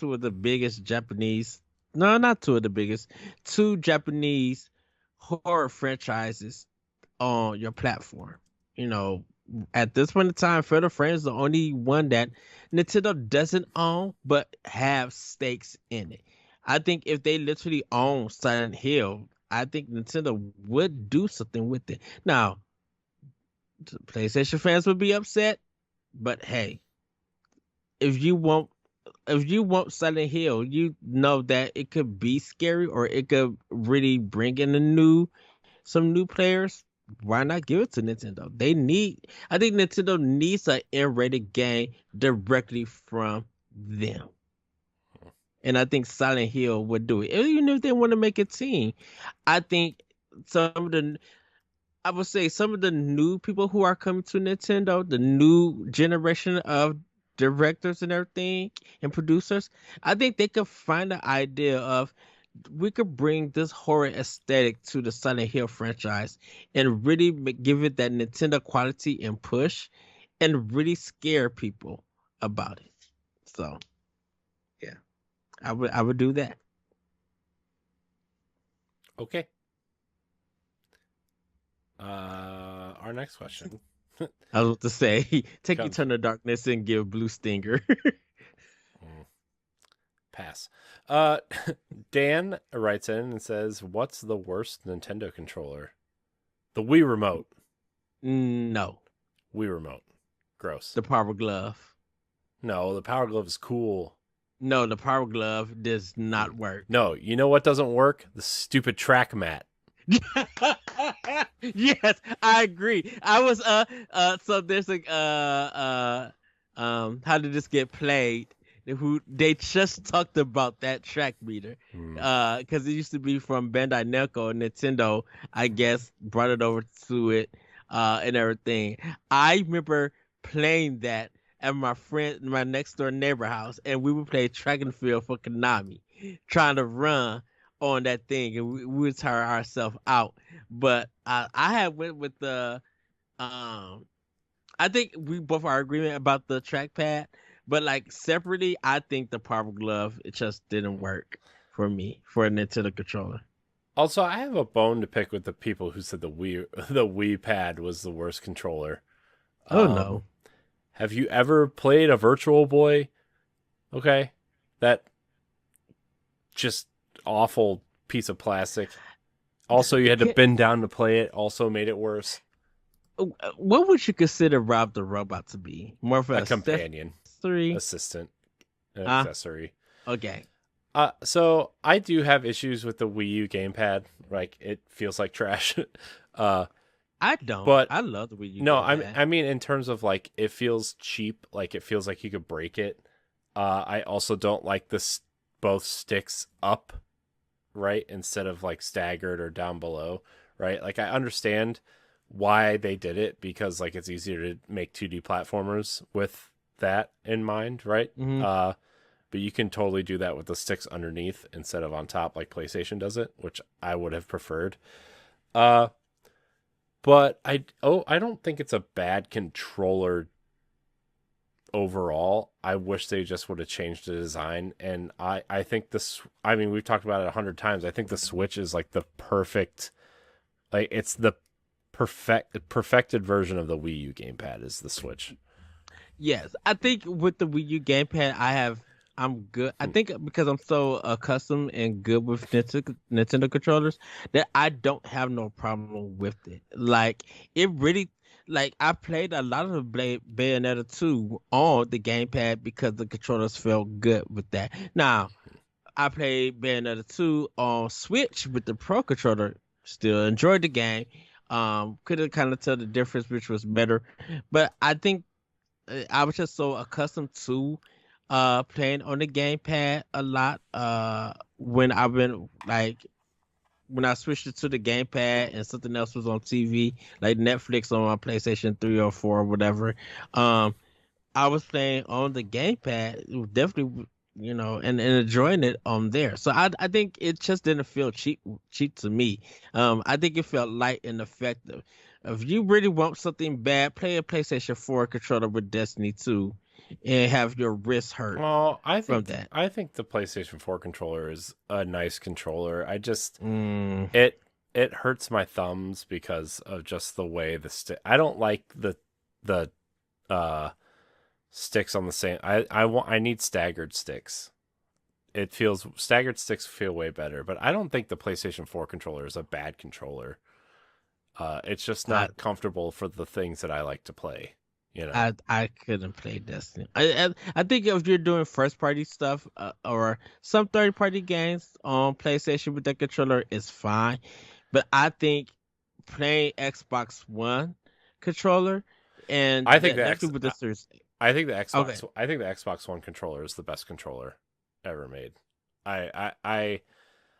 of the biggest Japanese? No, not two of the biggest. Two Japanese horror franchises on your platform. You know, at this point in time, Fatal Frame is the only one that Nintendo doesn't own but have stakes in it. I think if they literally own Silent Hill, I think Nintendo would do something with it. Now, PlayStation fans would be upset, but hey, if you want Silent Hill, you know that it could be scary or it could really bring in some new players. Why not give it to Nintendo? I think Nintendo needs an M-rated game directly from them. And I think Silent Hill would do it. Even if they want to make a team, I think some of the I would say some of the new people who are coming to Nintendo, the new generation of directors and everything and producers, I think they could find the idea of we could bring this horror aesthetic to the Silent Hill franchise and really give it that Nintendo quality and push and really scare people about it. So, yeah, I would do that. Okay. Our next question. I was to say, take Comes. Eternal Darkness and give Blue Stinger. Pass. Dan writes in and says, "What's the worst Nintendo controller?" The Wii Remote. No. Wii Remote. Gross. The Power Glove. No, the Power Glove is cool. No, the Power Glove does not work. No, you know what doesn't work? The stupid track mat. Yes, I agree. I was so there's a how did this get played? Who they just talked about that track meter. Because it used to be from Bandai Namco and Nintendo, I guess, brought it over to it and everything. I remember playing that at my next door neighbor house, and we would play track and field for Konami, trying to run on that thing, and we would tire ourselves out. But I had went with the I think we both are agreement about the trackpad, but like separately, I think the Power Glove it just didn't work for me for a Nintendo controller. Also, I have a bone to pick with the people who said the Wii Pad was the worst controller. Oh no. Have you ever played a Virtual Boy? Okay. That just awful piece of plastic. Also, you had to bend down to play it. Also made it worse. What would you consider Rob the Robot to be? More of a companion, assistant, an accessory. Okay. So I do have issues with the Wii U gamepad. Like it feels like trash. I don't. But I love the Wii U. No, I mean in terms of like it feels cheap. Like it feels like you could break it. I also don't like this both sticks up, right, instead of like staggered or down below, right? Like I understand why they did it because like it's easier to make 2D platformers with that in mind, right? Mm-hmm. But you can totally do that with the sticks underneath instead of on top like PlayStation does it, which I would have preferred. But I don't think it's a bad controller overall. I wish they just would have changed the design. And I think this, I mean, we've talked about it 100 times. I think the Switch is like the perfect Like it's the perfected version of the Wii U gamepad is the Switch. Yes, I think with the Wii U gamepad, I'm good. I think because I'm so accustomed and good with Nintendo controllers that I don't have no problem with it. Like it really, like I played a lot of the Bayonetta 2 on the gamepad because the controllers felt good with that. Now I played Bayonetta 2 on Switch with the Pro controller. Still enjoyed the game. Couldn't kind of tell the difference which was better, but I think I was just so accustomed to playing on the gamepad a lot when I've been like when I switched it to the gamepad and something else was on TV like Netflix on my PlayStation 3 or 4 or whatever. Um I was playing on the gamepad, it was definitely, and enjoying it on there. So I think it just didn't feel cheap to me. I think it felt light and effective. If you really want something bad, play a PlayStation 4 controller with Destiny 2 and have your wrist hurt Well, from that. I think the PlayStation 4 controller is a nice controller. I just Mm, it hurts my thumbs because of just the way the stick. I don't like the uh sticks on the same. I need staggered sticks. It feels staggered sticks feel way better, but I don't think the PlayStation 4 controller is a bad controller. It's just I not comfortable for the things that I like to play, you know. I couldn't play Destiny. I think if you're doing first party stuff or some third party games on PlayStation with that controller is fine. But I think playing Xbox One controller and I think that the X definitely with the Series. I think Okay, the Xbox One controller is the best controller ever made. I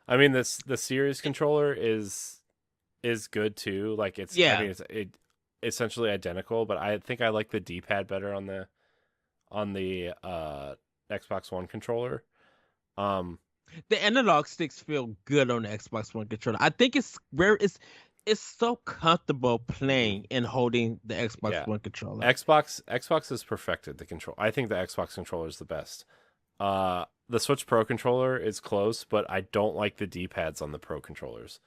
mean this the Series controller is good too. Like it's I yeah, mean it's essentially identical, but I think I like the D-pad better on the Xbox One controller. Um the analog sticks feel good on the Xbox One controller. I think it's so comfortable mhm. playing and holding the Xbox Yeah. One controller. Xbox has perfected the control. I think the Xbox controller is the best. The Switch Pro controller is close, but I don't like the D-pads on the Pro controllers.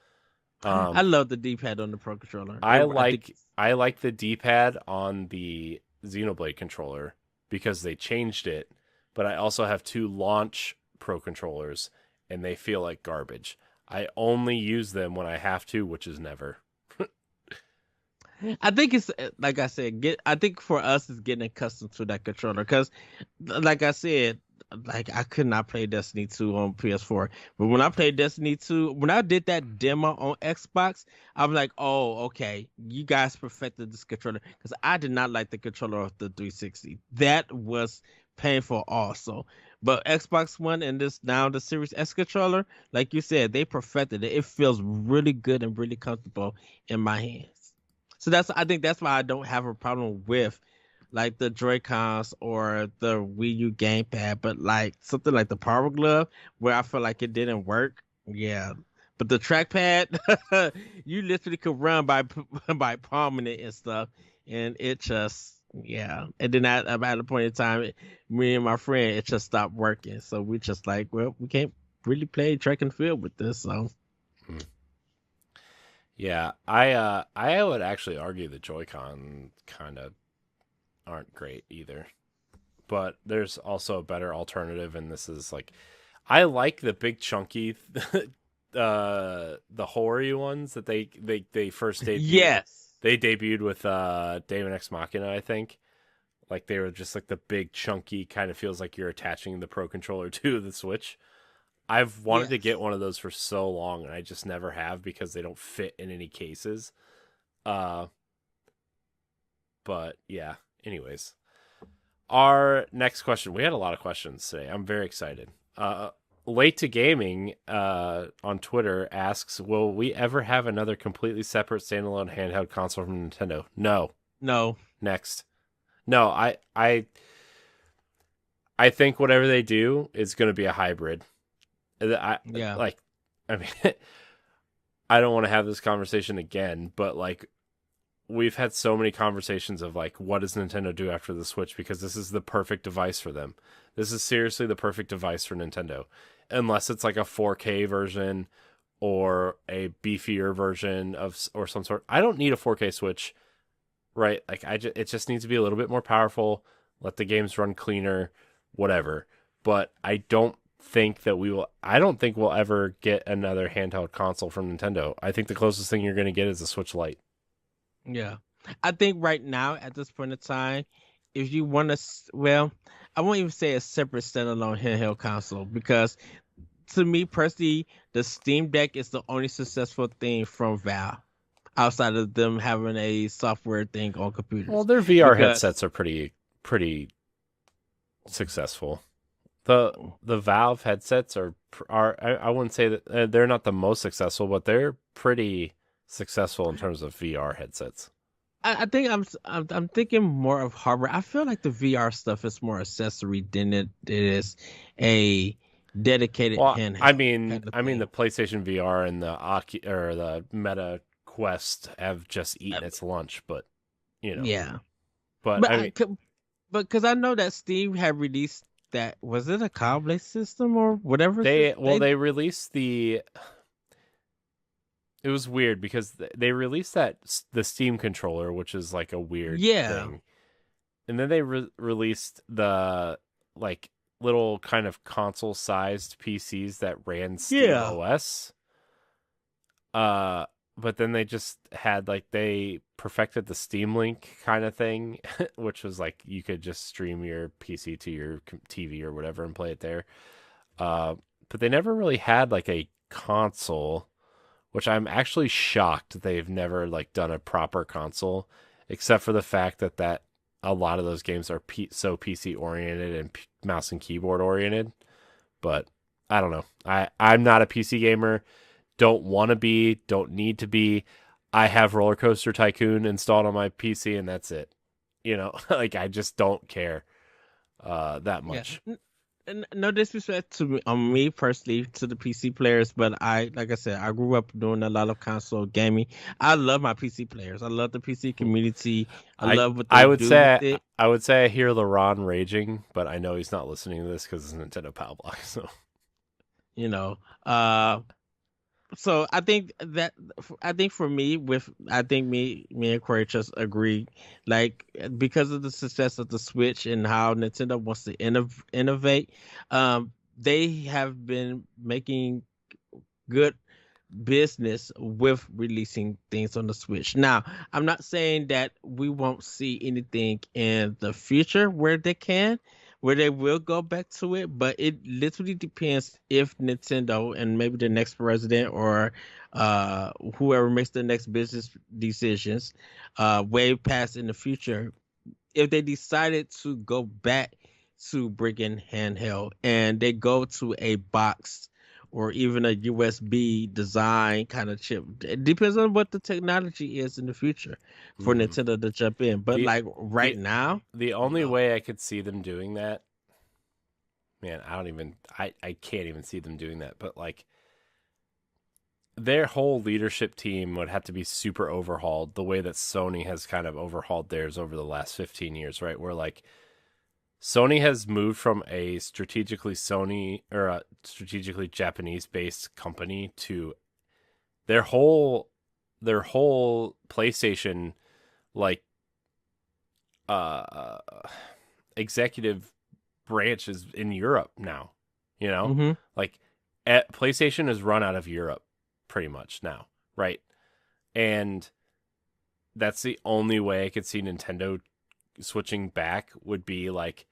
I Um love the D-pad on the Pro controller. I think I like the D-pad on the Xenoblade controller because they changed it, but I also have two launch Pro controllers and they feel like garbage. I only use them when I have to, which is never. I think it's like I said, get I think for us it's getting accustomed to that controller because like I said, like I could not play Destiny 2 on PS4. But when I played Destiny 2, when I did that demo on Xbox, I'm like, oh, okay, you guys perfected this controller. Because I did not like the controller of the 360. That was painful also. But Xbox One and this now the Series S controller, like you said, they perfected it. It feels really good and really comfortable in my hands. So I think that's why I don't have a problem with like the Joy-Cons or the Wii U gamepad, but like something like the Power Glove where I feel like it didn't work. Yeah. But the trackpad, you literally could run by by palming it and stuff, and it just yeah. And then at a point in time, me and my friend, it just stopped working. So we just like, well, we can't really play track and field with this. So Hmm. Yeah, I would actually argue the Joy-Con kind of aren't great either. But there's also a better alternative, and this is like I like the big chunky the hoary ones that they first debuted. yes, They debuted with Daemon X Machina, I think. Like they were just like the big chunky kind of feels like you're attaching the Pro controller to the Switch. I've wanted to get yes. one of those for so long and I just never have because they don't fit in any cases. Uh but yeah, anyways. Our next question. We had a lot of questions today. I'm very excited. Late to Gaming on Twitter asks, "Will we ever have another completely separate standalone handheld console from Nintendo?" No. No. Next. No. I think whatever they do is going to be a hybrid. I Yeah. like. I mean, I don't want to have this conversation again, but like we've had so many conversations of like what does Nintendo do after the Switch because this is the perfect device for them. This is seriously the perfect device for Nintendo. Unless it's like a 4K version or a beefier version of or some sort. I don't need a 4K Switch, right? Like it just needs to be a little bit more powerful, let the games run cleaner, whatever. But I don't think we'll ever get another handheld console from Nintendo. I think the closest thing you're going to get is a Switch Lite. Yeah. I think right now at this point in time, if you want to, well, I won't even say a separate standalone handheld console because to me personally, the Steam Deck is the only successful thing from Valve outside of them having a software thing on Well, computers. their VR Because headsets are pretty successful. The Valve headsets are I wouldn't say that they're not the most successful, but they're pretty successful in terms of VR headsets. I think I'm thinking more of hardware. I feel like the VR stuff is more accessory than it is a dedicated Well, handheld kind of I mean thing. the PlayStation VR and or the Meta Quest have just Uh, eaten its lunch, but you know, yeah, but but I mean but because I know that Steam had released that, was it a cloud-based system or whatever they. they released it was weird because they released the Steam controller, which is like a weird Yeah, thing, and then they released the like little kind of console sized PCs that ran Steam yeah, OS. Uh, but then they just had like they perfected the Steam Link kind of thing, which was like you could just stream your PC to your TV or whatever and play it there. Uh, but they never really had like a console, which I'm actually shocked they've never like done a proper console, except for the fact that a lot of those games are so PC oriented and mouse and keyboard oriented. But I don't know. I'm not a PC gamer. Don't want to be. Don't need to be. I have Roller Coaster Tycoon installed on my PC, and that's it. You know, like I just don't care that yeah. much. And no disrespect to me, on me personally, to the PC players, but like I said, I grew up doing a lot of console gaming. I love my PC players. I love the PC community. I love what they do with it. I would say I hear LaRon raging, but I know he's not listening to this because it's Nintendo Pow Block. So You know, uh, so I think for me, with I think me and Corey just agree, like because of the success of the Switch and how Nintendo wants to innovate, they have been making good business with releasing things on the Switch. Now, I'm not saying that we won't see anything in the future where they will go back to it, but it literally depends if Nintendo and maybe the next president or whoever makes the next business decisions way past in the future, if they decided to go back to bringing handheld and they go to a box or even a USB design kind of chip. It depends on what the technology is in the future for mm. Nintendo to jump in. But the like right the now, the only no. way I could see them doing that, man, I can't even see them doing that. But like their whole leadership team would have to be super overhauled the way that Sony has kind of overhauled theirs over the last 15 years, right? Where like Sony has moved from a strategically Japanese based company to their whole PlayStation like uh executive branch is in Europe now, you know? Hmm. Like PlayStation is run out of Europe pretty much now, right? And that's the only way I could see Nintendo switching back would be like,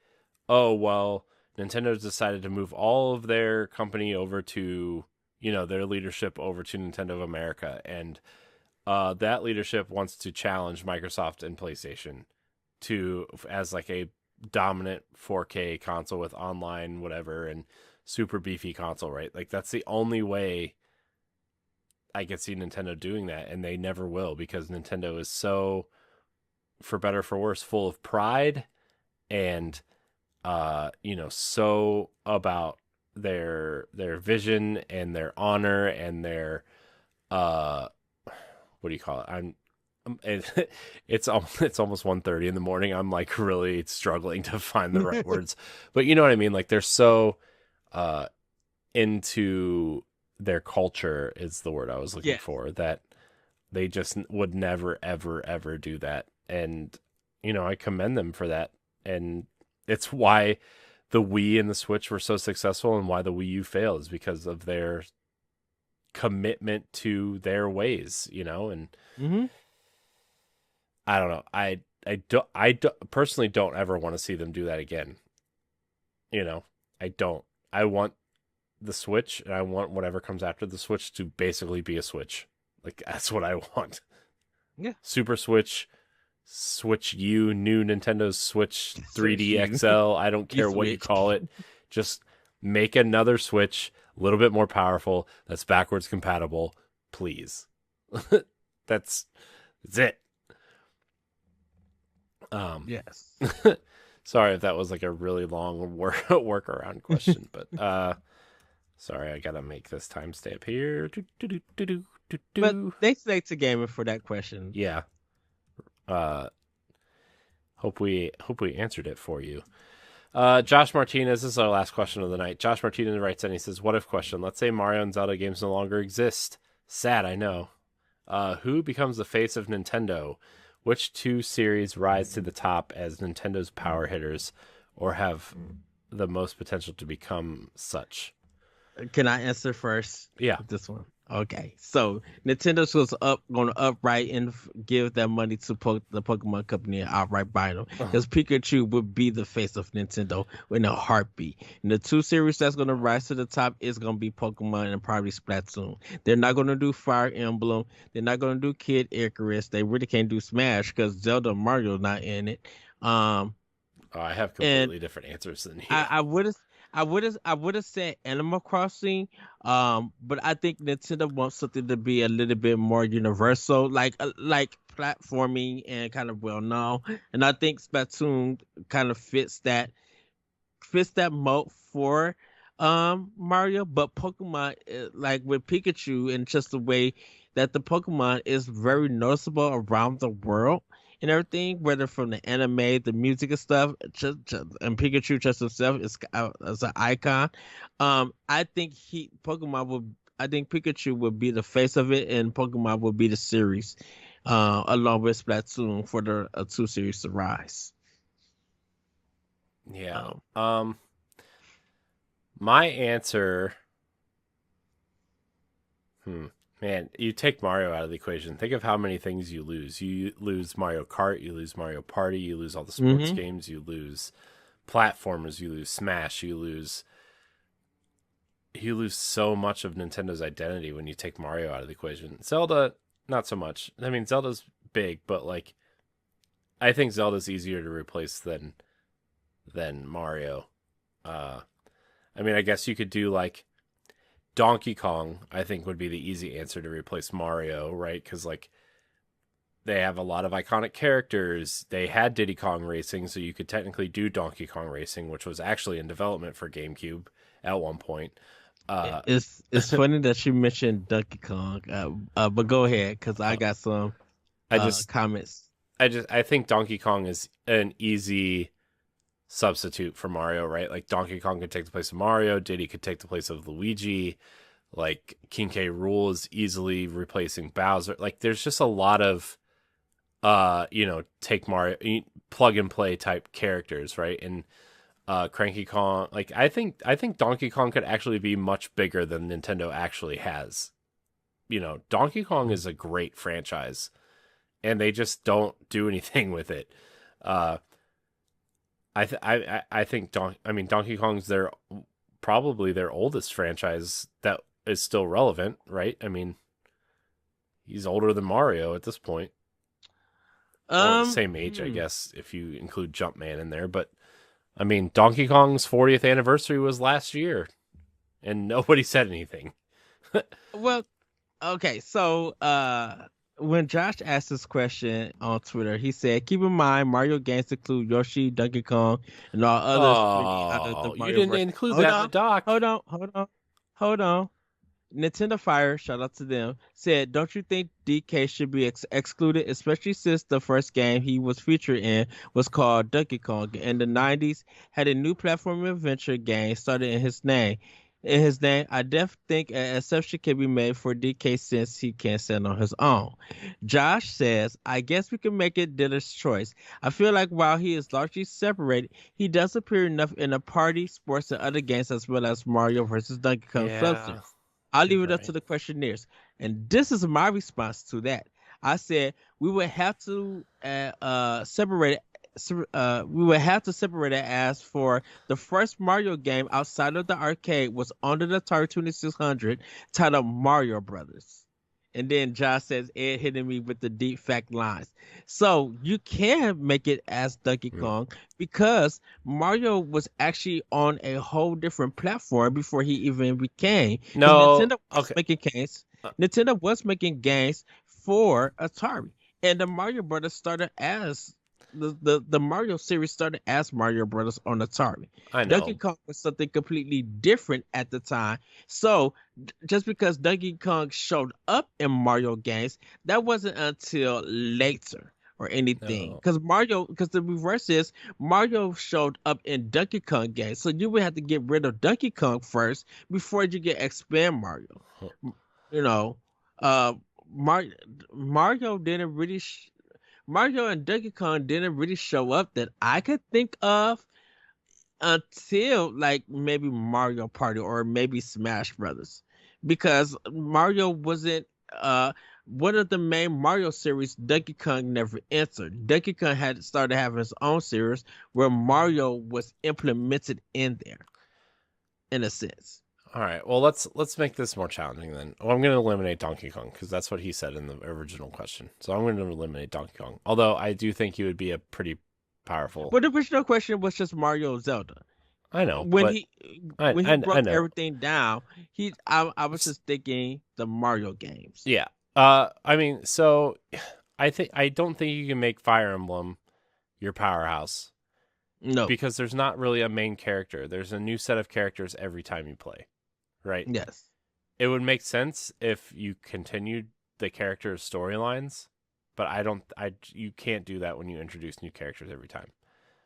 oh, well, Nintendo's decided to move all of their company over to, their leadership over to Nintendo of America. And that leadership wants to challenge Microsoft and PlayStation to as like a dominant 4K console with online whatever and super beefy console, right? Like that's the only way I could see Nintendo doing that, and they never will because Nintendo is so, for better or for worse, full of pride and so about their vision and their honor and their what do you call it? It's almost 1:30 in the morning. I'm like really struggling to find the right words, but you know what I mean. Like they're so into their culture is the word I was looking Yes. for, that they just would never ever ever do that. And I commend them for that. And it's why the Wii and the Switch were so successful, and why the Wii U failed, is because of their commitment to their ways, and Hmm. I don't know. I personally don't ever want to see them do that again. I don't. I want the Switch, and I want whatever comes after the Switch to basically be a Switch. Like, that's what I want. Yeah. Super Switch, Switch U, new Nintendo Switch Switch 3D you. XL. I don't You care what you switch. call it. Just make another Switch, a little bit more powerful, that's backwards compatible, please. that's that's it. Yes. Sorry if that was like a really long workaround question, but sorry, I gotta make this timestamp here. But thanks to Gamer for that question. Yeah. Uh, hope we answered it for you. Josh Martinez, this is our last question of the night. Josh Martinez writes in, he says, "What if question? Let's say Mario and Zelda games no longer exist. Sad, I know. Who becomes the face of Nintendo? Which two series rise to the top as Nintendo's power hitters, or have the most potential to become such?" Can I answer first? Yeah. This one. Okay. So Nintendo's was going to upright and give that money to the Pokemon company and outright buy them, because Pikachu would be the face of Nintendo in a heartbeat. And the two series that's going to rise to the top is going to be Pokemon and probably Splatoon. They're not going to do Fire Emblem. They're not going to do Kid Icarus. They really can't do Smash because Zelda and Mario not in it. I have And completely different answers than you. I would have said Animal Crossing, but I think Nintendo wants something to be a little bit more universal, like platforming and kind of well known. And I think Splatoon kind of fits that mold for Mario. But Pokemon, like with Pikachu, and just the way that the Pokemon is very noticeable around the world and everything, whether from the anime, the music and stuff, and Pikachu just himself is as an icon. I think I think Pikachu would be the face of it, and Pokemon would be the series, along with Splatoon for the two series to rise. Yeah. Um, My answer. Man, you take Mario out of the equation. Think of how many things you lose. You lose Mario Kart, you lose Mario Party, you lose all the sports hmm games, you lose platformers, you lose Smash, you lose so much of Nintendo's identity when you take Mario out of the equation. Zelda, not so much. I mean, Zelda's big, but like I think Zelda's easier to replace than Mario. Uh I mean, I guess you could do like Donkey Kong, I think would be the easy answer to replace Mario, right? Because like they have a lot of iconic characters. They had Diddy Kong Racing, so you could technically do Donkey Kong Racing, which was actually in development for GameCube at one point. Uh, it's funny that you mentioned Donkey Kong, but go ahead because I uh, got some I just, comments. I think Donkey Kong is an easy substitute for Mario, right? Like Donkey Kong could take the place of Mario, Diddy could take the place of Luigi, like King K. Rool is easily replacing Bowser. Like there's just a lot of take Mario, plug and play type characters, right? And Cranky Kong, like I think Donkey Kong could actually be much bigger than Nintendo actually has. Donkey Kong is a great franchise, and they just don't do anything with it. Uh, I think Donkey Kong's probably their oldest franchise that is still relevant, right? I mean, he's older than Mario at this point, or the same age, I Hmm. guess, if you include Jumpman in there. But I mean, Donkey Kong's 40th anniversary was last year, and nobody said anything. Well, okay, so when Josh asked this question on Twitter, he said, "Keep in mind, Mario games include Yoshi, Donkey Kong, and all others really out of the Oh, you Mario didn't verse." include Hold that in the on, doc. hold on. Nintendo Fire, shout out to them, said, "Don't you think DK should be excluded, especially since the first game he was featured in was called Donkey Kong in the '90s, had a new platform adventure game started in his name. in his name. I definitely think an exception can be made for DK since he can't stand on his own. Josh says, I guess we can make it dealer's choice. I feel like while he is largely separated, he does appear enough in the party, sports, and other games as well as Mario versus Donkey Kong Yeah, substance. I'll you're leave it up to right. the questionnaires. And this is my response to that. I said we would have to separate we would have to separate it as for the first Mario game outside of the arcade was under the Atari 2600 titled Mario Brothers. And then Josh says Ed hitting me with the deep fact lines. So you can make it as Donkey Mm. Kong because Mario was actually on a whole different platform before he even became. Because No, okay. Nintendo was making games for Atari. And the Mario Brothers started as the Mario series started as Mario Brothers on Atari. I Donkey know. Kong was something completely different at the time. So just because Donkey Kong showed up in Mario games, that wasn't until later or anything. No. Because the reverse is Mario showed up in Donkey Kong games. So you would have to get rid of Donkey Kong first before you get expand Mario. You know, uh, Mar- Mario didn't really Mario and Donkey Kong didn't really show up that I could think of until like maybe Mario Party or maybe Smash Brothers, because Mario wasn't one of the main Mario series. Donkey Kong never entered. Donkey Kong had started having his own series where Mario was implemented in there in a sense. All right. Well, let's make this more challenging then. Well, I'm going to eliminate Donkey Kong because that's what he said in the original question. So I'm going to eliminate Donkey Kong. Although I do think he would be a pretty powerful. But the original question was just Mario Zelda. I know, when but he when he I broke know. everything down, I was just thinking the Mario games. Yeah. I mean, so I don't think you can make Fire Emblem your powerhouse No. because there's not really a main character. There's a new set of characters every time you play, right? Yes. It would make sense if you continued the characters' storylines, but I don't. You can't do that when you introduce new characters every time.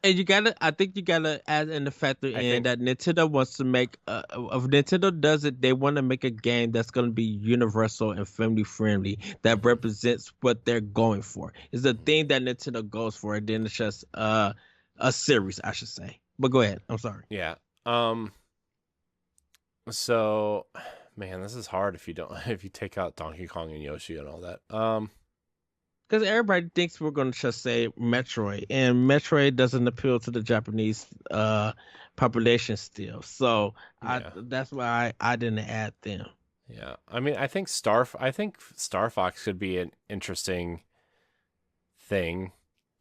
And I think you gotta add in the factor I in think, that Nintendo wants to make, if Nintendo does it, they want to make a game that's going to be universal and family friendly that mhm, represents what they're going for. It's the thing that Nintendo goes for, and then it's just a series, I should say. But go ahead. I'm sorry. yeah. Um. So, man, this is hard if you don't if you take out Donkey Kong and Yoshi and all that. Because everybody thinks we're going to just say Metroid, and Metroid doesn't appeal to the Japanese population still. So Yeah. that's why I didn't add them. Yeah. I mean, I think Star Fox could be an interesting thing,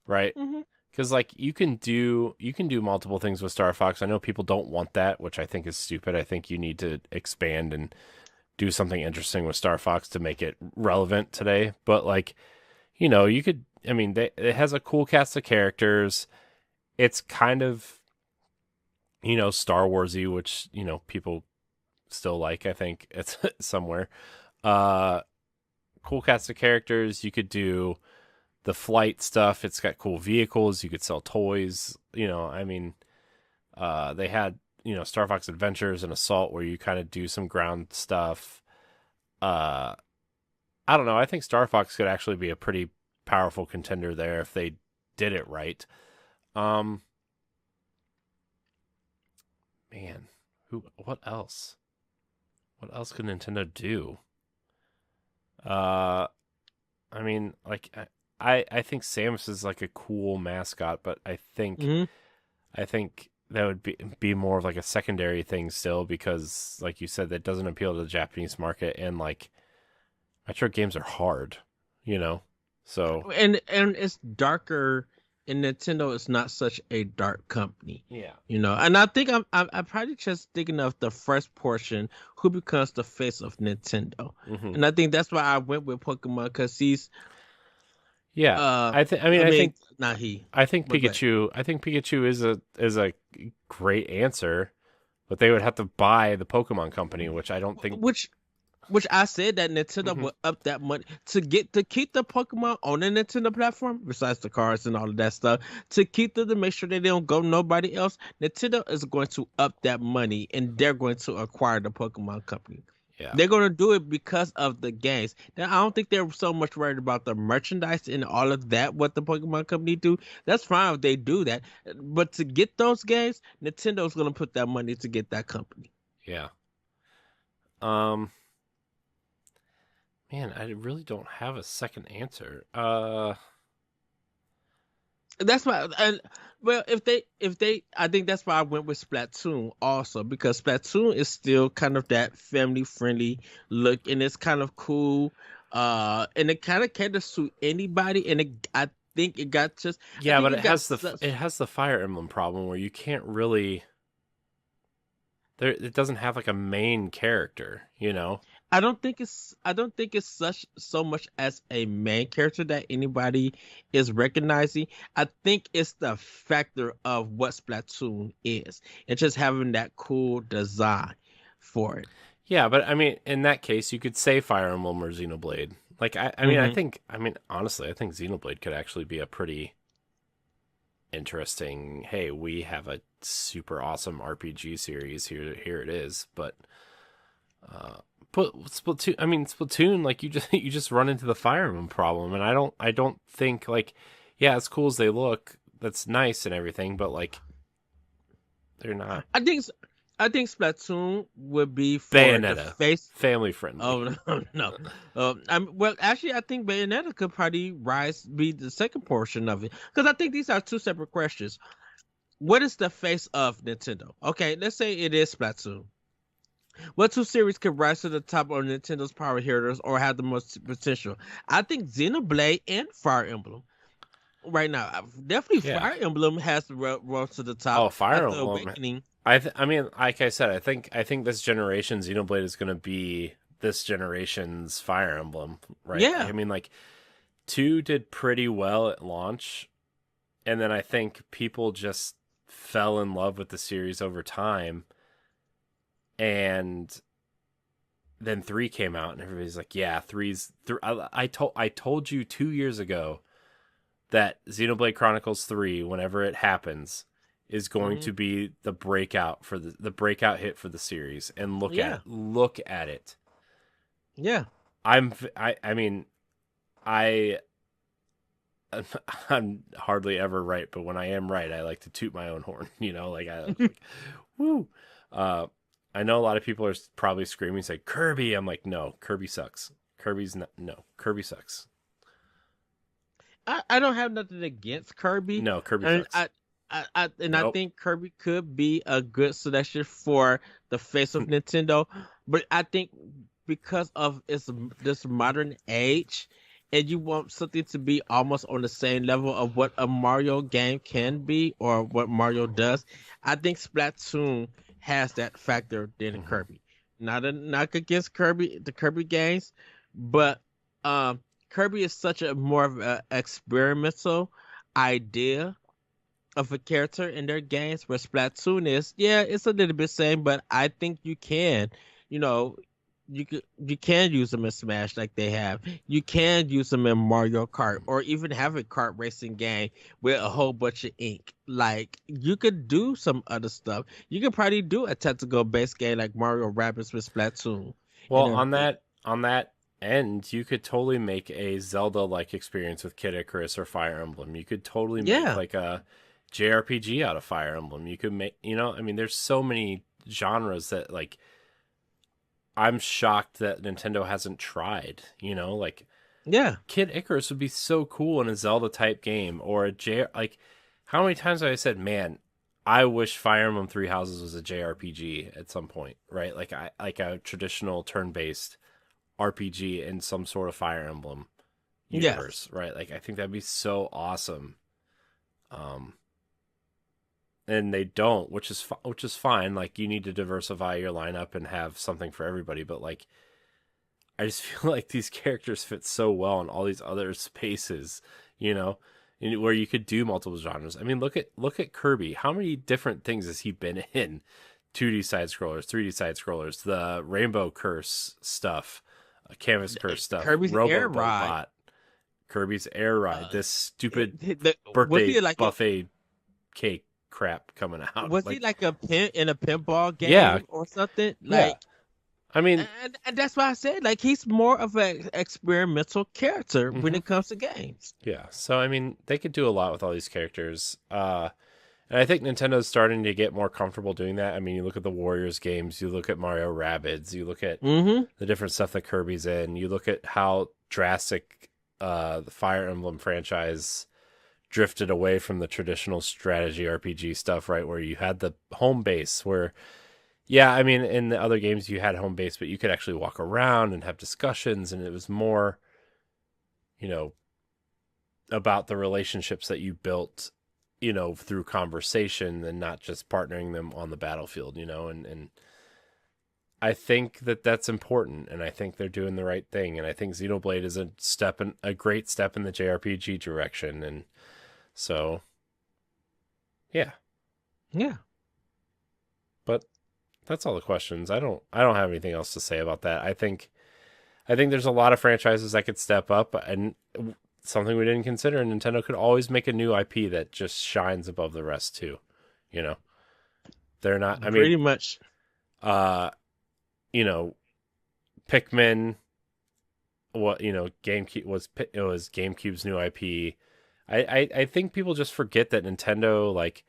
right? Hmm. Because like you can do multiple things with Star Fox. I know people don't want that, which I think is stupid. I think you need to expand and do something interesting with Star Fox to make it relevant today. But like, you could. I mean, it has a cool cast of characters. It's kind of Star Warsy, which people still like. I think it's somewhere. Uh, cool cast of characters. You could do the flight stuff. It's got cool vehicles. You could sell toys. I mean, they had Star Fox Adventures and Assault where you kind of do some ground stuff. Uh, I don't know. I think Star Fox could actually be a pretty powerful contender there if they did it right. Um, man, who? What else? What else could Nintendo do? Uh, I mean, like I think Samus is like a cool mascot, but Hmm. I think that would be more of like a secondary thing still because, like you said, that doesn't appeal to the Japanese market, and like retro games are hard, you know. So And it's darker. And Nintendo is not such a dark company, yeah, And I think I'm probably just thinking of the first portion, who becomes the face of Nintendo, hmm and I think that's why I went with Pokemon because he's yeah. uh I think. I mean, I mean not he, I think but go ahead. Pikachu. I think Pikachu is a great answer, but they would have to buy the Pokemon Company, which I don't think. Which which I said that Nintendo Hmm. would up that money to keep the Pokemon on the Nintendo platform, besides the cards and all of that stuff, to keep them to make sure they don't go nobody else. Nintendo is going to up that money and they're going to acquire the Pokemon company. Yeah. They're going to do it because of the games. Now, I don't think they're so much worried about the merchandise and all of that. What the Pokemon company do, that's fine if they do that. But to get those games, Nintendo's going to put that money to get that company. Yeah. Um. Man, I really don't have a second answer. That's why, and well, if they, I think that's why I went with Splatoon also because Splatoon is still kind of that family friendly look, and it's kind of cool, and it kind of caters to anybody, and I think it got just, I Yeah, think but it got such. it has the Fire Emblem problem where you can't really there. It doesn't have like a main character, you know. I don't think it's such so much as a main character that anybody is recognizing. I think it's the factor of what Splatoon is and just having that cool design for it. Yeah, but I mean, in that case, you could say Fire Emblem or Xenoblade. Like, Hmm. I mean, honestly, I think Xenoblade could actually be a pretty interesting. Hey, we have a super awesome RPG series here. Here it is, but uh, but Splatoon. I mean, Splatoon. Like, you just you just run into the Fire Emblem problem, and I don't think like, yeah, as cool as they look, that's nice and everything, but like, they're not I think I think Splatoon would be for the Bayonetta face. family friendly. Oh no, no. Well, actually, I think Bayonetta could probably be the second portion of it because I think these are two separate questions. What is the face of Nintendo? Okay, let's say it is Splatoon. What two series could rise to the top of Nintendo's power hitters or have the most potential? I think Xenoblade and Fire Emblem. Right now, definitely Yeah. Fire Emblem has to rose to the top Oh, Fire after Emblem. Awakening. I mean, like I said, I think this generation Xenoblade is going to be this generation's Fire Emblem, right? Yeah, I mean, like two did pretty well at launch, and then I think people just fell in love with the series over time, and then three came out, and everybody's like, "Yeah, three's." I told you 2 years ago that Xenoblade Chronicles 3, whenever it happens, is going hmm, to be the breakout for the breakout hit for the series. And yeah, look at it. yeah. I mean, I I'm hardly ever right, but when I am right, I like to toot my own horn. You know, like I was like, woo. Uh, I know a lot of people are probably screaming, say Kirby. I'm like, no, Kirby sucks. Kirby's not. No, Kirby sucks. I don't have nothing against Kirby, No, Kirby and sucks. I Nope. think Kirby could be a good selection for the face of Nintendo, but I think because of its this modern age, and you want something to be almost on the same level of what a Mario game can be or what Mario does, I think Splatoon has that factor than Hmm. Kirby. Not a knock against Kirby, the Kirby games, but um Kirby is such a more of an experimental idea of a character in their games, where Splatoon is, yeah, it's a little bit same, but I think you can, you know, you can use them in Smash like they have. You can use them in Mario Kart, or even have a kart racing game with a whole bunch of ink. Like you could do some other stuff. You could probably do a tactical based game like Mario Rabbids with Splatoon Well, and everything. on that end, you could totally make a Zelda like experience with Kid Icarus or Fire Emblem. You could totally make Yeah, like a JRPG out of Fire Emblem. You could make, you know, I mean, there's so many genres that like I'm shocked that Nintendo hasn't tried. You know, like yeah. Kid Icarus would be so cool in a Zelda type game or a J. Like, how many times have I said, man? I wish Fire Emblem Three Houses was a JRPG at some point, right? Like I like a traditional turn based RPG in some sort of Fire Emblem Yes. universe, right? Like I think that'd be so awesome. Um, and they don't, which is fine. Like you need to diversify your lineup and have something for everybody. But like, I just feel like these characters fit so well in all these other spaces, you know, where you could do multiple genres. I mean, look at Kirby. How many different things has he been in? 2D side scrollers, 3D side scrollers, the Rainbow Curse stuff, Canvas Curse stuff, Kirby's Air Robo Ride. Bot, Kirby's Air Ride, Uh, this stupid was birthday he like buffet cake crap coming out. was he Like, like a pin in a pinball yeah, game or something? yeah. Like, I mean, and that's why I said like he's more of an experimental character when mhm, it comes to games. yeah. So I mean, they could do a lot with all these characters. And I think Nintendo's starting to get more comfortable doing that. I mean, you look at the Warriors games, you look at Mario Rabbids, you look at Mm-hmm. the different stuff that Kirby's in, you look at how drastic the Fire Emblem franchise drifted away from the traditional strategy RPG stuff, right? Where you had the home base, where, yeah, I mean, in the other games you had home base, but you could actually walk around and have discussions, and it was more, you know, about the relationships that you built, through conversation and not just partnering them on the battlefield, and I think that that's important, and I think they're doing the right thing, and I think Xenoblade is a great step in the JRPG direction, and so, yeah. Yeah. But that's all the questions. I don't have anything else to say about that. I think there's a lot of franchises that could step up, and something we didn't consider, Nintendo could always make a new IP that just shines above the rest too. You know, they're not. I mean, Pretty much. uh, you know, Pikmin. What GameCube was GameCube's new IP. I think people just forget that Nintendo, like,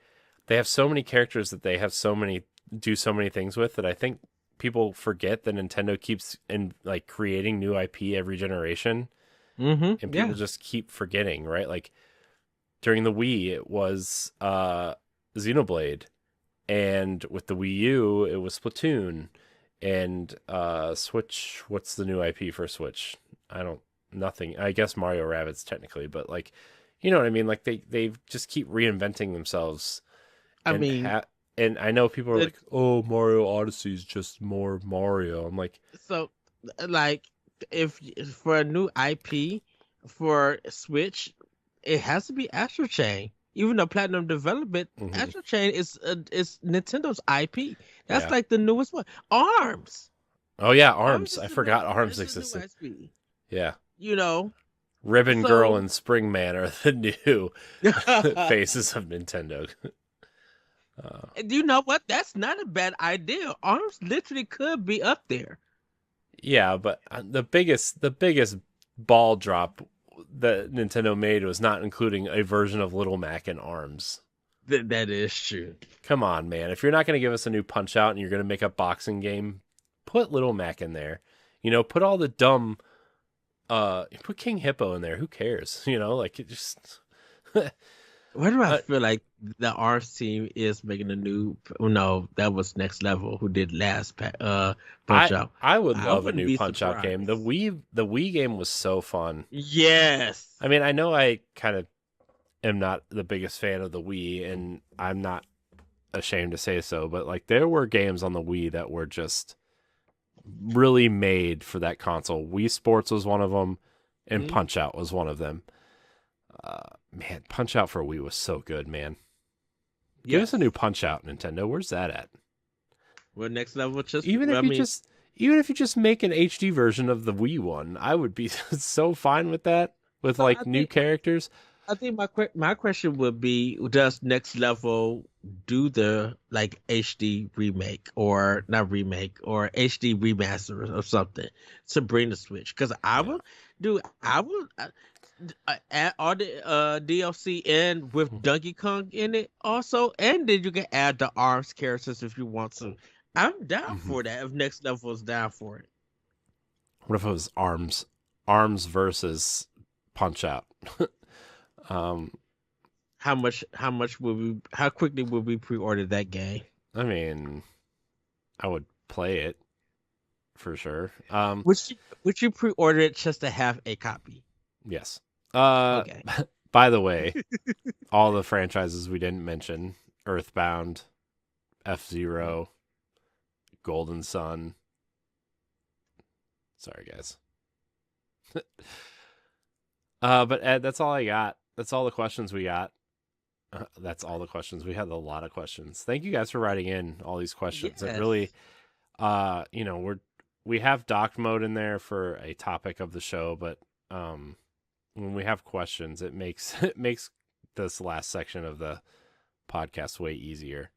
they have so many characters that they have do so many things with, that I think people forget that Nintendo keeps creating new IP every generation, Mm-hmm. and people Yeah. just keep forgetting, right? Like during the Wii, it was Xenoblade, and with the Wii U, it was Splatoon, and Switch. What's the new IP for Switch? I don't nothing. I guess Mario Rabbids technically, but like, you know what I mean? Like they just keep reinventing themselves, I and mean, and I know people are the, like, "Oh, Mario Odyssey is just more Mario." I'm like, so like if for a new IP for Switch, it has to be Astral Chain. Even though Platinum Development, mhm, Astral Chain is Nintendo's IP. That's yeah. like the newest one. Arms. Oh yeah, Arms Arms. I forgot Arms is a new existed. IP. Yeah. You know. Ribbon Girl So and Spring Man are the new faces of Nintendo. Uh, you know what? That's not a bad idea. Arms literally could be up there. yeah, but the biggest ball drop that Nintendo made was not including a version of Little Mac in Arms. That is true. Come on, man. If you're not going to give us a new Punch Out and you're going to make a boxing game, put Little Mac in there. Put all the dumb put King Hippo in there. Who cares? Like, it just Why do I uh, feel like the Arms team is making a new? Oh, no, that was Next Level who did Punch I Out. I would I love a wouldn't new be Punch Out game. The surprised. Wii game was so fun. Yes. I mean, I know I kind of am not the biggest fan of the Wii, and I'm not ashamed to say so, but like, there were games on the Wii that were just really made for that console. Wii Sports was one of them, and Mhm. Punch Out was one of them. Man, Punch Out for Wii was so good, man. Give us a new Yes. Punch Out, Nintendo. Where's that at? Well, Next Level just. Even I if you mean, just even if you just make an HD version of the Wii one, I would be so fine with that, with so like new characters. I think my question would be: does Next Level do the like HD remake or not remake or HD remaster or something to bring the Switch? Because Yeah. I would add all the DLC in with Donkey Kong in it also, and then you can add the Arms characters if you want to. I'm down Mhm. for that if Next Level is down for it. What if it was Arms versus Punch Out? um, How quickly would we pre-order that game? I mean, I would play it for sure. Would you pre-order it just to have a copy? Yes. Okay. By the way, all the franchises we didn't mention: Earthbound, F-Zero, Golden Sun. Sorry, guys. But Ed, that's all I got. That's all the questions we got. That's all the questions. We had a lot of questions. Thank you guys for writing in all these questions. It Yes. really, we have doc mode in there for a topic of the show, but when we have questions, it makes it makes this last section of the podcast way easier.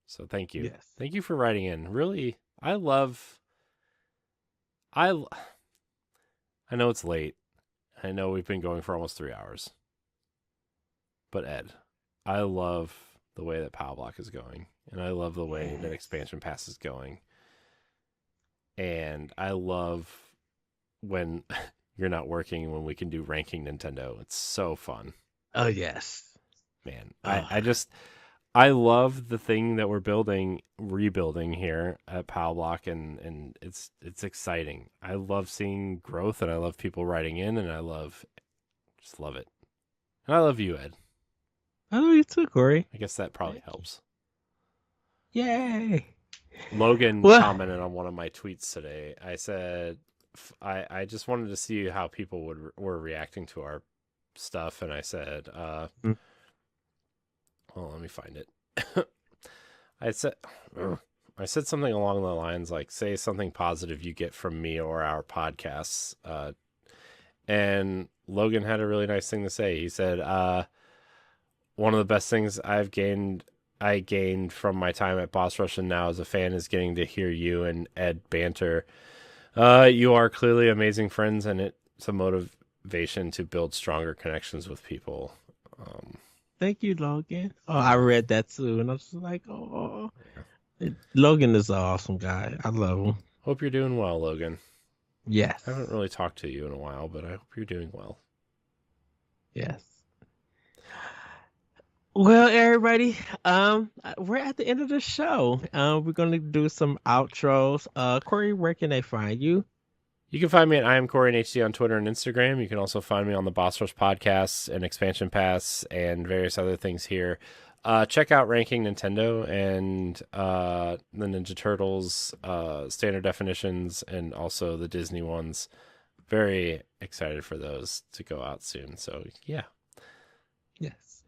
So Yes. thank you for writing in. Really, I I know it's late. I know we've been going for almost 3 hours, but Ed, I love the way that Pow Block is going, and I love the way that Yes. Expansion Pass is going, and I love when you're not working when we can do ranking Nintendo. It's so fun, Oh yes. man. Oh, I love the thing that we're rebuilding here at Pow Block, and it's exciting. I love seeing growth, and I love people writing in, and just love it. And I love you, Ed. I love you too, Corey. I guess that probably Thank you. helps. Yay. Logan Well, commented on one of my tweets today. I said, I just wanted to see how people were reacting to our stuff, and I said, mm, well, let me find it. I said, I said something along the lines like, say something positive you get from me or our podcasts. And Logan had a really nice thing to say. He said, one of the best things I gained from my time at Boss Rush and now as a fan is getting to hear you and Ed banter. You are clearly amazing friends, and it's a motivation to build stronger connections with people. thank you, Logan. Oh, I read that too, and I was like, oh, Logan is an awesome guy. I love him. Hope you're doing well, Logan. Yes. I haven't really talked to you in a while, but I hope you're doing well. Yes. Well, everybody, we're at the end of the show. We're gonna do some outros. Corey, where can they find you? You can find me at I am Corey and HD on Twitter and Instagram. You can also find me on the Boss Rush podcasts and Expansion Pass and various other things here. Check out Ranking Nintendo and the Ninja Turtles standard definitions and also the Disney ones. Very excited for those to go out soon. So yeah. Yes.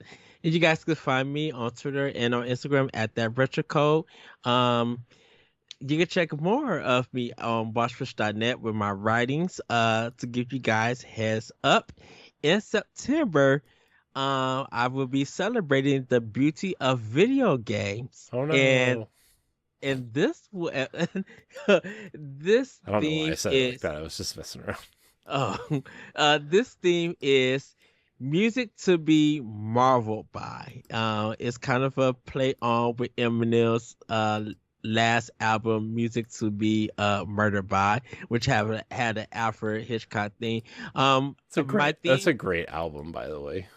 And you guys can find me on Twitter and on Instagram at that retro code. You can check more of me on bossfish.net with my writings to give you guys heads up. In September, I will be celebrating the beauty of video games. Oh And no. this this I don't know why I theme said it like is that. I was just messing around. oh this theme is music to be marveled by. It's kind of a play on with Eminem's last album, Music to Be Murdered By, which had an Alfred Hitchcock theme. My That's theme a great album, by the way.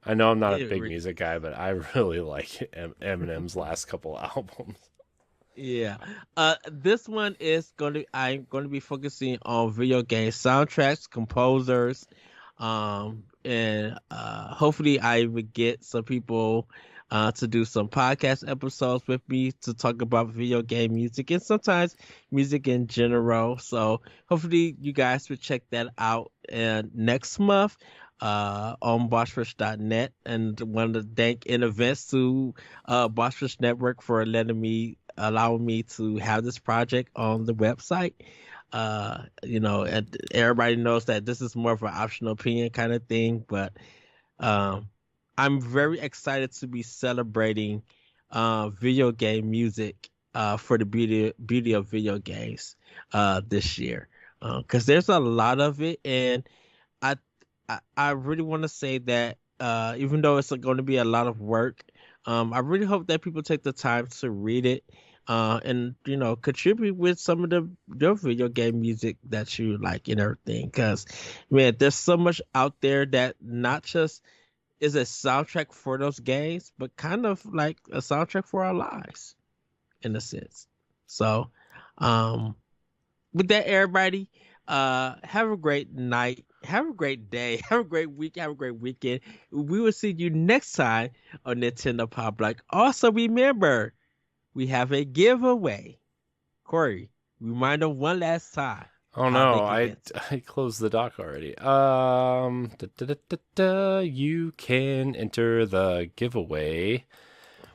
I know I'm not a it, big music guy, but I really like Eminem's last couple albums. Yeah. This one is I'm going to be focusing on video game soundtracks, composers, and hopefully I would get some people to do some podcast episodes with me to talk about video game music and sometimes music in general. So hopefully you guys will check that out next month on bossfish.net, and one of the thank in events to Bossfish Network for allowing me to have this project on the website. And everybody knows that this is more of an optional opinion kind of thing, but um, I'm very excited to be celebrating video game music for the beauty of video games this year, because there's a lot of it, and I I really want to say that even though it's going to be a lot of work, I really hope that people take the time to read it and contribute with some of your video game music that you like and everything. Because man, there's so much out there that not just is a soundtrack for those games, but kind of like a soundtrack for our lives in a sense. So, um, with that, everybody, have a great night, have a great day, have a great week, have a great weekend. We will see you next time on Nintendo Pow Block. Also, remember, we have a giveaway. Corey, remind them one last time. Oh how they no, can get. I closed the doc already. You can enter the giveaway.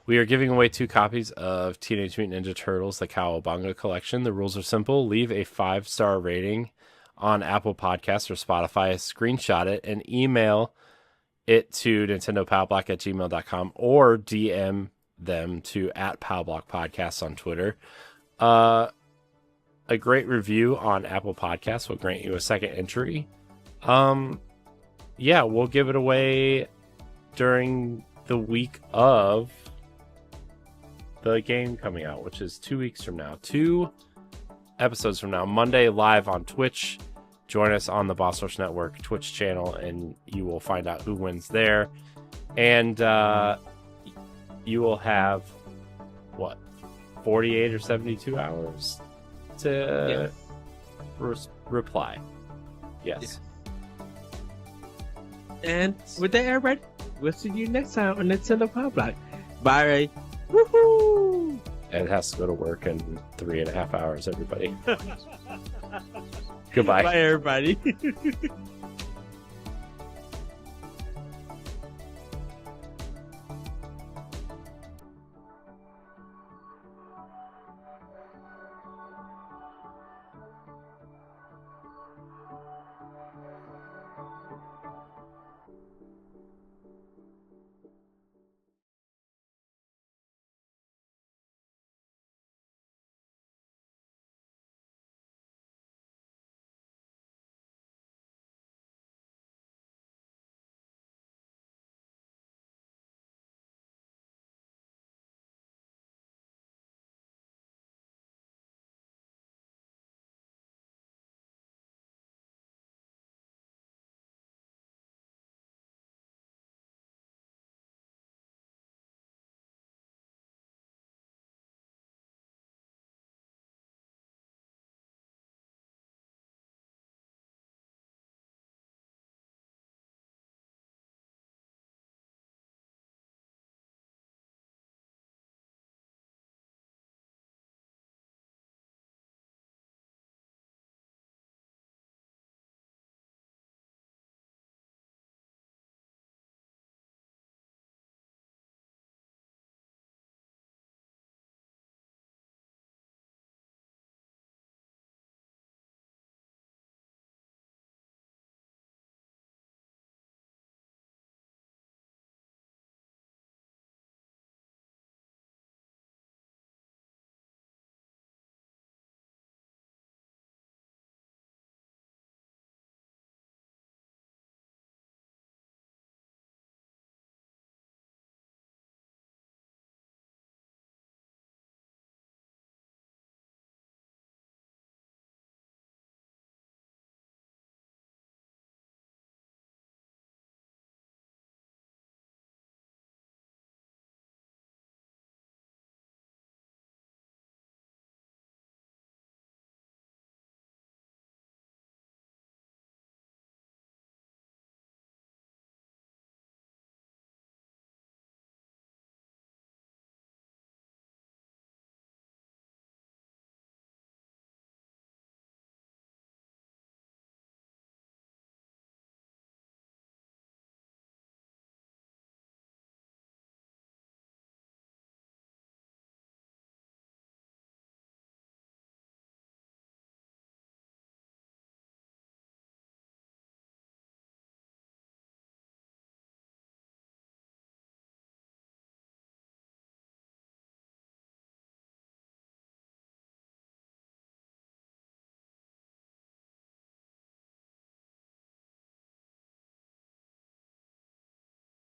We are giving away 2 copies of Teenage Mutant Ninja Turtles: The Cowabunga Collection. The rules are simple. Leave a 5-star rating on Apple Podcasts or Spotify. Screenshot it and email it to nintendopowblock@gmail.com or DM them to @PowBlockPodcasts on Twitter. A great review on Apple Podcasts will grant you a second entry. Yeah, we'll give it away during the week of the game coming out, which is 2 weeks from now. 2 episodes from now. Monday, live on Twitch. Join us on the Boss Rush Network Twitch channel, and you will find out who wins there. And you will have, 48 or 72 hours to reply. Yes. And with that, everybody, we'll see you next time on Nintendo Pow Block. Bye, Ray. Woohoo! Ed has to go to work in 3.5 hours, everybody. Goodbye. Bye, everybody.